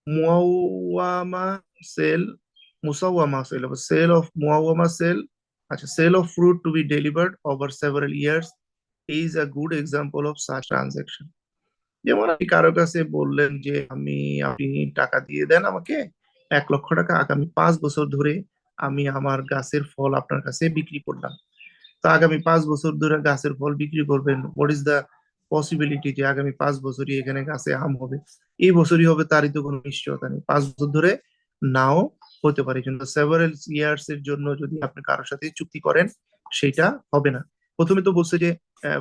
মুআওয়ামা সেল, মুসাওয়ামা সেল, সেল অফ মুআওয়ামা সেল, আচ্ছা, sale of fruit to be delivered over several years is a good example of such transaction. যেমন আপনি কারো কাছে বললেন যে আপনি টাকা দিয়ে দেন আমাকে 1 লক্ষ টাকা, আগামী 5 বছর ধরে আমি আমার গাছের ফল আপনার কাছে বিক্রি করলাম। তো আগামী 5 বছর ধরে গাছের ফল বিক্রি করবেন, হোয়াট ইজ দ্য পসিবিলিটি যে আগামী 5 বছরই এখানে গাছে আম হবে? এই বছরই হবে তারই তো কোনো নিশ্চয়তা নেই, 5 বছর ধরে নাও হতে পারে। জন্য সেভারাল ইয়ার্স এর জন্য যদি আপনি কারোর সাথে চুক্তি করেন, সেটা হবে না। প্রথমে তো বলছে যে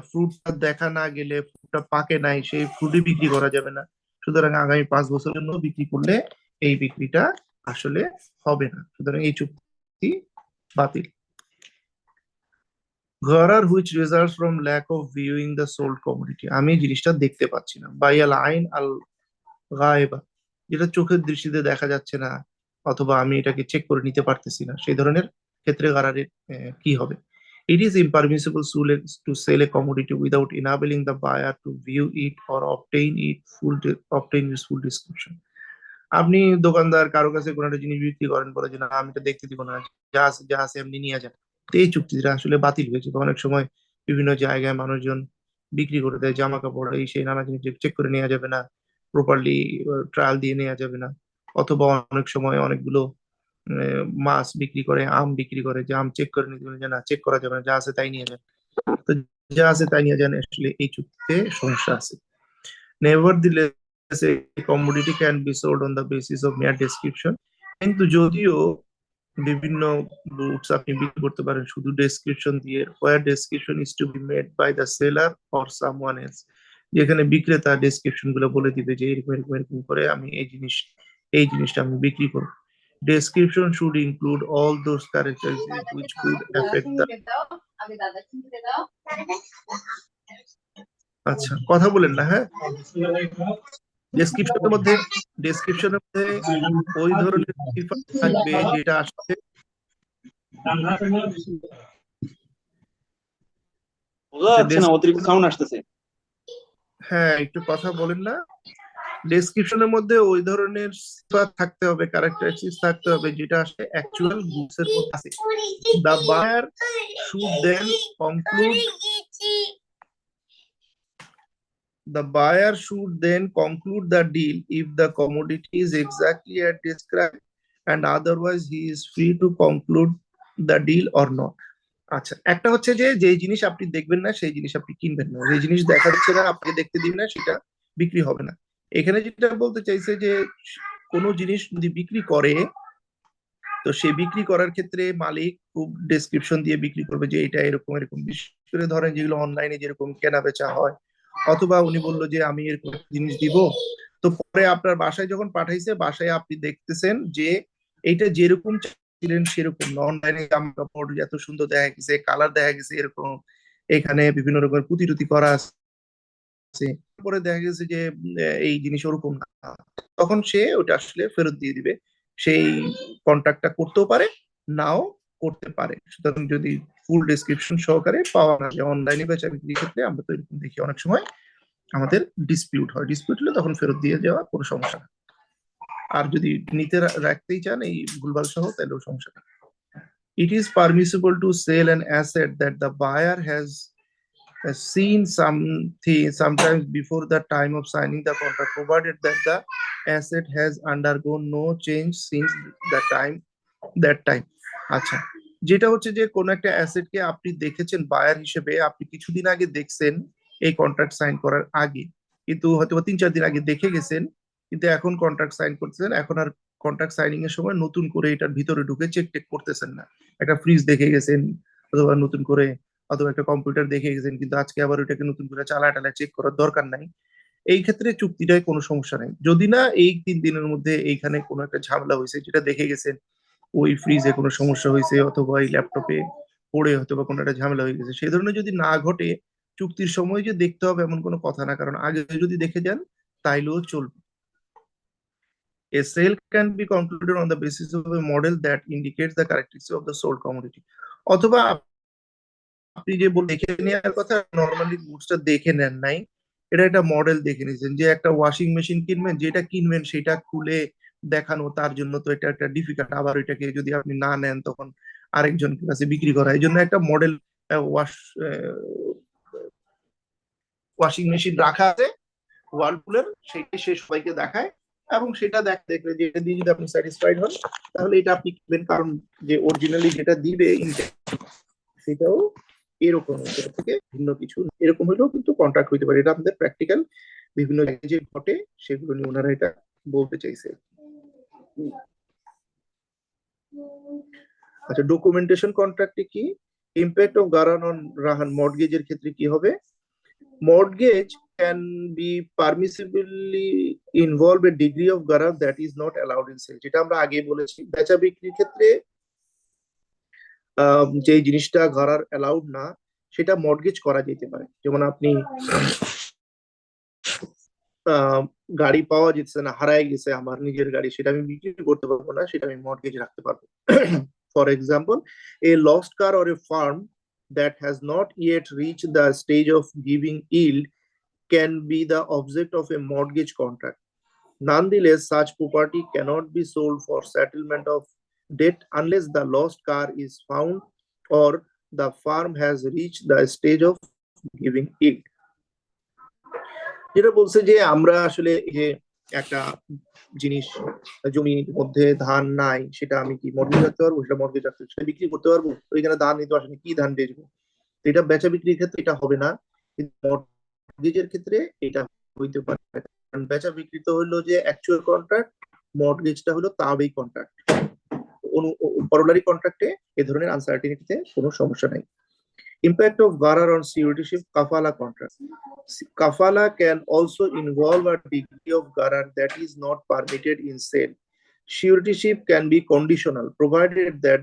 ফ্রুটটা দেখা না গেলে, ফ্রুটটা পাকে নাই, সেই ফ্রুটই বিক্রি করা যাবে না। সুতরাং আগামী 5 বছরের জন্য বিক্রি করলে এই বিক্রিটা আসলে হবে না, সুতরাং এই চুক্তি বাতিল। Gharar which results from lack of viewing the sold commodity, আমি জিনিসটা দেখতে পাচ্ছি না। বাই আল আইন আল গায়েবা, যেটা চোখের দৃষ্টিতে দেখা যাচ্ছে না, অথবা আমি এটাকে চেক করে নিতে পারতেছি না, সেই ধরনের ক্ষেত্রে গারারের কি হবে? It is impermissible to sell a commodity without enabling the buyer to view it or obtain its full description. আপনি দোকানদার কারো কাছে কোনো একটা জিনিস বিক্রি করেন, বলে যে না আমি এটা দেখতে দিব না, যা আছে এমনি নিয়ে যান। তো এই চুক্তিটা আসলে বাতিল হয়েছে। তো অনেক সময় বিভিন্ন জায়গায় মানুষজন বিক্রি করে দেয় জামা কাপড়, এই সেই নানা জিনিস চেক করে নেওয়া যাবে না, প্রপারলি ট্রায়াল দিয়ে নেওয়া যাবে না। অথবা অনেক সময় অনেকগুলো মাছ বিক্রি করে, আম বিক্রি করে, যে আম চেক করে নিতে হবে, যে না চেক করা যাবে না, যা আছে তাই নিয়ে যান। তো যা আছে তাই নিয়ে যান, আসলে এই চুক্তিতে সমস্যা আছে। Nevertheless, a commodity can be sold on the basis of mere description. কিন্তু যদিও বিভিন্ন গুডস আপনি বিক্রি করতে পারেন শুধু ডেসক্রিপশন দিয়ে, where description is to be made by the seller or someone else, যেখানে বিক্রেতা ডেসক্রিপশন গুলো বলে দিবে যে এরকম এরকম এরকম করে আমি এই জিনিসটা আমি বিক্রি করব। Description should include all those characteristics which could affect the আচ্ছা, কথা বলেন না, হ্যাঁ। ডেসক্রিপশনের মধ্যে ওই ধরনের সিফাত থাকবে যেটা আসলে বোঝা যাচ্ছে না, অতিরিক্ত সাউন্ড আসতেছে। হ্যাঁ, একটু কথা বলেন না। ডেসক্রিপশনের মধ্যে ওই ধরনের সিফাত থাকতে হবে, ক্যারেক্টারিস্টিক্স থাকতে হবে যেটা আসলে অ্যাকচুয়াল গুডস এর মধ্যে আছে। The buyer should then conclude The buyer should then conclude the deal if the commodity is exactly as described, and otherwise he is free to conclude the deal or not. আচ্ছা, একটা হচ্ছে যে যেই জিনিস আপনি দেখবেন না সেই জিনিস আপনি কিনবেন না, যে জিনিস দেখা যাচ্ছে না আপনি দেখতে দিন না সেটা বিক্রি হবে না। এখানে যেটা বলতে চাইছে যে কোনো জিনিস যদি বিক্রি করে তো সে বিক্রি করার ক্ষেত্রে মালিক খুব ডেসক্রিপশন দিয়ে বিক্রি করবে যে এটা এরকম এরকম, বিশেষ করে ধরেন যেগুলো অনলাইনে যেরকম কেনা বেচা হয়, অথবা উনি বললো যে আমি এরকম জিনিস দিব, তো পরে আপনার বাসায় যখন পাঠাইছে বাসায় আপনি দেখতেছেন যে এইটা যেরকম ছিলেন সেরকম না, অনলাইনে জামা কাপড় এত সুন্দর দেখা গেছে, কালার দেখা গেছে এরকম, এখানে বিভিন্ন রকমের পুঁতিটুতি করা আছে, পরে দেখা গেছে যে এই জিনিস ওরকম না, তখন সে ওটা আসলে ফেরত দিয়ে দিবে। সেই কন্ট্রাক্টটা করতেও পারে, নাও করতে পারে। সুতরাং যদি ফুল ডেসক্রিপশন সহকারে পাওয়া না যায় অনলাইনে বেচা বিক্রির ক্ষেত্রে, আমরা তো এরকম দেখি অনেক সময় আমাদের ডিসপিউট হয়, ডিসপিউট হলে তখন ফেরত দিয়ে যাওয়া কোনো সমস্যা না। আর যদি নিতে রাখতেই চান এই ভুলভাল সহ তাহলেও সমস্যা না। It is permissible to sell an asset that the buyer has seen sometimes before the time of signing the contract, provided that the asset has undergone no change since the time that time. আচ্ছা, যেটা হচ্ছে যে কোন একটা অ্যাসেটকে আপনি দেখেছেন buyer হিসেবে, আপনি কিছুদিন আগে দেখছেন এই কন্ট্রাক্ট সাইন করার আগে, কিন্তু হয়তো 3-4 দিন আগে দেখে গেছেন, কিন্তু এখন কন্ট্রাক্ট সাইন করতেছেন, এখন আর কন্ট্রাক্ট সাইনিং এর সময় নতুন করে এটার ভিতরে ঢুকে চেক টেক করতেছেন না। একটা ফ্রিজ দেখে গেছেন অথবা নতুন করে, অথবা একটা কম্পিউটার দেখে গেছেন, কিন্তু আজকে আবার ওইটাকে নতুন করে চালায় টালায় চেক করার দরকার নাই। এই ক্ষেত্রে চুক্তিটায় কোনো সমস্যা নেই, যদি না এই 3 দিনের মধ্যে এইখানে কোনো একটা ঝামেলা হয়েছে যেটা দেখে গেছেন, ওই ফ্রিজে কোনো সমস্যা হয়েছে অথবা এই ল্যাপটপে পড়ে হয়তো বা কোনো একটা ঝামেলা হয়ে গেছে, সেই ধরনের যদি না ঘটে চুক্তির সময় যে দেখতে হবে এমন কোনো কথা না, কারণ আগে যদি দেখে যান তাইলেও চলবে। A sale can be concluded on the basis of a model that indicates the characteristics of the sold commodity. অথবা আপনি যে দেখে নেওয়ার কথা, নর্মালি গুডসটা দেখে নেন নাই, এটা একটা মডেল দেখে নিয়েছেন, যে একটা ওয়াশিং মেশিন কিনবেন, যেটা কিনবেন সেটা খুলে দেখানো তার জন্য তো এটা একটা ডিফিকাল্ট, আবার এটাকে যদি আপনি না নেন তখন আরেকজন কাছে বিক্রি করা, এই জন্য একটা মডেল ওয়াশিং মেশিন রাখা আছে ওয়ার্লপুলের, সেটাই সে সবাইকে দেখায়, এবং সেটা দেখলে যে এটা দিয়ে যদি আপনি স্যাটিসফাইড হন তাহলে এটা আপনি কিনবেন, কারণ যে অরিজিনালি যেটা দিবে সেটাও এরকম, সেটা থেকে ভিন্ন কিছু এরকম হলেও কিন্তু কন্ট্রাক্ট হইতে পারে। এটা আমাদের প্র্যাকটিক্যাল বিভিন্ন যে ঘটে সেগুলো নিয়ে ওনারা এটা বলতে চাইছে। আচ্ছা, ডকুমেন্টেশন কন্ট্রাক্টে কি ইম্প্যাক্ট অফ গারান অন রাহান, মর্টগেজের ক্ষেত্রে কি হবে? Mortgage can be permissibly involve a degree of garar that is not allowed in sale, যেটা আমরা আগে বলেছি বেচা বিক্রির ক্ষেত্রে যে জিনিসটা গারার অ্যালাউড না সেটা মর্টগেজ করা যেতে পারে। যেমন আপনি গাড়ি পাওয়া যেতেছে না, হারায় গেছে আমার নিজের গাড়ি, সেটা আমি বিক্রি করতে পারবো না, সেটা আমি মর্টগেজ রাখতে পারবো। For example, a lost car or a farm that has not yet reached the stage of giving yield can be the object of a mortgage contract. Nonetheless, such property cannot be sold for settlement of debt unless the lost car is found or the farm has reached the stage of giving yield. যেটা বলছে যে আমরা আসলে যে একটা জিনিস, জমির মধ্যে ধান নাই, সেটা আমি কি মর্টগেজ রাখতে পারবো? সেটা মর্টগেজ রাখতে, সেটা বিক্রি করতে পারবো? ওইখানে ধান নিতে আসলে কি ধান বেচবো, এটা বেচা বিক্রির ক্ষেত্রে এটা হবে না, কিন্তু মর্টগেজের ক্ষেত্রে এটা হইতে পারে। কারণ বেচা বিক্রি তো হলো যে অ্যাকচুয়াল কন্ট্রাক্ট, মর্টগেজটা হলো তাবেই কন্ট্রাক্ট, করোলারি কন্ট্রাক্টে এ ধরনের আনসার্টিনিটিতে কোনো সমস্যা নাই। Impact of Gharar on stewardship kafala contract. Kafala can also involve a degree of Gharar that is not permitted in sale. Stewardship can be conditional, provided that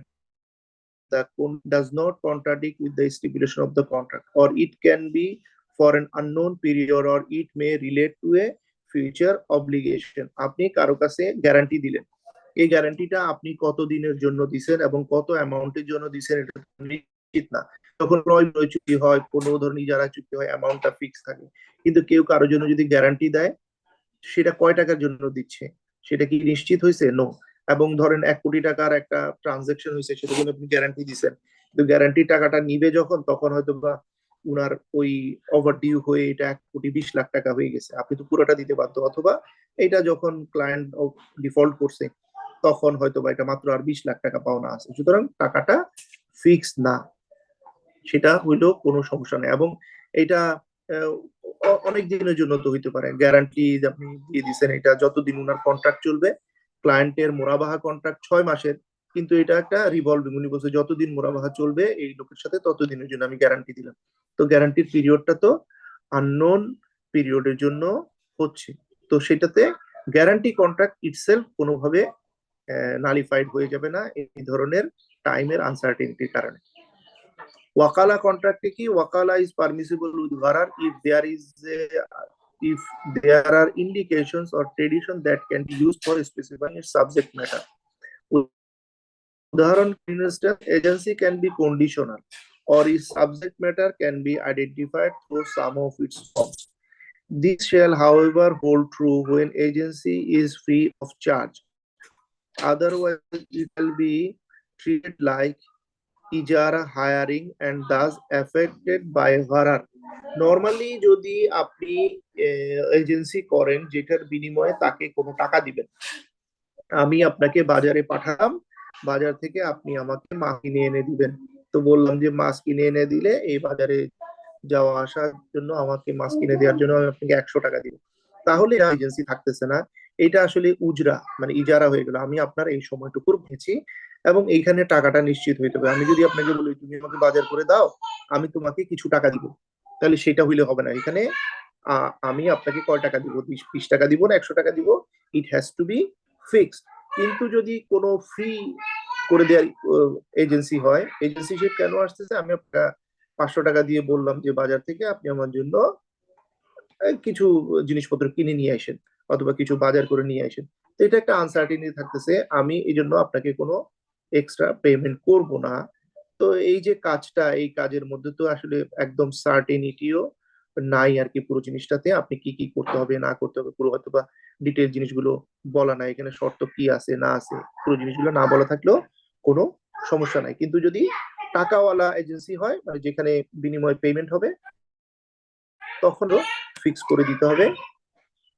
the does not contradict with the stipulation of the contract, or it can be for an unknown period or it may relate to a future obligation. আপনি কারো কাছে guarantee দিলেন, এই গ্যারান্টিটা আপনি কত দিনের জন্য দিছেন এবং কত অ্যামাউন্টের জন্য দিছেন এটা নিশ্চিত না। তখন ক্রয় বিক্রয় চুক্তি হয়, কোনো ধরনের ইজারা চুক্তি হয়, অ্যামাউন্টটা ফিক্স থাকে। কিন্তু কেউ কারোর জন্য যদি গ্যারান্টি দেয়, সেটা কয় টাকার জন্য দিচ্ছে সেটা কি নিশ্চিত হয়েছে? নো। এবং ধরেন 1 কোটি টাকার একটা ট্রানজেকশন হয়েছে, সেটা জন্য আপনি গ্যারান্টি দিচ্ছেন, কিন্তু গ্যারান্টি টাকাটা নিবে যখন, তখন হয়তো বা উনার ওই ওভার ডিউ হয়ে এটা 1,20,00,000 টাকা হয়ে গেছে, আপনি তো পুরোটা দিতে বাধ্য। অথবা এটা যখন ক্লায়েন্ট ডিফল্ট করছে, তখন হয়তো বা এটা মাত্র আর 20,00,000 টাকা পাওনা আছে। সুতরাং টাকাটা ফিক্স না, সেটা হইলেও কোনো সমস্যা নেই। এবং এটা অনেক দিনের জন্য তো হইতে পারে। গ্যারান্টি আপনি দিয়ে দিচ্ছেন, এটা যতদিন উনার কন্ট্রাক্ট চলবে, ক্লায়েন্টের মোরাবাহা কন্ট্রাক্ট 6 মাসের, কিন্তু এটা একটা রিভলভিং, উনি বলছে যতদিন মোরাবাহা চলবে এই লোকের সাথে ততদিনের জন্য আমি গ্যারান্টি দিলাম। তো গ্যারান্টির পিরিয়ডটা তো আননোন পিরিয়ডের জন্য হচ্ছে, তো সেটাতে গ্যারান্টি কন্ট্রাক্ট ইটসেলফ কোনোভাবে নালিফাইড হয়ে যাবে না এই ধরনের টাইমের আনসার্টেনিটির কারণে। ওয়াকালা কন্ট্রাক্টে কি, ওয়াকালা ইজ পারমিসিবল উইথ গারার if there are indications or tradition that can be used for specifying its subject matter. উদাহরণ, instance, agency can be conditional or its subject matter can be identified through some of its forms. This shall, however, hold true when agency is free of charge. Otherwise, it will be treated like ইজারা hiring and thus affected by gharar. Normally যদি আপনি agency করেন যেটার বিনিময়ে তাকে কোনো টাকা দিবেন, আমি আপনাকে বাজারে পাঠালাম, বাজার থেকে আপনি আমাকে মাছ কিনে এনে দিবেন, তো বললাম যে মাছ কিনে এনে দিলে এই বাজারে যাওয়া আসার জন্য আমাকে মাছ কিনে দেওয়ার জন্য আমি আপনাকে 100 টাকা দিব, তাহলে এজেন্সি থাকতেছে না, এটা আসলে উজরা মানে ইজারা হয়ে গেল। আমি আপনার এই সময়টুকুর পেয়েছি এবং এইখানে টাকাটা নিশ্চিত হইতে হবে। আমি যদি আপনাকে বলি তুমি আমাকে বাজার করে দাও, আমি তোমাকে কিছু টাকা দিব, তাহলে সেটা হইলে হবে না। এখানে আমি আপনাকে কয় টাকা দিব, 20 টাকা দিব না 100 টাকা দিব, ইট হ্যাজ টু বি ফিক্সড। কিন্তু যদি কোনো ফ্রি করে দেওয়ার এজেন্সি হয়, এজেন্সিশিপ কেন আসতেছে, আমি আপনার 500 টাকা দিয়ে বললাম যে বাজার থেকে আপনি আমার জন্য কিছু জিনিসপত্র কিনে নিয়ে আসেন অথবা কিছু বাজার করে নিয়ে আসেন, তো এটা একটা আনসার্টিনিটি থাকতেছে, আমি এই জন্য আপনাকে কোনো এক্সট্রা পেমেন্ট করব না। তো এই যে কাজটা, এই কাজের মধ্যে তো আসলে একদম সার্টেনিটিও নাই আর কি। পুরো জিনিসটাতে আপনি কি কি করতে হবে না করতে হবে পুরো হয়তো বা ডিটেল জিনিসগুলো বলা নাই, এখানে শর্ত কি আছে না আছে পুরো জিনিসগুলো না বলা থাকলেও কোনো সমস্যা নাই। কিন্তু যদি টাকাওয়ালা এজেন্সি হয়, মানে যেখানে বিনিময় পেমেন্ট হবে, তখনও ফিক্স করে দিতে হবে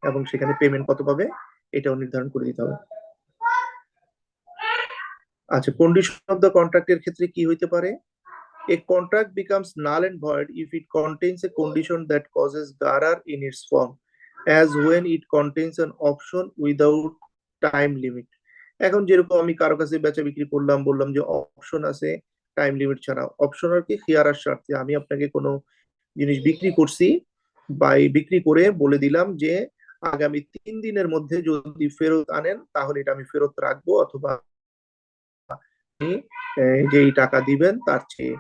এবং সেখানে পেমেন্ট কত পাবে এটাও নির্ধারণ করে দিতে হবে। আচ্ছা, কন্ডিশন অফ দ্য কন্ট্রাক্টের ক্ষেত্রে কি হইতে পারে? A contract becomes null and void if it contains a condition that causes gharar in its form, as when it contains an option without time limit. এখন যেরকম আমি কারো কাছে বেচা বিক্রি করলাম, বললাম যে অপশন আছে টাইম লিমিট ছাড়া, অপশন আর কি খিয়ারার স্বার্থে আমি আপনাকে কোনো জিনিস বিক্রি করছি বা বিক্রি করে বলে দিলাম যে আগামী 3 দিনের মধ্যে যদি ফেরত আনেন তাহলে এটা আমি ফেরত রাখবো, অথবা যেই টাকা দিবেন তার চেয়ে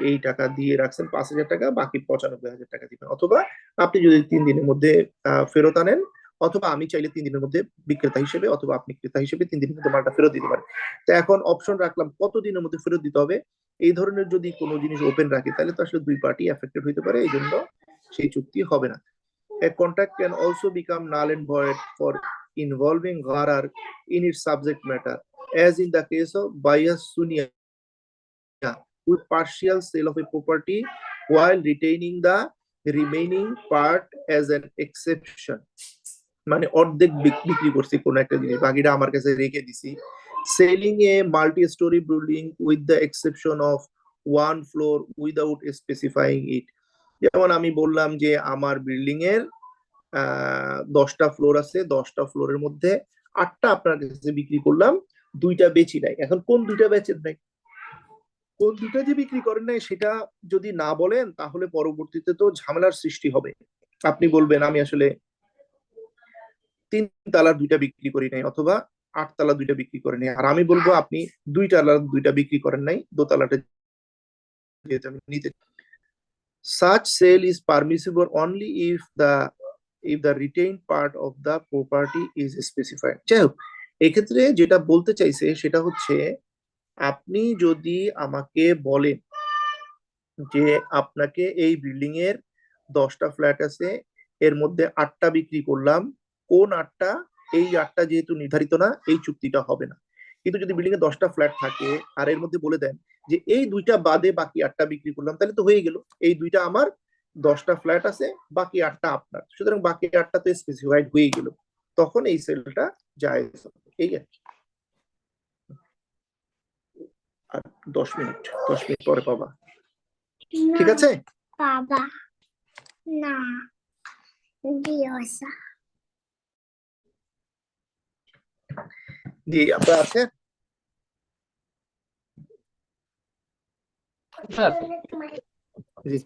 এই টাকা দিয়ে রাখছেন 5,000 টাকা, বাকি 95,000 টাকা দিবেন, অথবা আপনি যদি 3 দিনের মধ্যে ফেরত আনেন, অথবা আমি চাইলে 3 দিনের মধ্যে বিক্রেতা হিসেবে অথবা আপনি ক্রেতা হিসেবে 3 দিনের মধ্যে মালটা ফেরত দিতে পারেন। তো এখন অপশন রাখলাম কত দিনের মধ্যে ফেরত দিতে হবে। এই ধরনের যদি কোনো জিনিস ওপেন রাখি তাহলে তো আসলে দুই পার্টি এফেক্টেড হইতে পারে, এই জন্য সেই চুক্তি হবে না। A contract can also become null and void for involving gharar in its subject matter, as in the case of bias sunya with partial sale of a property while retaining the remaining part as an exception. মানে অর্ধেক বিক্রি করছি কোন একটা জিনিস, বাকিটা আমার কাছে রেখে দিছি। Selling a multi storey building with the exception of one floor without specifying it. যেমন আমি বললাম যে আমার বিল্ডিং এর 10টা ফ্লোর আছে, 10টা ফ্লোরের মধ্যে 8টা আপনার কাছে বিক্রি করলাম, 2টা বেচি নাই। এখন কোন 2টা বেচেন নাই, কোন 2টা যে বিক্রি করেন নাই সেটা যদি না বলেন তাহলে পরবর্তীতে তো ঝামেলার সৃষ্টি হবে। আপনি বলবেন আমি আসলে 3 তালার 2টা বিক্রি করি নাই, অথবা 8 তালা 2টা বিক্রি করেন নাই, আর আমি বলবো আপনি 2 তালার 2টা বিক্রি করেন নাই, দোতলাটা যেহেতু আমি নিতে। Such sale is permissible only if the retained part of the property is specified. যাই হোক, এক্ষেত্রে যেটা বলতে চাইছে সেটা হচ্ছে, আপনি যদি আমাকে বলেন যে আপনাকে এই বিল্ডিং এর 10টা ফ্ল্যাট আছে, এর মধ্যে 8টা বিক্রি করলাম, কোন 8টা, এই 8টা যেহেতু নির্ধারিত না, এই চুক্তিটা হবে না। কিন্তু যদি বিল্ডিং এ 10টা ফ্ল্যাট থাকে আর এর মধ্যে বলে দেন যে এই 2টা বাদে বাকি 8টা বিক্রি করলাম, তাহলে তো হয়ে গেল, এই 2টা আমার, 10টা ফ্ল্যাট আছে, বাকি 8টা আপনার, সুতরাং বাকি 8টা তো স্পেসিফাইড হয়ে গেল, তখন এই সেলটা জায়েজ হবে, এই আর কি। আর 10 মিনিট পরে পাবা, ঠিক আছে? বাবা না দিওসা জি, আপনার আছে? স্যার জি,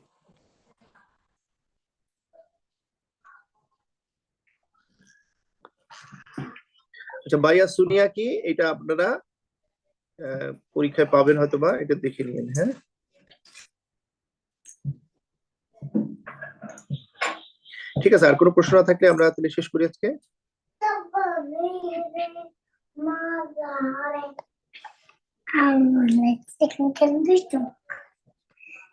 আচ্ছা ভাইয়া সুনিয়া কি, এটা আপনারা পরীক্ষায় পাবেন হয়তো, বা এটা দেখে নিন। হ্যাঁ, ঠিক আছে, আর কোনো প্রশ্ন না থাকলে আমরা তাহলে শেষ করি আজকে। Let's take a look at this.